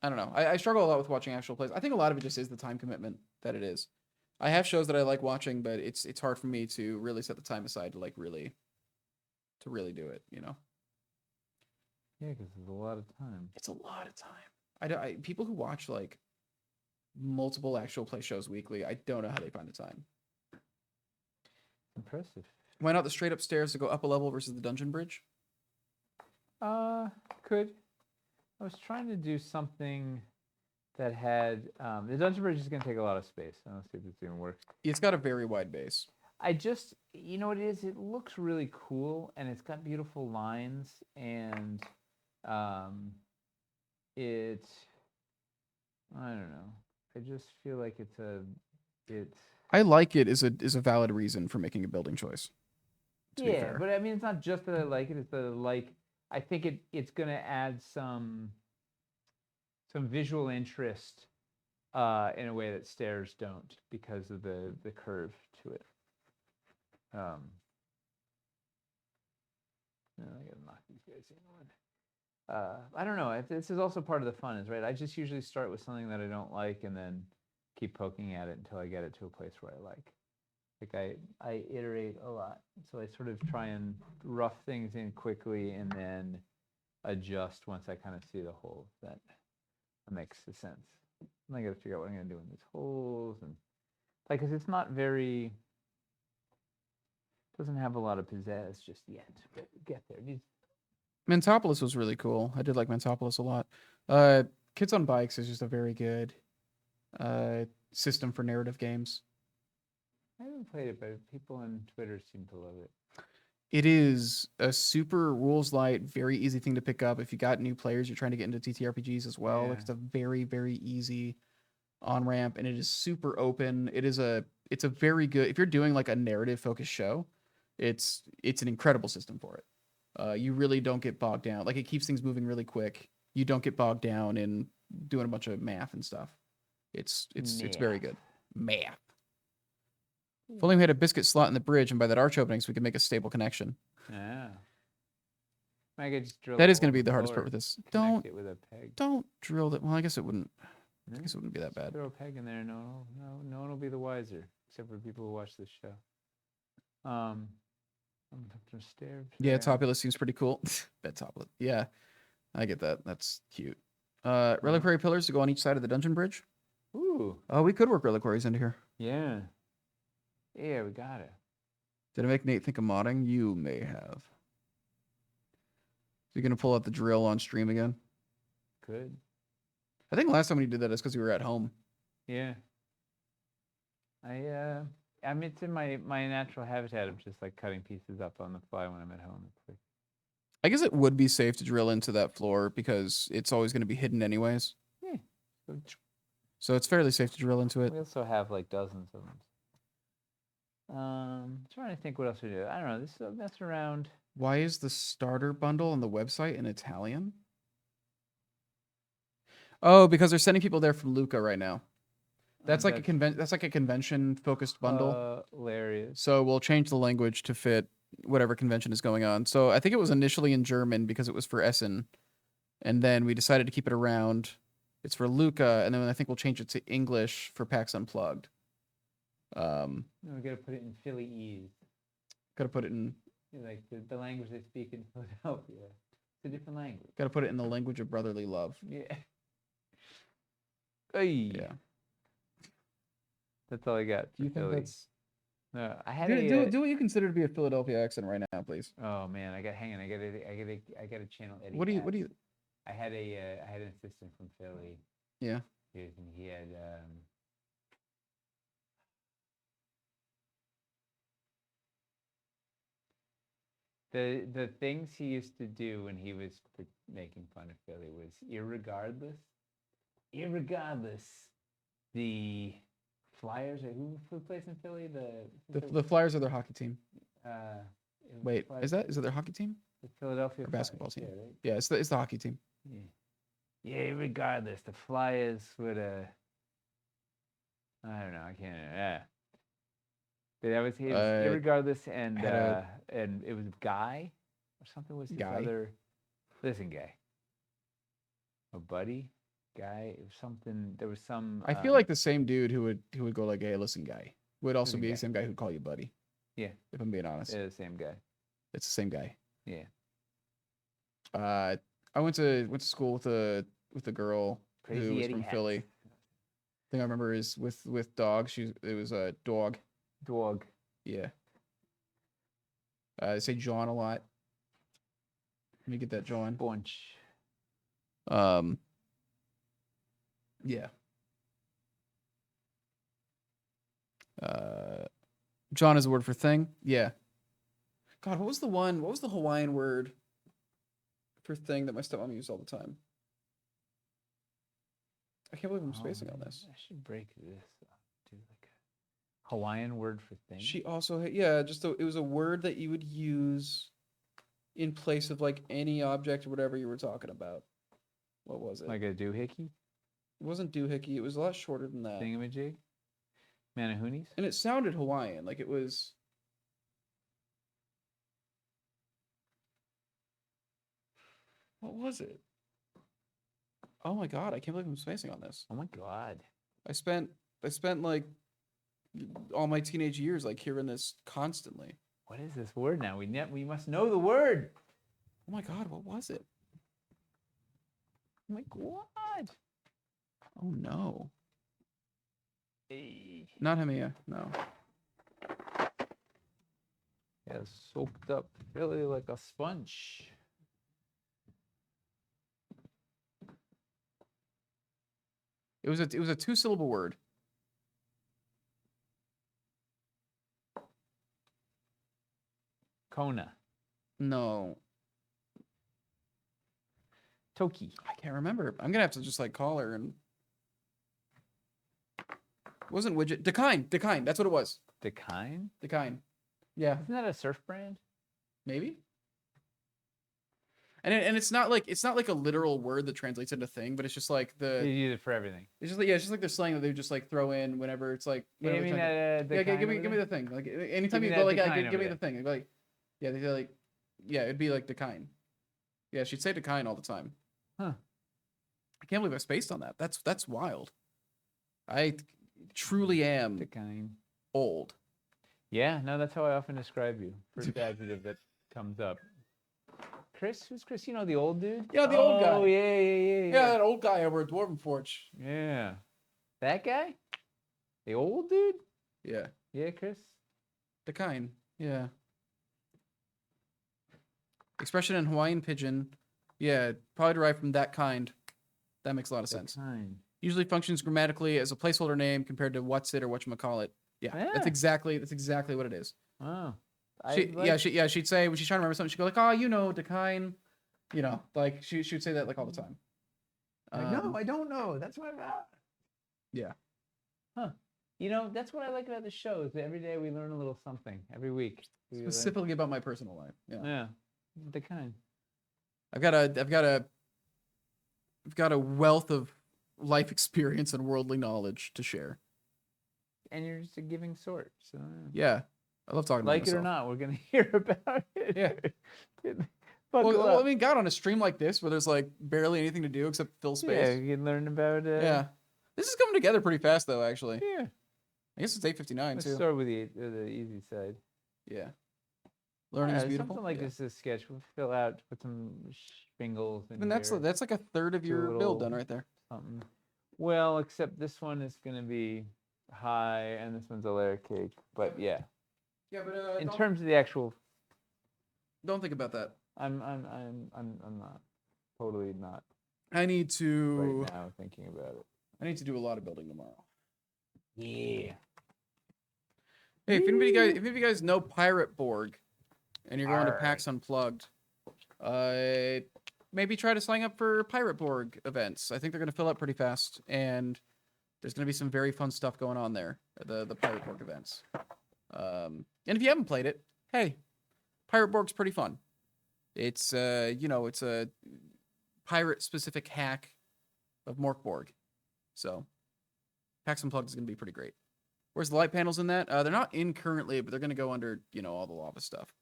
don't know. I struggle a lot with watching actual plays. I think a lot of it just is the time commitment that it is. I have shows that I like watching, but it's hard for me to really set the time aside to really do it, you know? Yeah, because it's a lot of time. It's a lot of time. People who watch like multiple actual play shows weekly, I don't know how they find the time. Impressive. Why not the straight up stairs to go up a level versus the dungeon bridge? Could. I was trying to do something that had the dungeon bridge is gonna take a lot of space. I don't see if it's gonna work. It's got a very wide base. You know what it is? It looks really cool, and it's got beautiful lines, and it. I don't know. I just feel like it's. I like it is a valid reason for making a building choice. Yeah, but I mean, it's not just that I like it. It's that I think it's gonna add some visual interest in a way that stairs don't because of the curve to it. I gotta knock these guys in. I don't know. This is also part of the fun, is right. I just usually start with something that I don't like and then keep poking at it until I get it to a place where I like. Like I iterate a lot, so I sort of try and rough things in quickly and then adjust once I kind of see the hole. That makes sense. I got to figure out what I'm gonna do in these holes, and like, cause it's not very. Doesn't have a lot of pizzazz just yet, but get there. Mentopolis was really cool. I did like Mentopolis a lot. Kids on Bikes is just a very good system for narrative games. I haven't played it, but people on Twitter seem to love it. It is a super rules light, very easy thing to pick up. If you got new players, you're trying to get into TTRPGs as well. Yeah. Like, it's a very, very easy on ramp, and it is super open. It's a very good, if you're doing like a narrative focused show, it's an incredible system for it. You really don't get bogged down. Like, it keeps things moving really quick. You don't get bogged down in doing a bunch of math and stuff. It's very good. Math. If only we had a biscuit slot in the bridge, and by that arch opening, so we could make a stable connection. Yeah. I could just drill. That is going to be the hardest part with this. Don't it with a peg. Don't drill that. Well, I guess it wouldn't. I guess it wouldn't be that bad. Throw a peg in there. No one will be the wiser, except for people who watch this show. I'm gonna stare. Yeah, Topulus seems pretty cool. Topulus. Yeah, I get that. That's cute. Reliquary pillars to go on each side of the dungeon bridge. Ooh. Oh, we could work reliquaries into here. Yeah. Yeah, we got it. Did I make Nate think of modding? You may have. So you're gonna pull out the drill on stream again? Good. I think last time when you did that is because we were at home. Yeah. I'm it's in my natural habitat of just like cutting pieces up on the fly when I'm at home. It's like, I guess it would be safe to drill into that floor because it's always going to be hidden anyways. yeah. So it's fairly safe to drill into it. We also have like dozens of them. Trying to think what else we do. I don't know. This is messing around. Why is the starter bundle on the website in Italian? Oh, because they're sending people there from Lucca right now. That's like a convention focused bundle. Hilarious. So we'll change the language to fit whatever convention is going on. So I think it was initially in German because it was for Essen, and then we decided to keep it around. It's for Lucca, and then I think we'll change it to English for PAX Unplugged. No, we gotta put it in Phillyese. Gotta put it in like the language they speak in Philadelphia. It's a different language. Gotta put it in the language of brotherly love. Yeah. Hey. Yeah. That's all I got. Do you think that's? No, I had do what you consider to be a Philadelphia accent right now, please. Oh man, I got a channel Eddie. What do you? I had an assistant from Philly. Yeah. And he had the things he used to do when he was making fun of Philly was irregardless, the Flyers, or who plays in Philly? The Flyers are their hockey team. Wait, is it their hockey team? The Philadelphia or basketball team. Yeah, right? Yeah, it's the hockey team. Yeah, regardless, the Flyers would I don't know, I can't. Yeah, but that was irregardless, and it was Guy or something. Was his other? Listen, Guy. A buddy. Guy, it was something. There was some. I feel like the same dude who would go like, "Hey, listen, guy," would also be the same guy who'd call you buddy. Yeah, if I'm being honest. Yeah, the same guy. It's the same guy. Yeah. I went to school with a girl who was from Philly. Thing I remember is with dog. It was a dog. Dog. Yeah. I say John a lot. Let me get that John. Bunch. Yeah. John is a word for thing. Yeah. God, what was the one? What was the Hawaiian word for thing that my stepmom used all the time? I can't believe I'm spacing on this. I should break this up. Do like a Hawaiian word for thing. She also had, yeah, it was a word that you would use in place of like any object or whatever you were talking about. What was it? Like a doohickey? It wasn't doohickey. It was a lot shorter than that. Thingamajig? Manahoonies? And it sounded Hawaiian. Like it was... What was it? Oh my god, I can't believe I'm spacing on this. Oh my god. I spent like all my teenage years like hearing this constantly. What is this word now? We must know the word. Oh my god, what was it? Oh my god. Oh no. Hey. Not Hemia, no. Yeah, soaked up really like a sponge. It was a 2-syllable word. Kona. No. Toki. I can't remember. I'm gonna have to just like call her and... It wasn't widget. Decline. That's what it was. Decline? Decline. Yeah. Isn't that a surf brand? Maybe. And it's not like a literal word that translates into thing, but it's just like You use it for everything. it's just like their slang that they just like throw in whenever it's like. Yeah, I mean give me the thing. Like anytime you go like give me the thing. Like yeah, they like yeah, it'd be like decline. Yeah, she'd say decline all the time. Huh. I can't believe I spaced on that. That's wild. I truly am Decline. old. Yeah, no, that's how I often describe you. First adjective that comes up. Chris? Who's Chris? You know the old dude? Yeah, the old guy. Oh, yeah. Yeah, that old guy over at Dwarven Forge. Yeah. That guy? The old dude? Yeah. Yeah, Chris? The kind. Yeah. Expression in Hawaiian pidgin. Yeah, probably derived from that kind. That makes a lot of sense. Kind. Usually functions grammatically as a placeholder name compared to what's it or whatchamacallit. Yeah, that's exactly what it is. Oh. She'd say when she's trying to remember something, she'd go like, "Oh, you know, decline," you know, like she would say that like all the time. Like, no, I don't know. That's what I. Yeah. Huh. You know, that's what I like about the show is that every day we learn a little something every week. Specifically about my personal life. Yeah. Yeah. The kind. I've got a wealth of life experience and worldly knowledge to share. And you're just a giving sort. So yeah. I love talking about like myself. it or not, we're going to hear about it. Yeah. Well, I mean, God, on a stream like this where there's like barely anything to do except fill space. Yeah, you can learn about it. Yeah. This is coming together pretty fast, though, actually. Yeah. I guess it's 8:59, Let's too. start with the easy side. Yeah. Learning is beautiful. Something like this is a sketch. We'll fill out, put some shingles in And that's like a third of your build done right there. Something. Well, except this one is going to be high, and this one's a layer cake. But yeah. Yeah, but in terms of the actual, don't think about that. I'm not totally not. I need to right now thinking about it. I need to do a lot of building tomorrow. Yeah. Hey, if any of you guys know Pirate Borg, and you're going to PAX Unplugged, maybe try to sign up for Pirate Borg events. I think they're going to fill up pretty fast, and there's going to be some very fun stuff going on there. The Pirate Borg events. And if you haven't played it, hey, Pirate Borg's pretty fun. It's it's a pirate specific hack of Morkborg. So PAX Unplugged is gonna be pretty great. Where's the light panels in that? They're not in currently, but they're gonna go under, all the lava stuff.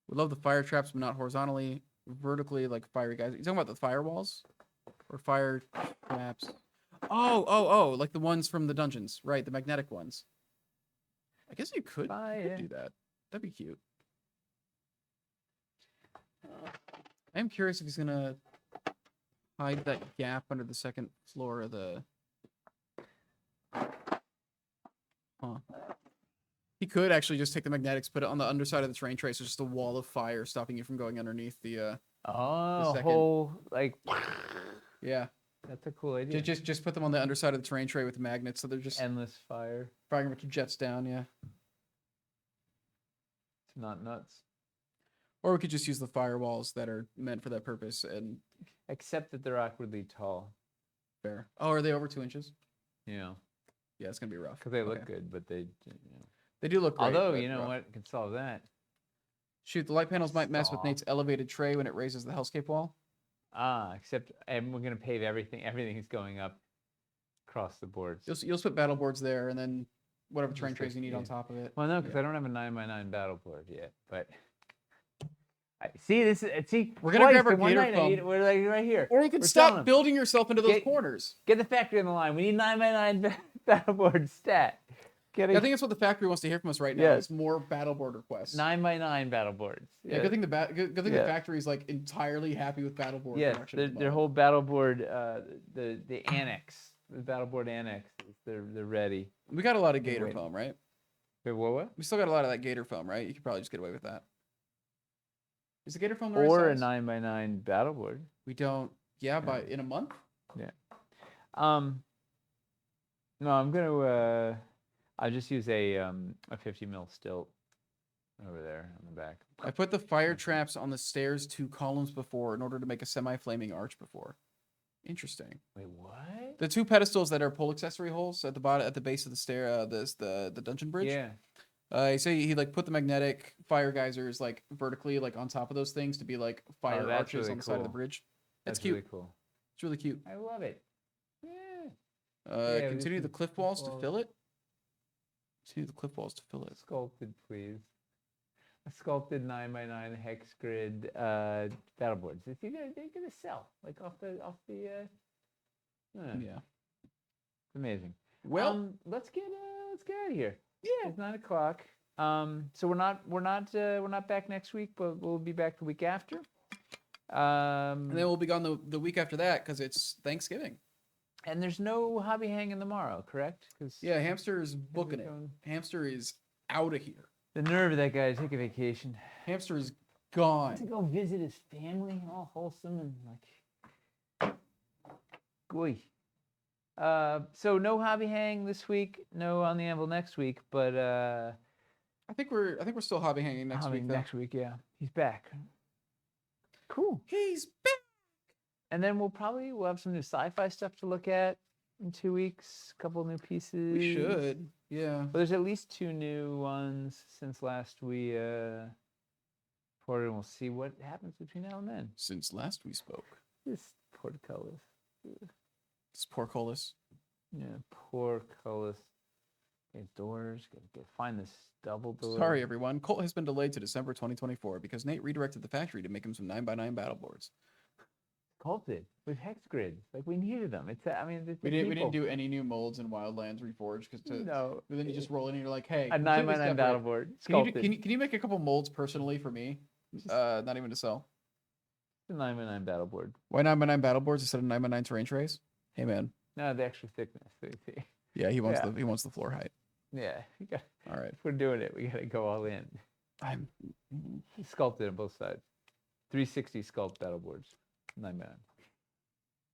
We love the fire traps, but not horizontally, vertically like fiery guys. You talking about the firewalls? Or fire traps? Oh, like the ones from the dungeons, right? The magnetic ones. I guess you could do that. That'd be cute. I am curious if he's gonna hide that gap under the second floor of the. Huh. He could actually just take the magnetics, put it on the underside of the terrain trace. There's just a wall of fire stopping you from going underneath the. Whole like. Yeah. That's a cool idea. Just put them on the underside of the terrain tray with the magnets, so they're just endless fire. firing a bunch of jets down. Yeah. It's not nuts. Or we could just use the firewalls that are meant for that purpose, and except that they're awkwardly tall. Fair. Oh, are they over 2 inches? Yeah. Yeah, it's gonna be rough. Because they look good, but they. They do look great. Although you know what can solve that. Shoot, the light panels might mess with Nate's elevated tray when it raises the hellscape wall. Except and we're gonna pave everything. Everything is going up across the boards. You'll put battle boards there, and then whatever terrain trays you need on top of it. Well, no, because I don't have a 9x9 battle board yet. But see, we're gonna grab our gator foam. We're like right here. Or you could stop building yourself into those corners. Get the factory on the line. We need 9x9 battle board stat. I think that's what the factory wants to hear from us right now. Is more battle board requests. 9x9 battle boards. Yeah, good thing the factory is like entirely happy with battle board production. Yeah, their whole battle board, the annex, the battle board annex, they're ready. We got a lot of gator foam, right? Wait, what? We still got a lot of that gator foam, right? You could probably just get away with that. Is the gator foam the right or size? A 9x9 battle board? We don't. Yeah, by in a month. Yeah. No, I'm gonna. I'll just use a 50 mil stilt over there on the back. I put the fire traps on the stairs 2 columns before in order to make a semi-flaming arch before. Interesting. Wait, what? The 2 pedestals that are pole accessory holes at the bottom, at the base of the stair, the dungeon bridge. Yeah. He said he like put the magnetic fire geysers like vertically like on top of those things to be like fire arches really on the side of the bridge. That's cute. Really cool. It's really cute. I love it. Yeah. Continue the cliff walls to fill it. Continue the cliff walls to fill it. Sculpted, please. A sculpted 9x9 hex grid battle boards. They're gonna sell like off the. Yeah. It's amazing. Well, let's get out of here. Yeah. It's 9 o'clock. So we're not back next week, but we'll be back the week after. And then we'll be gone the week after that because it's Thanksgiving. And there's no hobby hanging tomorrow, correct? Yeah, Hamster is booking it. Hamster is out of here. The nerve of that guy to take a vacation. Hamster is gone. To go visit his family, all wholesome and like, gooey. So no hobby hang this week, no on the anvil next week, but I think we're still hobby hanging next week. Next week, yeah, he's back. Cool. He's back. And then we'll have some new sci-fi stuff to look at in 2 weeks. A couple new pieces. We should, yeah. Well, there's at least 2 new ones since last we reported, and we'll see what happens between now and then. Since last we spoke. This portcullis. This portcullis. Yeah, portcullis. Okay, doors. Gotta find this double door. Sorry, everyone. Colt has been delayed to December 2024 because Nate redirected the factory to make him some 9x9 battle boards. Colt did with hex grids. Like we needed them. We didn't do any new molds in Wildlands Reforged because But then you just roll in and you're like, hey, a 9x9 battle board. Can you make a couple molds personally for me? Not even to sell. The 9x9 battle board. Why 9x9 battle boards instead of 9x9 terrain trays? Hey man. No, the extra thickness. Yeah, he wants the floor height. Yeah. All right. If we're doing it, we gotta go all in. I'm sculpted on both sides. 360 sculpt battle boards. 9x9.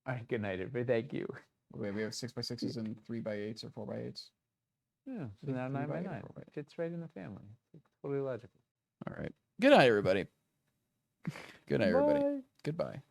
All right, good night, everybody. Thank you. Wait, we have 6x6s and 3x8s or 4x8s. Yeah, so now 9x9 fits right in the family. It's totally logical. All right. Good night, everybody. Good night, everybody. Goodbye.